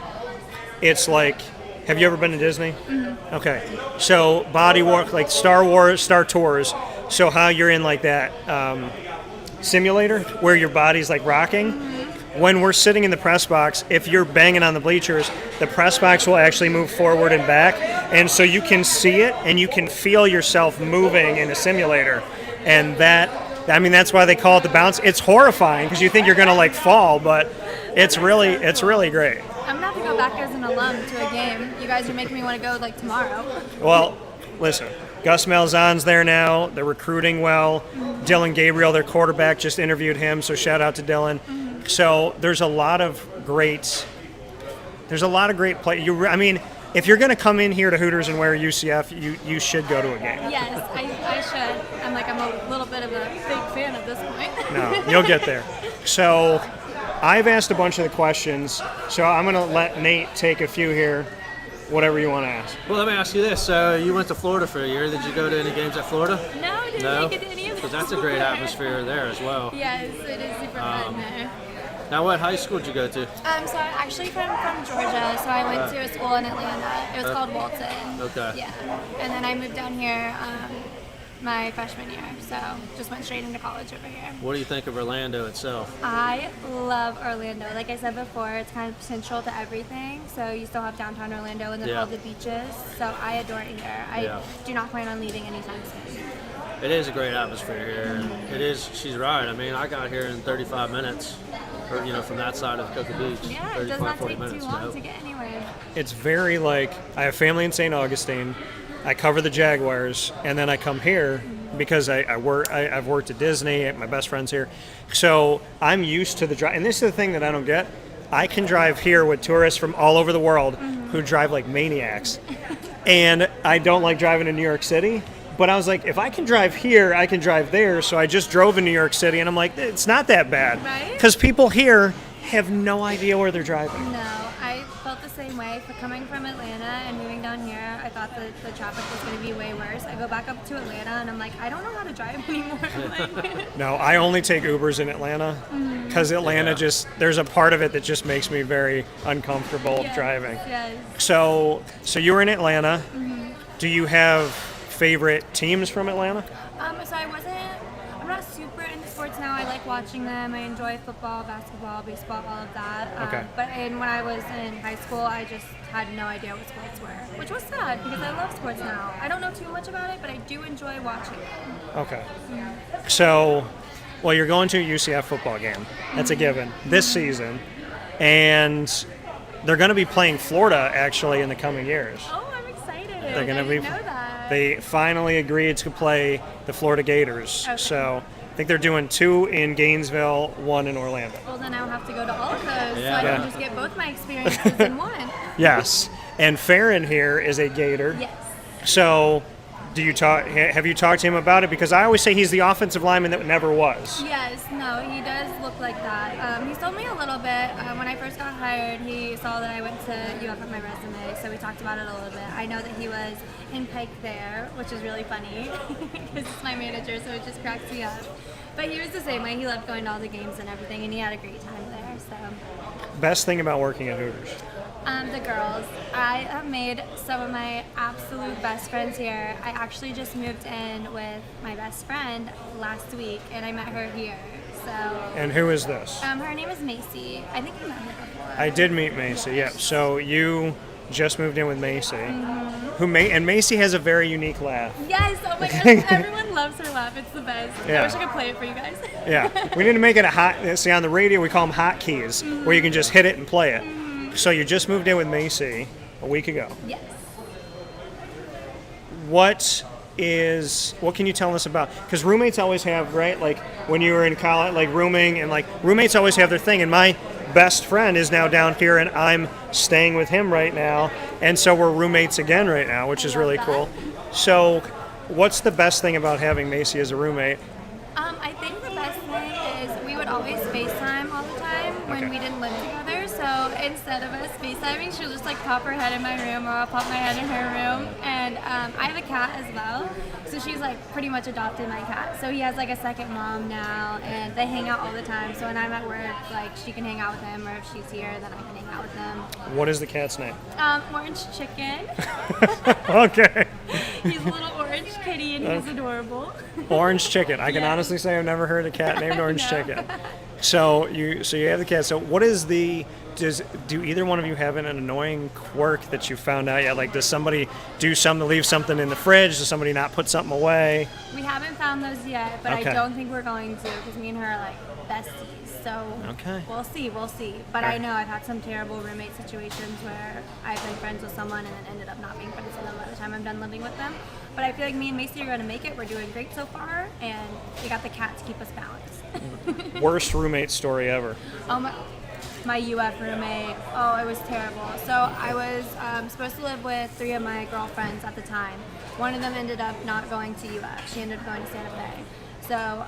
it's like, have you ever been to Disney? Mm-hmm. Okay. So body work, like Star Wars, Star Tours. So how you're in like that simulator where your body's like rocking. When we're sitting in the press box, if you're banging on the bleachers, the press box will actually move forward and back. And so you can see it and you can feel yourself moving in a simulator. And that's why they call it the bounce. It's horrifying because you think you're going to like fall, but it's really great. I'm gonna have to go back as an alum to a game. You guys are making me want to go like tomorrow. Well, listen, Gus Malzahn's there now. They're recruiting well. Dylan Gabriel, their quarterback, just interviewed him, so shout out to Dylan. So there's a lot of great play. I mean, if you're going to come in here to Hooters and wear UCF, you should go to a game. Yes, I should. I'm a little bit of a big fan at this point. No, you'll get there. So I've asked a bunch of the questions, so I'm going to let Nate take a few here, whatever you want to ask. Well, let me ask you this. So you went to Florida for a year. Did you go to any games at Florida? No, didn't make it to any of Because that's a great atmosphere there as well. Yes, it is super fun there. Now, what high school did you go to? So I'm actually from Georgia, so I went to a school in Atlanta. It was called Walton. Okay. Yeah. And then I moved down here my freshman year, so just went straight into college over here. What do you think of Orlando itself? I love Orlando. Like I said before, it's kind of central to everything. So you still have downtown Orlando and then all the beaches. So I adore it here. I do not plan on leaving anytime soon. It is a great atmosphere here. It is. She's right. I mean, I got here in 35 minutes, from that side of Cocoa Beach. Yeah, it does not take too long to get anywhere. It's very like, I have family in St. Augustine. I cover the Jaguars, and then I come here because I've worked at Disney. My best friend's here, so I'm used to the drive. And this is the thing that I don't get. I can drive here with tourists from all over the world who drive like maniacs, and I don't like driving in New York City. But I was like, if I can drive here, I can drive there. So I just drove in New York City, and I'm like, it's not that bad, because people here have no idea where they're driving. No, I felt the same way. For coming from Atlanta and moving down here, I thought that the traffic was going to be way worse. I go back up to Atlanta, and I'm like, I don't know how to drive anymore. No, I only take Ubers in Atlanta because Atlanta there's a part of it that just makes me very uncomfortable driving. Yes. So you were in Atlanta. Do you have favorite teams from Atlanta? So I'm not super into sports now. I like watching them. I enjoy football, basketball, baseball, all of that. Okay. But when I was in high school, I just had no idea what sports were, which was sad because I love sports now. I don't know too much about it, but I do enjoy watching it. Okay. So, you're going to a UCF football game. That's a given this season. And they're going to be playing Florida, actually, in the coming years. Oh, I'm excited. They're going to be. I didn't know that. They finally agreed to play the Florida Gators. Okay. So I think they're doing 2 in Gainesville, 1 in Orlando. Well, then I'll have to go to all of those so Yeah. I can just get both my experiences in one. Yes. And Farron here is a Gator. Yes. So have you talked to him about it? Because I always say he's the offensive lineman that never was. Yes, no, he does look like that. He told me a little bit. When I first got hired, he saw that I went to UF on my resume, so we talked about it a little bit. I know that he was in Pike there, which is really funny because it's my manager, so it just cracks me up. But he was the same way. He loved going to all the games and everything, and he had a great time there. So. Best thing about working at Hooters? The girls. I have made some of my absolute best friends here. I actually just moved in with my best friend last week, and I met her here. So. And who is this? Her name is Macy. I think you met her before. I did meet Macy, yeah. So you just moved in with Macy. And Macy has a very unique laugh. Yes, oh my gosh, everyone loves her laugh. It's the best. Yeah. I wish I could play it for you guys. Yeah, we need to make it a hot. See, on the radio we call them hotkeys, where you can just hit it and play it. So you just moved in with Macy a week ago. Yes. What what can you tell us about? Because roommates always have, right? Like when you were in college, like rooming, and like roommates always have their thing. And my best friend is now down here, and I'm staying with him right now, and so we're roommates again right now, which is really cool. So, what's the best thing about having Macy as a roommate? I think the best thing is we would always FaceTime all the time when we didn't live together. So instead of us FaceTiming, she'll just like pop her head in my room, or I'll pop my head in her room. And I have a cat as well, so she's like pretty much adopted my cat. So he has like a second mom now, and they hang out all the time. So when I'm at work, like she can hang out with him, or if she's here, then I can hang out with them. What is the cat's name? Orange Chicken. Okay. He's a little orange kitty, and he's adorable. Orange Chicken. I can honestly say I've never heard a cat named Orange Chicken. So you have the cat. So what is do either one of you have an annoying quirk that you found out yet? Like, does somebody do something, leave something in the fridge? Does somebody not put something away? We haven't found those yet, but Okay. I don't think we're going to, because me and her are like besties. So we'll see. But I know I've had some terrible roommate situations where I've been friends with someone and then ended up not being friends with them by the time I'm done living with them. But I feel like me and Macy are going to make it. We're doing great so far, and we got the cat to keep us balanced. Worst roommate story ever. My UF roommate, it was terrible. So I was supposed to live with 3 of my girlfriends at the time. One of them ended up not going to UF. She ended up going to Santa Fe. So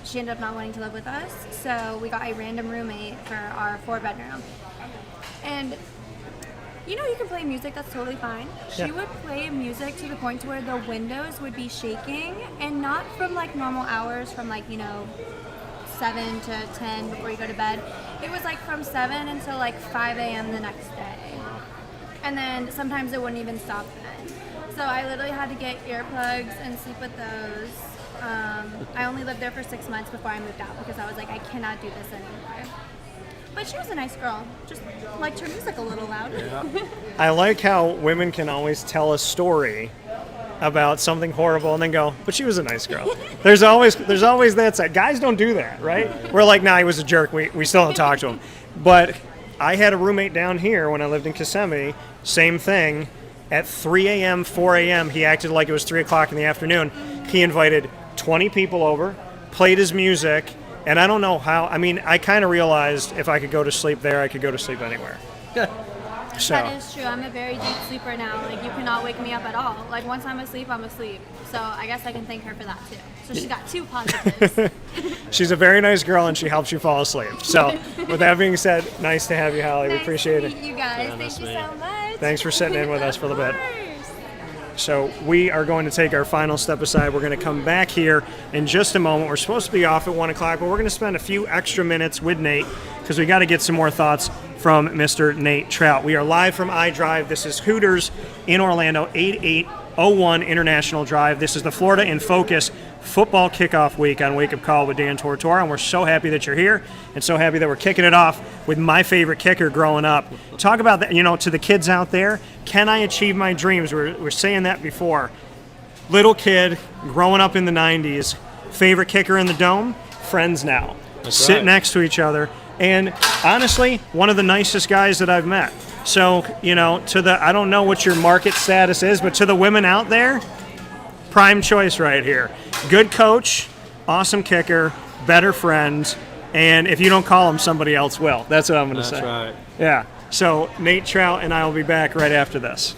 she ended up not wanting to live with us. So we got a random roommate for our 4-bedroom. And you can play music, that's totally fine. She would play music to the point to where the windows would be shaking, and not from like normal hours, from like, 7 to 10 before you go to bed. It was like from 7 until like 5 a.m. the next day. And then sometimes it wouldn't even stop then. So I literally had to get earplugs and sleep with those. I only lived there for 6 months before I moved out, because I was like, I cannot do this anymore. But she was a nice girl. Just liked her music a little loud. I like how women can always tell a story about something horrible and then go, but she was a nice girl. There's always that side. Guys don't do that, right? We're like, nah, he was a jerk. We still don't talk to him. But I had a roommate down here when I lived in Kissimmee. Same thing. At 3 a.m., 4 a.m., he acted like it was 3 o'clock in the afternoon. He invited 20 people over, played his music, and I don't know how. I mean, I kind of realized if I could go to sleep there, I could go to sleep anywhere. So. That is true. I'm a very deep sleeper now. Like, you cannot wake me up at all. Like, once I'm asleep, I'm asleep. So I guess I can thank her for that, too. So she's got 2 positives. She's a very nice girl, and she helps you fall asleep. So with that being said, nice to have you, Holly. We appreciate it. You guys, thank you so much. Thanks for sitting in with us for a little bit. So we are going to take our final step aside. We're going to come back here in just a moment. We're supposed to be off at 1 o'clock, but we're going to spend a few extra minutes with Nate because we got to get some more thoughts from Mr. Nate Trout. We are live from iDrive. This is Hooters in Orlando, 8801 International Drive. This is the Florida in Focus football kickoff week on Wake Up Call with Dan Tortora, and we're so happy that you're here and so happy that we're kicking it off with my favorite kicker growing up. Talk about that, to the kids out there, can I achieve my dreams? We're saying that before. Little kid, growing up in the 90s, favorite kicker in the dome, friends now. Sit next to each other, and honestly, one of the nicest guys that I've met. So, I don't know what your market status is, but to the women out there, prime choice right here. Good coach, awesome kicker, better friends, and if you don't call him, somebody else will. That's what I'm going to say. That's right. Yeah. So Nate Trout and I will be back right after this.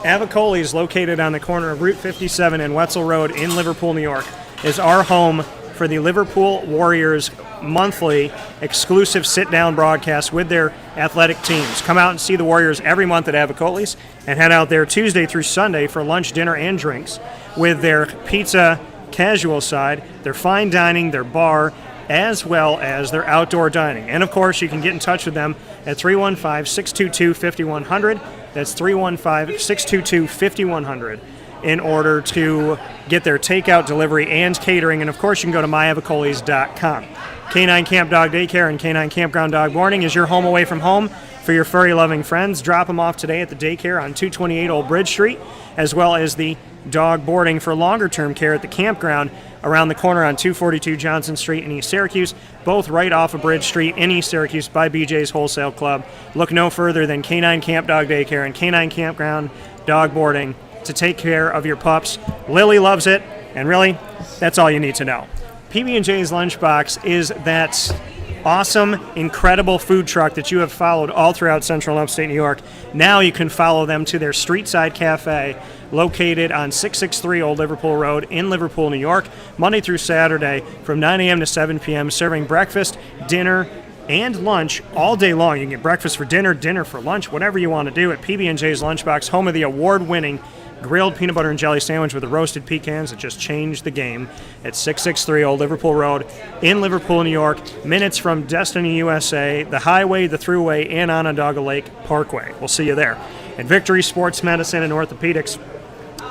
Avicoli is located on the corner of Route 57 and Wetzel Road in Liverpool, New York, is our home for the Liverpool Warriors monthly exclusive sit-down broadcast with their athletic teams. Come out and see the Warriors every month at Avicoli's and head out there Tuesday through Sunday for lunch, dinner, and drinks with their pizza casual side, their fine dining, their bar, as well as their outdoor dining. And, of course, you can get in touch with them at 315-622-5100. That's 315-622-5100 in order to get their takeout, delivery, and catering. And, of course, you can go to myavicolis.com. Canine Camp Dog Daycare and Canine Campground Dog Boarding is your home away from home for your furry-loving friends. Drop them off today at the daycare on 228 Old Bridge Street, as well as the dog boarding for longer-term care at the campground around the corner on 242 Johnson Street in East Syracuse, both right off of Bridge Street in East Syracuse by BJ's Wholesale Club. Look no further than Canine Camp Dog Daycare and Canine Campground Dog Boarding to take care of your pups. Lily loves it, and really, that's all you need to know. PB&J's Lunchbox is that awesome, incredible food truck that you have followed all throughout Central and Upstate New York. Now you can follow them to their Streetside Cafe located on 663 Old Liverpool Road in Liverpool, New York, Monday through Saturday from 9 a.m. to 7 p.m., serving breakfast, dinner, and lunch all day long. You can get breakfast for dinner, dinner for lunch, whatever you want to do at PB&J's Lunchbox, home of the award-winning grilled peanut butter and jelly sandwich with the roasted pecans that just changed the game at 663 Old Liverpool Road in Liverpool, New York, minutes from Destiny, USA, the highway, the thruway, and Onondaga Lake Parkway. We'll see you there. And Victory Sports Medicine and Orthopedics,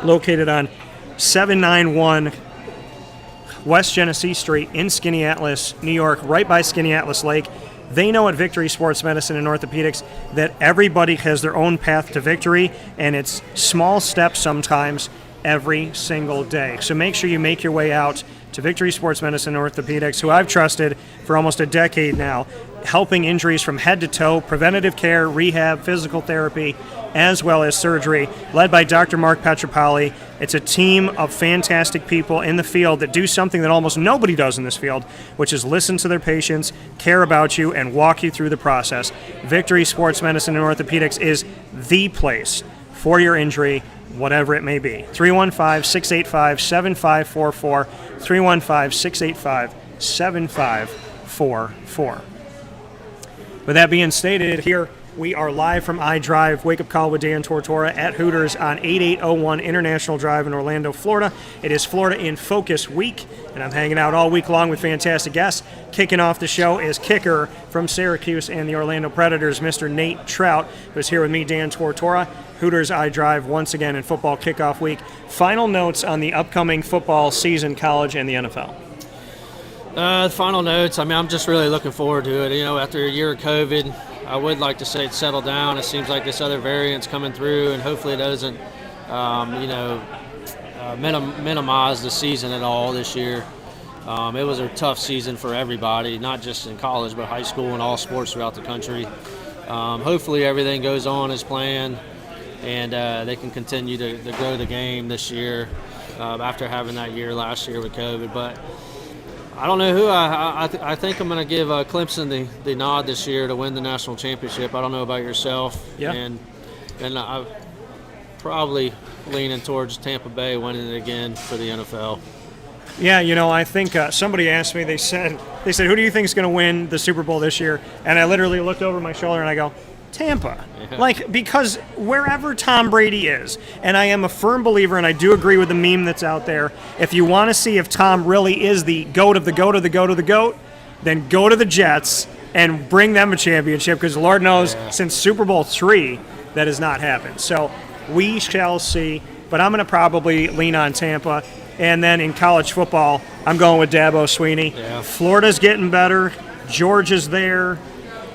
located on 791 West Genesee Street in Skaneateles, New York, right by Skaneateles Lake. They know at Victory Sports Medicine and Orthopedics that everybody has their own path to victory, and it's small steps sometimes every single day. So make sure you make your way out to Victory Sports Medicine and Orthopedics, who I've trusted for almost a decade now, helping injuries from head to toe, preventative care, rehab, physical therapy, as well as surgery, led by Dr. Mark Petropoli. It's a team of fantastic people in the field that do something that almost nobody does in this field, which is listen to their patients, care about you, and walk you through the process. Victory Sports Medicine and Orthopedics is the place for your injury, whatever it may be. 315-685-7544, 315-685-7544. With that being stated, here we are live from iDrive Wake Up Call with Dan Tortora at Hooters on 8801 International Drive in Orlando, Florida. It is Florida in Focus Week, and I'm hanging out all week long with fantastic guests. Kicking off the show is kicker from Syracuse and the Orlando Predators, Mr. Nate Trout, who's here with me, Dan Tortora. Hooters iDrive once again in football kickoff week. Final notes on the upcoming football season, college and the NFL. Final notes, I'm just really looking forward to it. After a year of COVID, I would like to say it's settled down. It seems like this other variant's coming through, and hopefully it doesn't, minimize the season at all this year. It was a tough season for everybody, not just in college, but high school and all sports throughout the country. Hopefully everything goes on as planned, and they can continue to grow the game this year after having that year last year with COVID. But I don't know who. I think I'm going to give Clemson the nod this year to win the national championship. I don't know about yourself. Yeah. And I'm probably leaning towards Tampa Bay winning it again for the NFL. Yeah, I think somebody asked me, they said, who do you think is going to win the Super Bowl this year? And I literally looked over my shoulder and I go, Tampa. Yeah. Because wherever Tom Brady is, and I am a firm believer, and I do agree with the meme that's out there, if you want to see if Tom really is the GOAT of the GOAT of the GOAT of the GOAT, then go to the Jets and bring them a championship, because Lord knows since Super Bowl III that has not happened. So we shall see, but I'm going to probably lean on Tampa. And then in college football, I'm going with Dabo Swinney. Yeah. Florida's getting better. Georgia's there.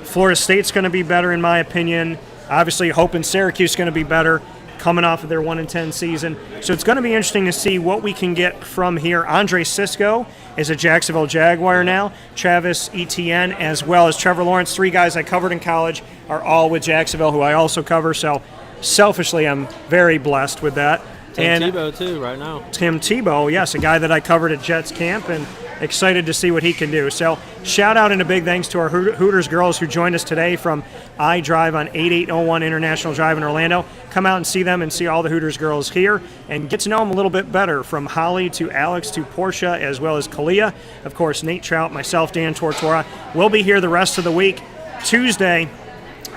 Florida State's going to be better, in my opinion. Obviously, hoping Syracuse is going to be better coming off of their 1-10 season. So it's going to be interesting to see what we can get from here. Andre Sisco is a Jacksonville Jaguar now. Travis Etienne, as well as Trevor Lawrence, three guys I covered in college, are all with Jacksonville, who I also cover. So selfishly, I'm very blessed with that. Tim Tebow, too, right now. Tim Tebow, yes, a guy that I covered at Jets camp, and excited to see what he can do. So shout out and a big thanks to our Hooters girls who joined us today from iDrive on 8801 International Drive in Orlando. Come out and see them and see all the Hooters girls here and get to know them a little bit better, from Holly to Alex to Portia, as well as Kalia. Of course, Nate Trout, myself, Dan Tortora. We'll be here the rest of the week. Tuesday,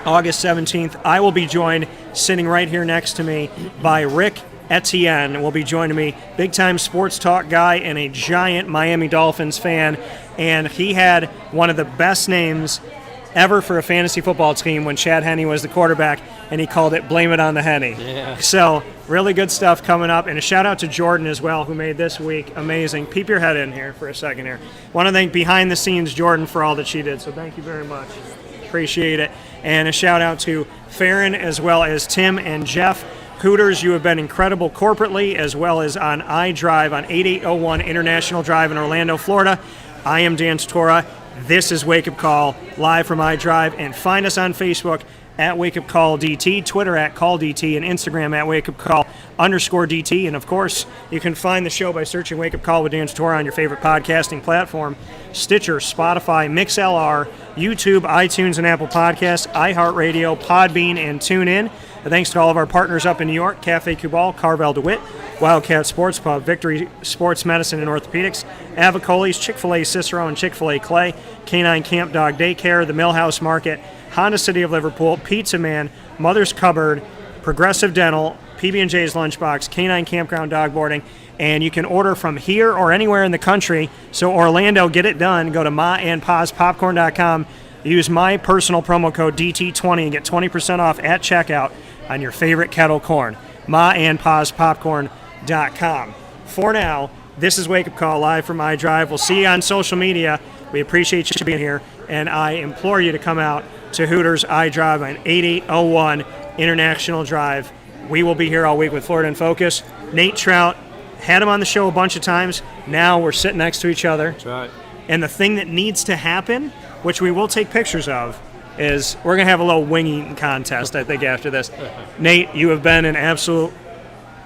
August 17th, I will be joined, sitting right here next to me, by Rick Etienne will be joining me, big-time sports talk guy and a giant Miami Dolphins fan, and he had one of the best names ever for a fantasy football team when Chad Henne was the quarterback, and he called it Blame It on the Henne. Yeah. So really good stuff coming up, and a shout-out to Jordan as well, who made this week amazing. Peep your head in here for a second here. Want to thank behind the scenes Jordan for all that she did, so thank you very much. Appreciate it. And a shout out to Farron as well as Tim and Jeff. Hooters, you have been incredible corporately as well as on iDrive on 8801 International Drive in Orlando, Florida. I am Dan Tortora. This is Wake Up Call, live from iDrive. And find us on Facebook at Wake Up Call DT, Twitter at Call DT, and Instagram at Wake Up Call _DT. And of course, you can find the show by searching Wake Up Call with Dan Tortora on your favorite podcasting platform: Stitcher, Spotify, MixLR, YouTube, iTunes, and Apple Podcasts, iHeartRadio, Podbean, and TuneIn. And thanks to all of our partners up in New York: Cafe Cubal, Carvel DeWitt, Wildcat Sports Pub, Victory Sports Medicine and Orthopedics, Avicoli's, Chick-fil-A Cicero, and Chick-fil-A Clay, Canine Camp Dog Daycare, the Millhouse Market, Honda City of Liverpool, Pizza Man, Mother's Cupboard, Progressive Dental, PB&J's Lunchbox, Canine Campground Dog Boarding, and you can order from here or anywhere in the country. So Orlando, get it done. Go to maandpazpopcorn.com. Use my personal promo code DT20 and get 20% off at checkout on your favorite kettle corn. maandpazpopcorn.com. For now, this is Wake Up Call, live from iDrive. We'll see you on social media. We appreciate you being here, and I implore you to come out to Hooters iDrive on 8801 International Drive. We will be here all week with Florida in Focus. Nate Trout, had him on the show a bunch of times. Now we're sitting next to each other. That's right. And the thing that needs to happen, which we will take pictures of, is we're going to have a little wing eating contest, I think, after this. Nate, you have been an absolute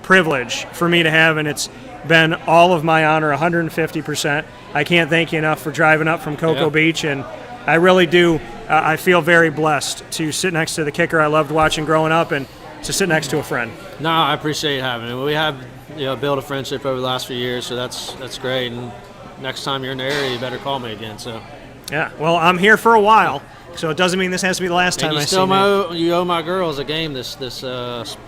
privilege for me to have, and it's been all of my honor, 150%. I can't thank you enough for driving up from Cocoa Beach, and I really do. I feel very blessed to sit next to the kicker I loved watching growing up and to sit next to a friend. No, I appreciate having it. We have built a friendship over the last few years, so that's great. And next time you're in the area, you better call me again. So. Yeah, well, I'm here for a while, so it doesn't mean this has to be the last time I see you. You owe my girls a game this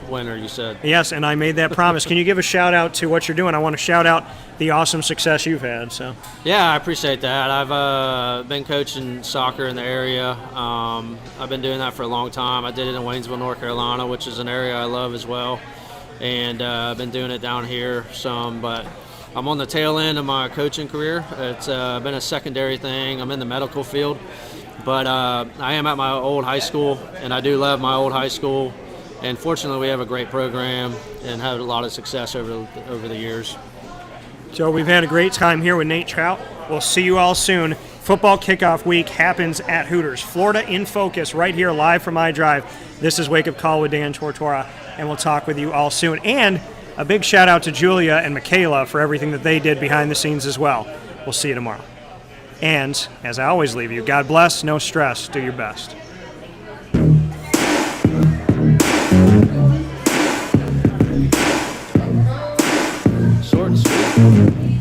winter, you said. Yes, and I made that promise. Can you give a shout-out to what you're doing? I want to shout out the awesome success you've had. So. Yeah, I appreciate that. I've been coaching soccer in the area. I've been doing that for a long time. I did it in Waynesville, North Carolina, which is an area I love as well. And I've been doing it down here some, but I'm on the tail end of my coaching career. It's been a secondary thing. I'm in the medical field, but I am at my old high school, and I do love my old high school. And fortunately, we have a great program and had a lot of success over the years. So we've had a great time here with Nate Trout. We'll see you all soon. Football kickoff week happens at Hooters. Florida in Focus, right here live from iDrive. This is Wake Up Call with Dan Tortora, and we'll talk with you all soon. And a big shout out to Julia and Michaela for everything that they did behind the scenes as well. We'll see you tomorrow. And as I always leave you, God bless, no stress, do your best. Short and sweet.